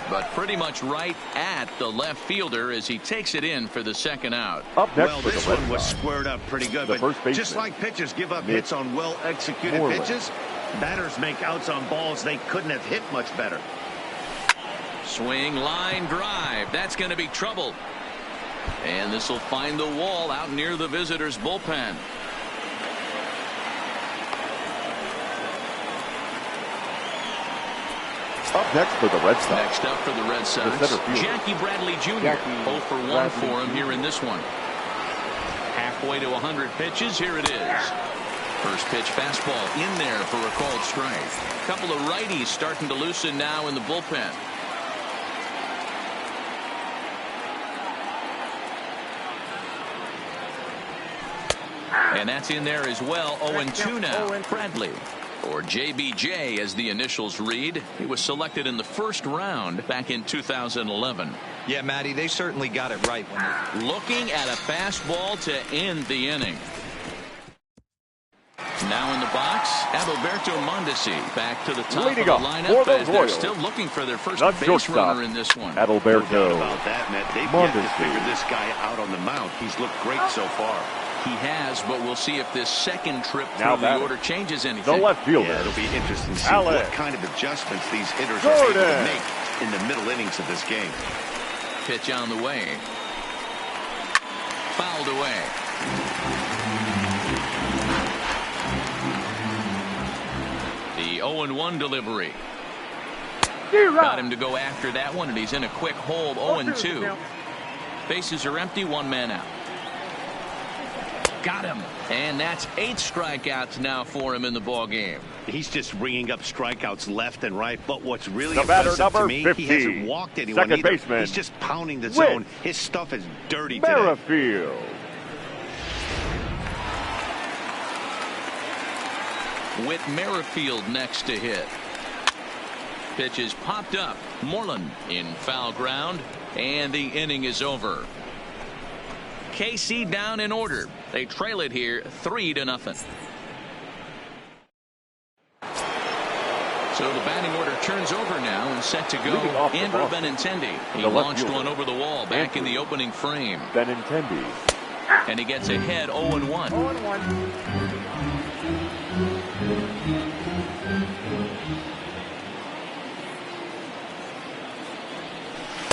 but pretty much right at the left fielder as he takes it in for the second out. Up next, well, this one was squared up pretty good, but just like pitchers give up hits on well-executed pitches, batters make outs on balls they couldn't have hit much better. Swing, line drive. That's going to be trouble. And this will find the wall out near the visitors' bullpen. Up next for the Red Sox. Next up for the Red Sox, Jackie Bradley Jr. 0 for 1 for him here in this one. Halfway to 100 pitches. Here it is. First pitch fastball in there for a called strike. A couple of righties starting to loosen now in the bullpen. And that's in there as well. 0-2 now. Bradley, or JBJ as the initials read. He was selected in the first round back in 2011. Yeah, Matty, they certainly got it right. Looking at a fastball to end the inning. Now in the box, Adalberto Mondesi back to the top of the lineup as they're still looking for their first base runner in this one. Adalberto. No doubt about that, Matt. They've yet to figure this guy out on the mound. He's looked great so far. He has, but we'll see if this second trip through the order changes anything. The left fielder. Yeah, it'll be interesting to see what kind of adjustments these hitters are able to make in the middle innings of this game. Pitch on the way. Fouled away. The 0-1 delivery. Got him to go after that one, and he's in a quick hold. 0-2. Bases are empty, one man out. Got him. And that's 8 strikeouts now for him in the ball game. He's just ringing up strikeouts left and right. But what's really The batter, impressive to me, 50. he hasn't walked anyone Second either. baseman. He's just pounding the zone. His stuff is dirty today. Merrifield. With Merrifield next to hit. Pitch is popped up. Moreland in foul ground, and the inning is over. KC down in order. They trail it here 3-0. So the batting order turns over now and set to go. Andrew Benintendi. He launched one over the wall back in the opening frame. Benintendi. And he gets ahead 0-1.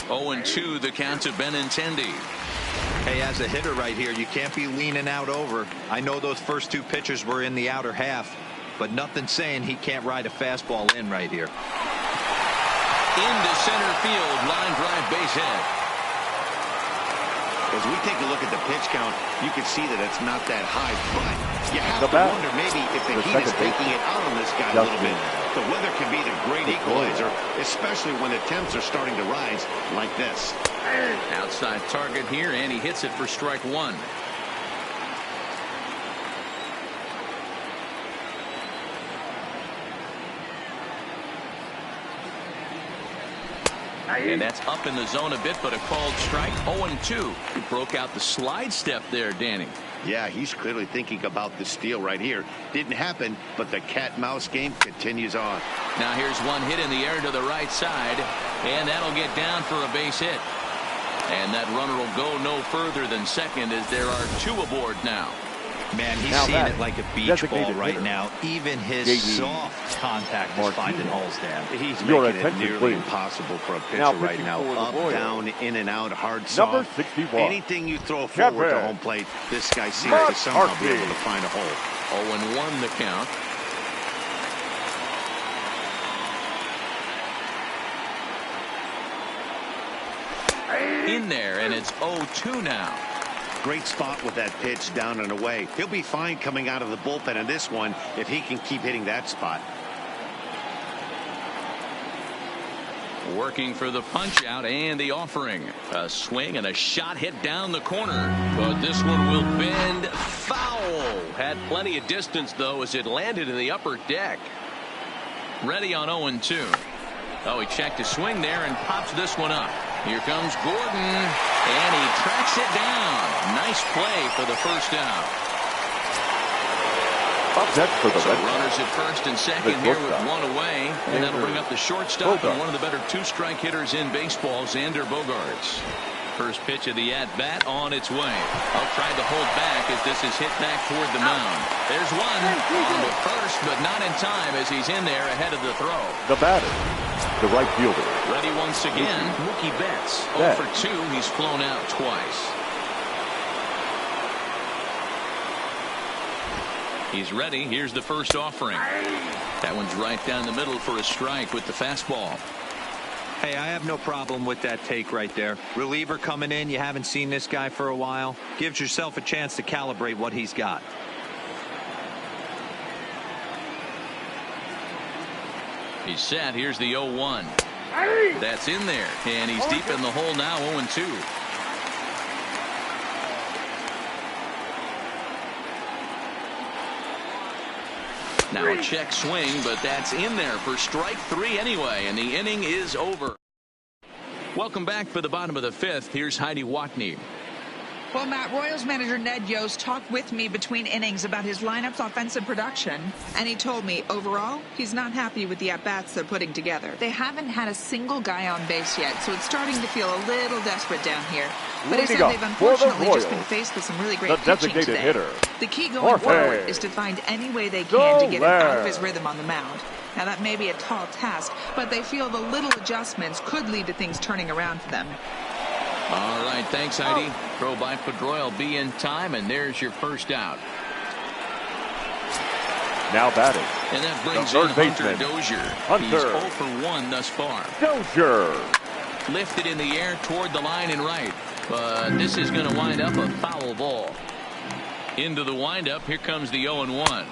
0-2 the count to Benintendi. Hey, as a hitter right here, you can't be leaning out over. I know those first 2 pitches were in the outer half, but nothing saying he can't ride a fastball in right here. Into center field, line drive, base hit. As we take a look at the pitch count, you can see that it's not that high, but you have to wonder maybe if the heat is taking it out on this guy a little bit. The weather can be the great equalizer, especially when the temps are starting to rise like this. Outside target here, and he hits it for strike 1. And that's up in the zone a bit, but a called strike. 0-2. He broke out the slide step there, Danny. Yeah, he's clearly thinking about the steal right here. Didn't happen, but the cat-mouse game continues on. Now here's one hit in the air to the right side, and that'll get down for a base hit. And that runner will go no further than second as there are 2 aboard now. Man, he's seeing it like a beach ball right now. Even his soft contact is finding holes, Dan. He's making it nearly impossible for a pitcher right now. Up, down, in and out, hard, soft. Number 61. Anything you throw forward to home plate, this guy seems to somehow be able to find a hole. 0-1 the count. In there, and it's 0-2 now. Great spot with that pitch down and away. He'll be fine coming out of the bullpen in this one if he can keep hitting that spot. Working for the punch out and the offering. A swing and a shot hit down the corner. But this one will bend foul. Had plenty of distance, though, as it landed in the upper deck. Ready on 0-2. Oh, he checked his swing there and pops this one up. Here comes Gordon, and he tracks it down. Nice play for the first out. So runners at first and second here with 1 away, and that'll bring up the shortstop and one of the better 2-strike hitters in baseball, Xander Bogaerts. First pitch of the at-bat on its way. I'll try to hold back as this is hit back toward the mound. There's one on the first, but not in time as he's in there ahead of the throw. The batter, the right fielder. Ready once again, Mookie Betts. 0 for 2, he's flown out twice. He's ready. Here's the first offering. That one's right down the middle for a strike with the fastball. Hey, I have no problem with that take right there. Reliever coming in. You haven't seen this guy for a while. Gives yourself a chance to calibrate what he's got. He's set. Here's the 0-1. That's in there. And he's deep in the hole now, 0-2. Now a check swing, but that's in there for strike 3 anyway, and the inning is over. Welcome back for the bottom of the 5th. Here's Heidi Watney. Well, Matt, Royals manager Ned Yost talked with me between innings about his lineup's offensive production, and he told me, overall, he's not happy with the at-bats they're putting together. They haven't had a single guy on base yet, so it's starting to feel a little desperate down here. But he said they've unfortunately just been faced with some really great pitching today. Hitter. The key going forward is to find any way they can to get him out of his rhythm on the mound. Now, that may be a tall task, but they feel the little adjustments could lead to things turning around for them. All right, thanks, Heidi. Throw by Pedroia will be in time, and there's your first out. Now batting, And that brings the in third Hunter baseman, Dozier. Hunter. He's 0 for 1 thus far. Dozier. Lifted in the air toward the line and right. But this is going to wind up a foul ball. Into the windup. Here comes the 0-1.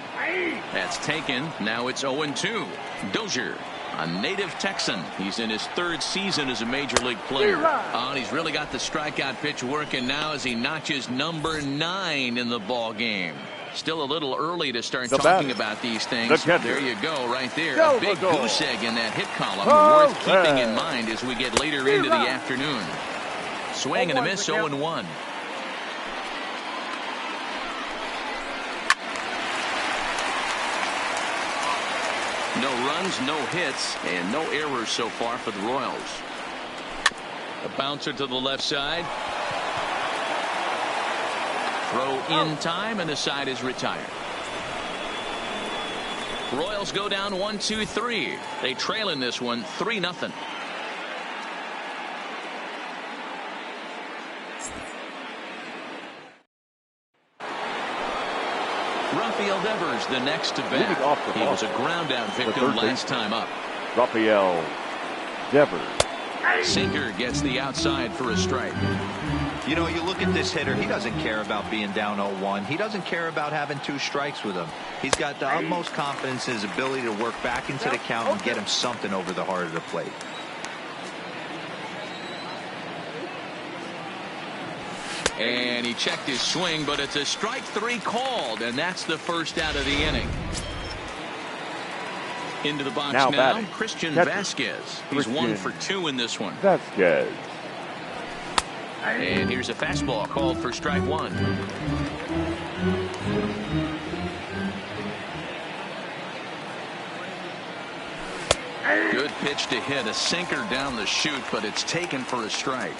That's taken. Now it's 0-2. Dozier, a native Texan. He's in his 3rd season as a major league player. And he's really got the strikeout pitch working now as he notches number 9 in the ball game. Still a little early to start talking about these things. There you go, right there. A big goose egg in that hit column. Worth keeping in mind as we get later into the afternoon. Swing and a miss, 0-1. No runs, no hits, and no errors so far for the Royals. A bouncer to the left side. Throw in time, and the side is retired. Royals go down 1-2-3. They trail in this one 3-0. Rafael Devers, the next to bat. He was a ground out victim last time up. Rafael Devers. Sinker gets the outside for a strike. You know, you look at this hitter, he doesn't care about being down 0-1. He doesn't care about having 2 strikes with him. He's got the utmost confidence in his ability to work back into the count and get him something over the heart of the plate. And he checked his swing, but it's a strike 3 called, and that's the first out of the inning. Into the box now, Christian Vasquez. He's 1 for 2 in this one. Vasquez. And here's a fastball called for strike 1. Good pitch to hit, a sinker down the chute, but it's taken for a strike.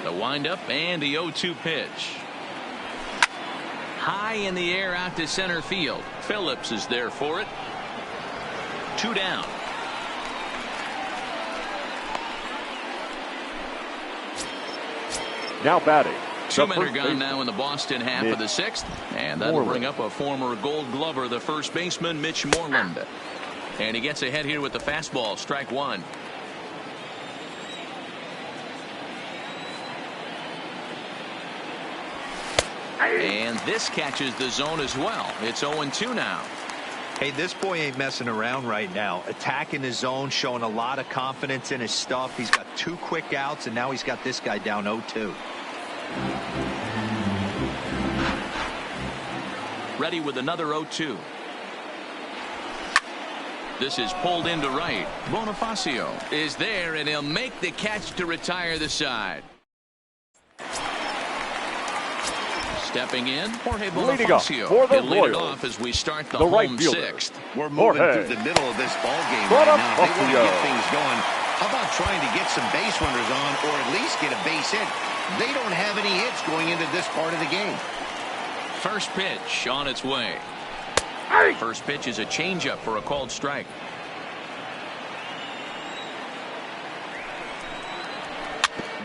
The windup and the 0-2 pitch. High in the air out to center field. Phillips is there for it. 2 down. Now batting. 2 men are gone now in the Boston half of the 6th. And that'll bring up a former Gold Glover, the first baseman, Mitch Moreland. And he gets ahead here with the fastball, strike 1. And this catches the zone as well. It's 0-2 now. Hey, this boy ain't messing around right now. Attacking his zone, showing a lot of confidence in his stuff. He's got 2 quick outs, and now he's got this guy down 0-2. Ready with another 0-2. This is pulled into right. Bonifacio is there, and he'll make the catch to retire the side. Stepping in, Jorge Bonifacio. He'll lead it off as we start the home 6th. We're moving through the middle of this ball game right now. They want to get things going. How about trying to get some base runners on, or at least get a base hit? They don't have any hits going into this part of the game. First pitch on its way. First pitch is a changeup for a called strike.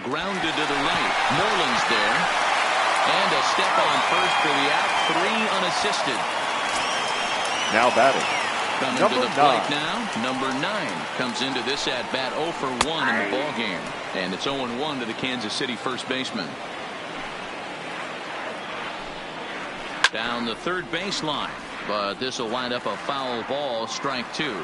Grounded to the right. Moreland's there. And a step on first for the out. 3 unassisted. Now batting. Coming to the plate now. Number 9 comes into this at bat 0 for 1 in the ball game. And it's 0-1 to the Kansas City first baseman. Down the third baseline. But this will wind up a foul ball, strike 2.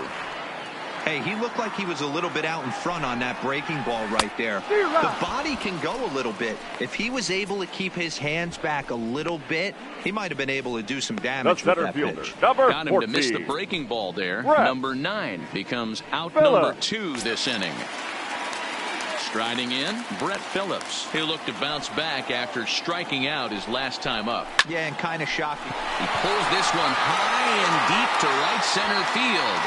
Hey, he looked like he was a little bit out in front on that breaking ball right there. The body can go a little bit. If he was able to keep his hands back a little bit, he might have been able to do some damage with that pitch. Got him to miss the breaking ball there. Number 9 becomes out number 2 this inning. Striding in, Brett Phillips. He'll look to bounce back after striking out his last time up. Yeah, and kind of shocking. He pulls this one high and deep to right center field.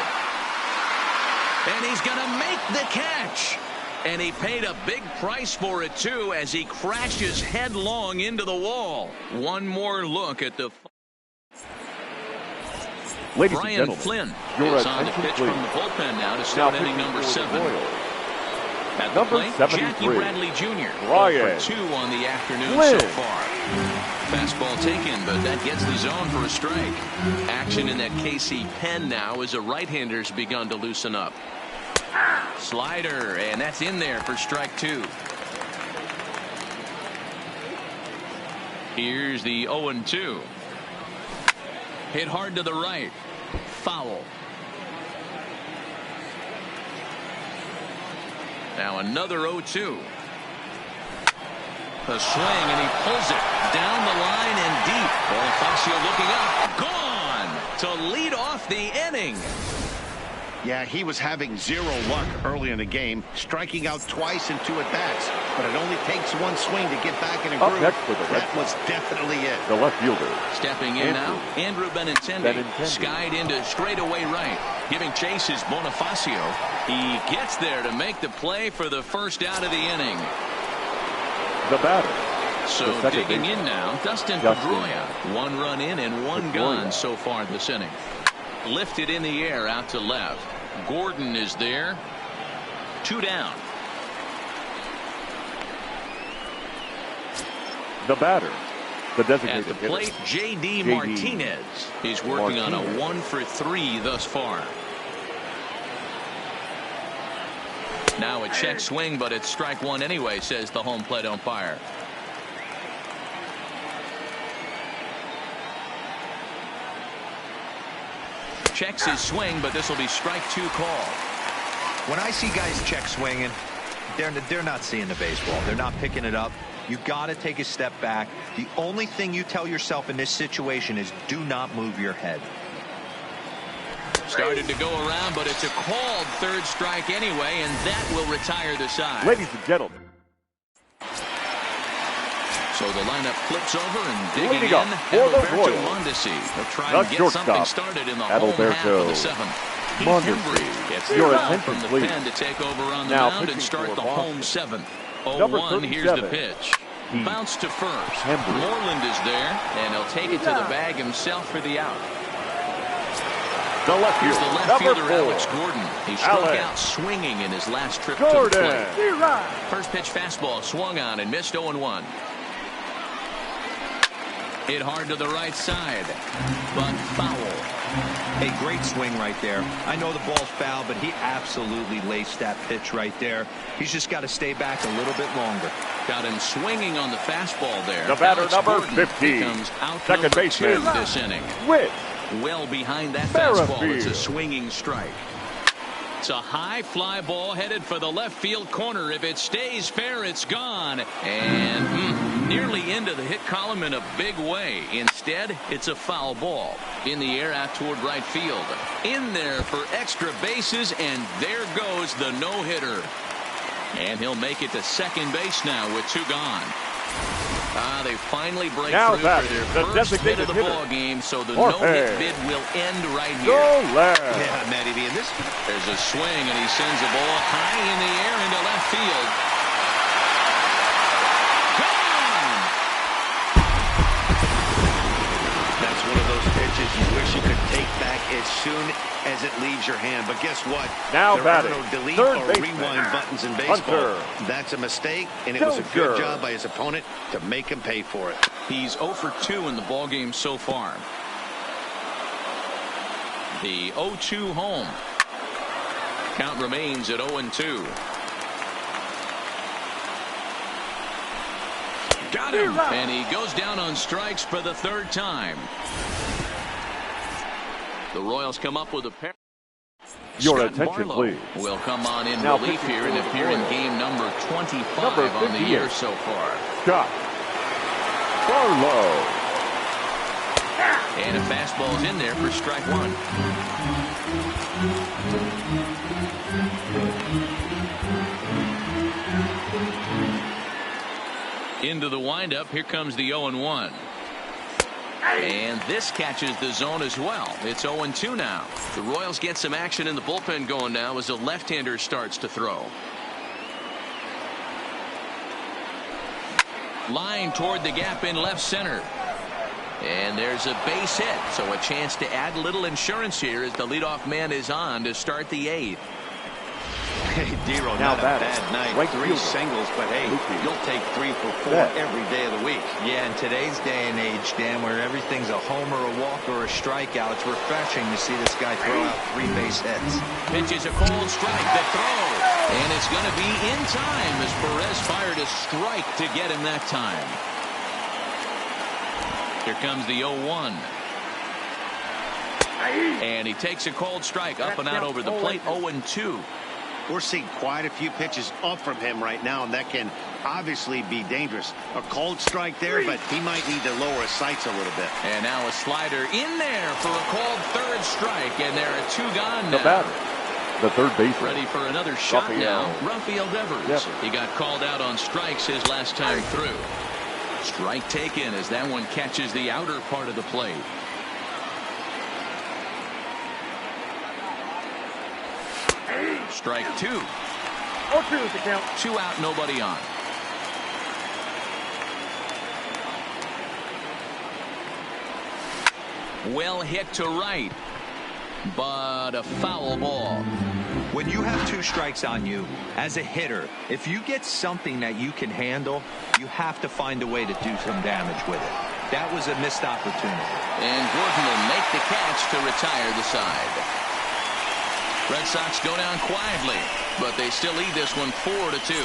And he's going to make the catch. And he paid a big price for it, too, as he crashes headlong into the wall. One more look at the... Brian Flynn is on the pitch from the bullpen now to start inning number 7. At the plate, Jackie Bradley Jr. 0 for 2 on the afternoon so far. Fastball taken, but that gets the zone for a strike. Action in that KC pen now as a right-hander's begun to loosen up. Slider, and that's in there for strike 2. Here's the 0-2. Hit hard to the right. Foul. Now another 0-2. A swing, and he pulls it down the line and deep. Bonifacio looking up. Gone to lead off the inning. Yeah, he was having zero luck early in the game, striking out twice in 2 at-bats. But it only takes one swing to get back in a groove. Up next for the Red That was definitely it. The left fielder. Stepping in now, Andrew Benintendi. Skied into straightaway right. Giving chase is Bonifacio. He gets there to make the play for the first out of the inning. The batter. So digging in now, Dustin Pedroia. 1 run in and 1 gone so far this inning. Lifted in the air out to left. Gordon is there. 2 down. The batter. The designated At the plate, J.D. Martinez. He's working on a 1 for 3 thus far. Now a check swing, but it's strike 1 anyway, says the home plate umpire. Checks his swing, but this will be strike 2 call. When I see guys check swinging, they're not seeing the baseball. They're not picking it up. You got to take a step back. The only thing you tell yourself in this situation is do not move your head. Started to go around, but it's a called 3rd strike anyway, and that will retire the side. Ladies and gentlemen. So the lineup flips over and digging Leading up in, for the Adalberto Royals. Mondesi. They'll try The and get shortstop, something started in the home half of the 7th. Mondesi. Gets Your the attention, from the please. pen to take over on the Now mound and pitching start for the Boston. home 7th. Number 0-1, here's the 37. pitch. Bounce to first. Hembry. Moreland is there, and he'll take it to the bag himself for the out. The left Here's fielder. the left Number fielder, 4. Alex Gordon. He struck Alex out swinging in his last trip Gordon. to the plate. First pitch fastball swung on and missed 0-1. Hit hard to the right side, but foul. A great swing right there. I know the ball's foul, but he absolutely laced that pitch right there. He's just got to stay back a little bit longer. Got him swinging on the fastball there. The batter, Alex number Gordon 15. becomes out Second number baseman. 2 this inning. With Well behind that Merrifield. fastball. It's a swinging strike. It's a high fly ball headed for the left field corner. If it stays fair, it's gone. And nearly into the hit column in a big way. Instead, it's a foul ball. In the air out toward right field. In there for extra bases, and there goes the no-hitter. And he'll make it to second base now with 2 gone. They finally break Now through that for their the first bid designated of the hitter. ball game, so the Jorge. no-hit bid will end right here. go left. Yeah, Matty B, and this. There's a swing, and he sends a ball high in the air into left field. Gone! That's one of those pitches you wish you could take back as soon as it leaves your hand. But guess what? Now there batting, are no delete third or baseman, rewind buttons in baseball. Hunter. That's a mistake, and it was a good Dozier. job by his opponent to make him pay for it. He's 0 for 2 in the ballgame so far. The 0-2 home. Count remains at 0-2. Got him! And he goes down on strikes for the 3rd time. The Royals come up with a pair. Your Scott attention, Barlow please. will come on in Now relief pitching here for and the appear in Royals. game number 25 Number on the year 58. so far. Scott Barlow. And a fastball's in there for strike 1. Into the windup. Here comes the 0-1. And this catches the zone as well. It's 0-2 now. The Royals get some action in the bullpen going now as a left-hander starts to throw. Line toward the gap in left center. And there's a base hit. So a chance to add a little insurance here as the leadoff man is on to start the 8th. Hey, Dero, Now not a bad night. Right 3 fielder. singles, but hey, you'll take 3 for 4 Set. every day of the week. Yeah, in today's day and age, Dan, where everything's a homer, a walk, or a strikeout, it's refreshing to see this guy throw out 3 base hits. Pitches a cold strike. The throw. And it's going to be in time as Perez fired a strike to get him that time. Here comes the 0-1. And he takes a cold strike up and out over the plate. 0-2. We're seeing quite a few pitches up from him right now, and that can obviously be dangerous. A cold strike there, but he might need to lower his sights a little bit. And now a slider in there for a called third strike, and there are 2 gone now. The batter, the third baseman. Ready for another shot now. Rafael Devers. Yep. He got called out on strikes his last time through. Strike taken as that one catches the outer part of the plate. Strike 2. 0-2 is the count. 2 out, nobody on. Well hit to right, but a foul ball. When you have 2 strikes on you, as a hitter, if you get something that you can handle, you have to find a way to do some damage with it. That was a missed opportunity. And Gordon will make the catch to retire the side. Red Sox go down quietly, but they still lead this one 4-2.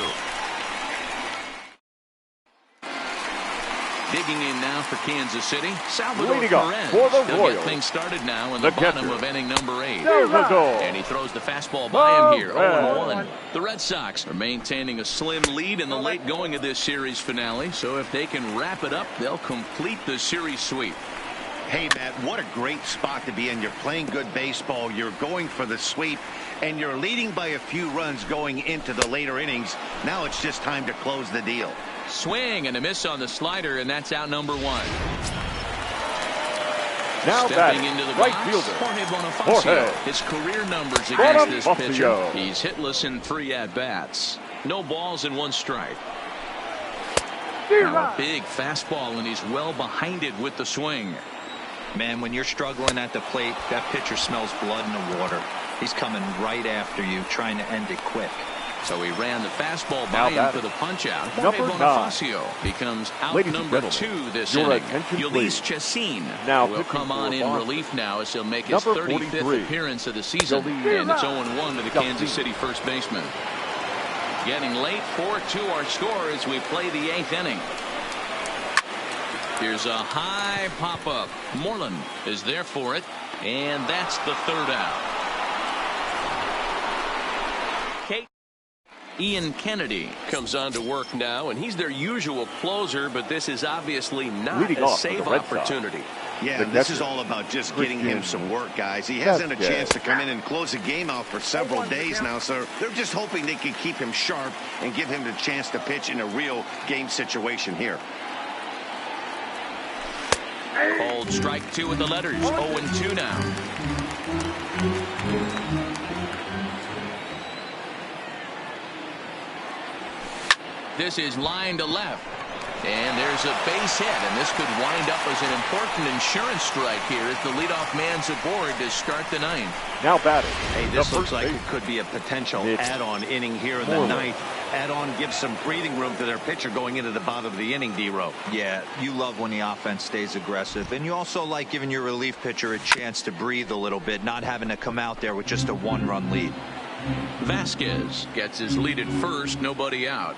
Digging in now for Kansas City, Salvador Leading off Perez. for the He'll Royals. get things started now in The the bottom catcher. of inning number 8. Salvador. And he throws the fastball by him here, Perez. 0-1. The Red Sox are maintaining a slim lead in the late going of this series finale, so if they can wrap it up, they'll complete the series sweep. Hey, Matt, what a great spot to be in. You're playing good baseball. You're going for the sweep, and you're leading by a few runs going into the later innings. Now it's just time to close the deal. Swing and a miss on the slider, and that's out number 1. Now Stepping batting, into the right box, fielder. Jorge Bonifacio. Jorge. His career numbers against this pitcher. Bonifacio. He's hitless in 3 at-bats. No balls and 1 strike. Now a big fastball, and he's well behind it with the swing. Man, when you're struggling at the plate, that pitcher smells blood in the water. He's coming right after you, trying to end it quick. So he ran the fastball Now by him batting, for the punch-out. Jorge number 9. Bonifacio becomes out Ladies and number gentlemen, 2 this your inning. attention, Ulysses please. Chassin Now will pitching come on for in Boston. relief now as he'll make his Number 35th 43. appearance of the season. Ulysses And it's 0-1 to the Chassin. Kansas City first baseman. Getting late, 4-2 our score as we play the 8th inning. Here's a high pop-up. Moreland is there for it, and that's the 3rd out. Ian Kennedy Comes on to work now, and he's their usual closer, but this is obviously not Leading a off for the save Red Sox. opportunity. Yeah, The this catcher. is all about just getting him some work, guys. He hasn't a chance to come in and close the game out for several days now, so they're just hoping they can keep him sharp and give him the chance to pitch in a real game situation here. called strike 2 with the letters. 0-2 now. This is line to left. And there's a base hit, and this could wind up as an important insurance strike here as the leadoff man's aboard to start the 9th. Now batting. Hey, this the looks first like base. it could be a potential Mitch add-on inning here in the Moreland. 9th. Add-on gives some breathing room to their pitcher going into the bottom of the inning, D-Row. Yeah, you love when the offense stays aggressive, and you also like giving your relief pitcher a chance to breathe a little bit, not having to come out there with just a 1-run lead. Vasquez gets his lead at first, nobody out.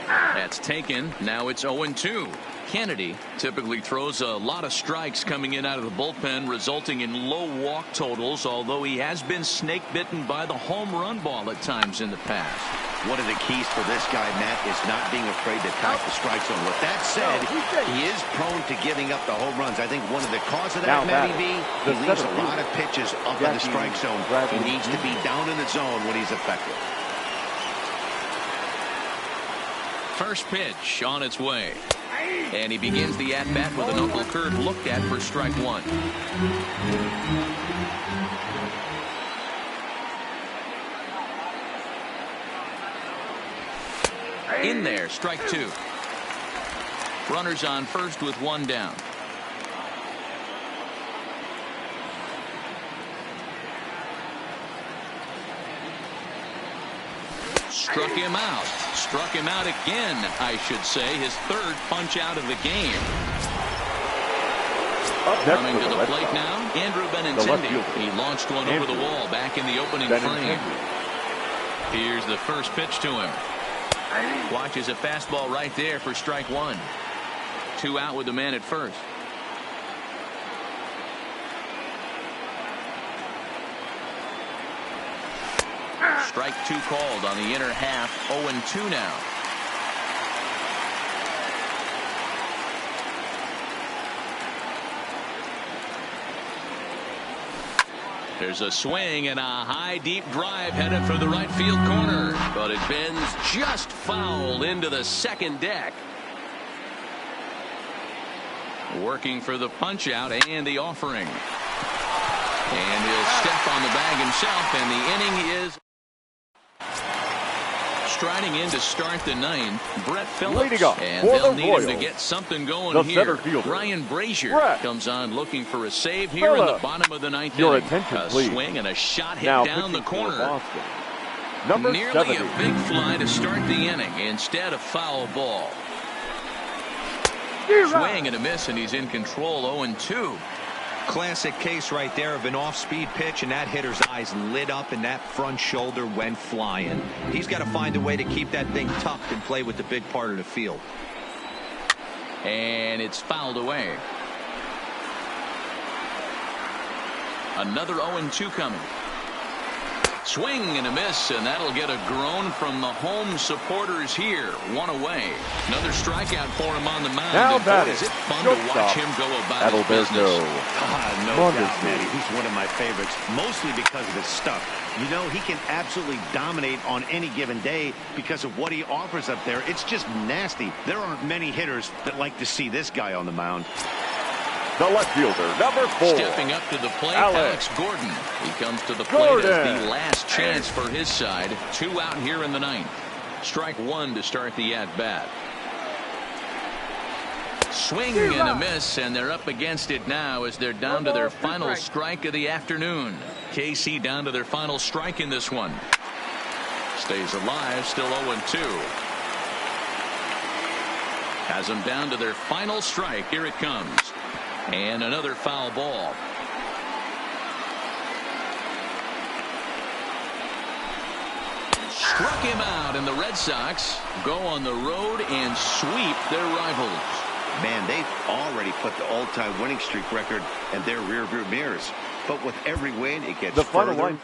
That's taken. Now it's 0-2. Kennedy typically throws a lot of strikes coming in out of the bullpen, resulting in low walk totals, although he has been snake bitten by the home run ball at times in the past. One of the keys for this guy, Matt, is not being afraid to attack the strike zone. With that said, he is prone to giving up the home runs. I think one of the causes of that, Now Matty B, the he leaves a center lot of pitches up in the strike zone. He needs to be down in the zone when he's effective. First pitch on its way. And he begins the at-bat with an knuckle curve looked at for strike 1. In there, strike 2. Runners on first with 1 down. Struck him out. Struck him out again, I should say. His third punch out of the game. Coming to the plate now, Andrew Benintendi. He launched one over the wall back in the opening frame. Here's the first pitch to him. Watches a fastball right there for strike one. 2 out with the man at first. Strike 2 called on the inner half. 0-2 now. There's a swing and a high deep drive headed for the right field corner, but it bends just foul into the second deck. Working for the punch out and the offering, and he'll step on the bag himself, and the inning is striding in to start the ninth. Brett Phillips, and they'll need him to get something going here. Ryan Brazier comes on looking for a save here in the bottom of the ninth inning. A swing and a shot hit down the corner. Nearly a big fly to start the inning. Instead, a foul ball. Swing and a miss, and he's in control. 0-2. Classic case right there of an off-speed pitch, and that hitter's eyes lit up and that front shoulder went flying. He's got to find a way to keep that thing tucked and play with the big part of the field. And it's fouled away. Another 0-2 coming. Swing and a miss, and that'll get a groan from the home supporters here. 1 away. Another strikeout for him on the mound. Now that is it fun to watch him go about his business. No doubt, Manny. He's one of my favorites, mostly because of his stuff. You know, he can absolutely dominate on any given day because of what he offers up there. It's just nasty. There aren't many hitters that like to see this guy on the mound. The left fielder, number 4. Stepping up to the plate, Alex Gordon. He comes to the plate as the last chance for his side. 2 out here in the ninth. Strike 1 to start the at-bat. Swing and a miss, and they're up against it now as they're down to their final strike of the afternoon. KC down to their final strike in this one. Stays alive, still 0-2. Has them down to their final strike. Here it comes. And another foul ball. Struck him out, and the Red Sox go on the road and sweep their rivals. Man, they've already put the all-time winning streak record in their rearview mirrors. But with every win, it gets further.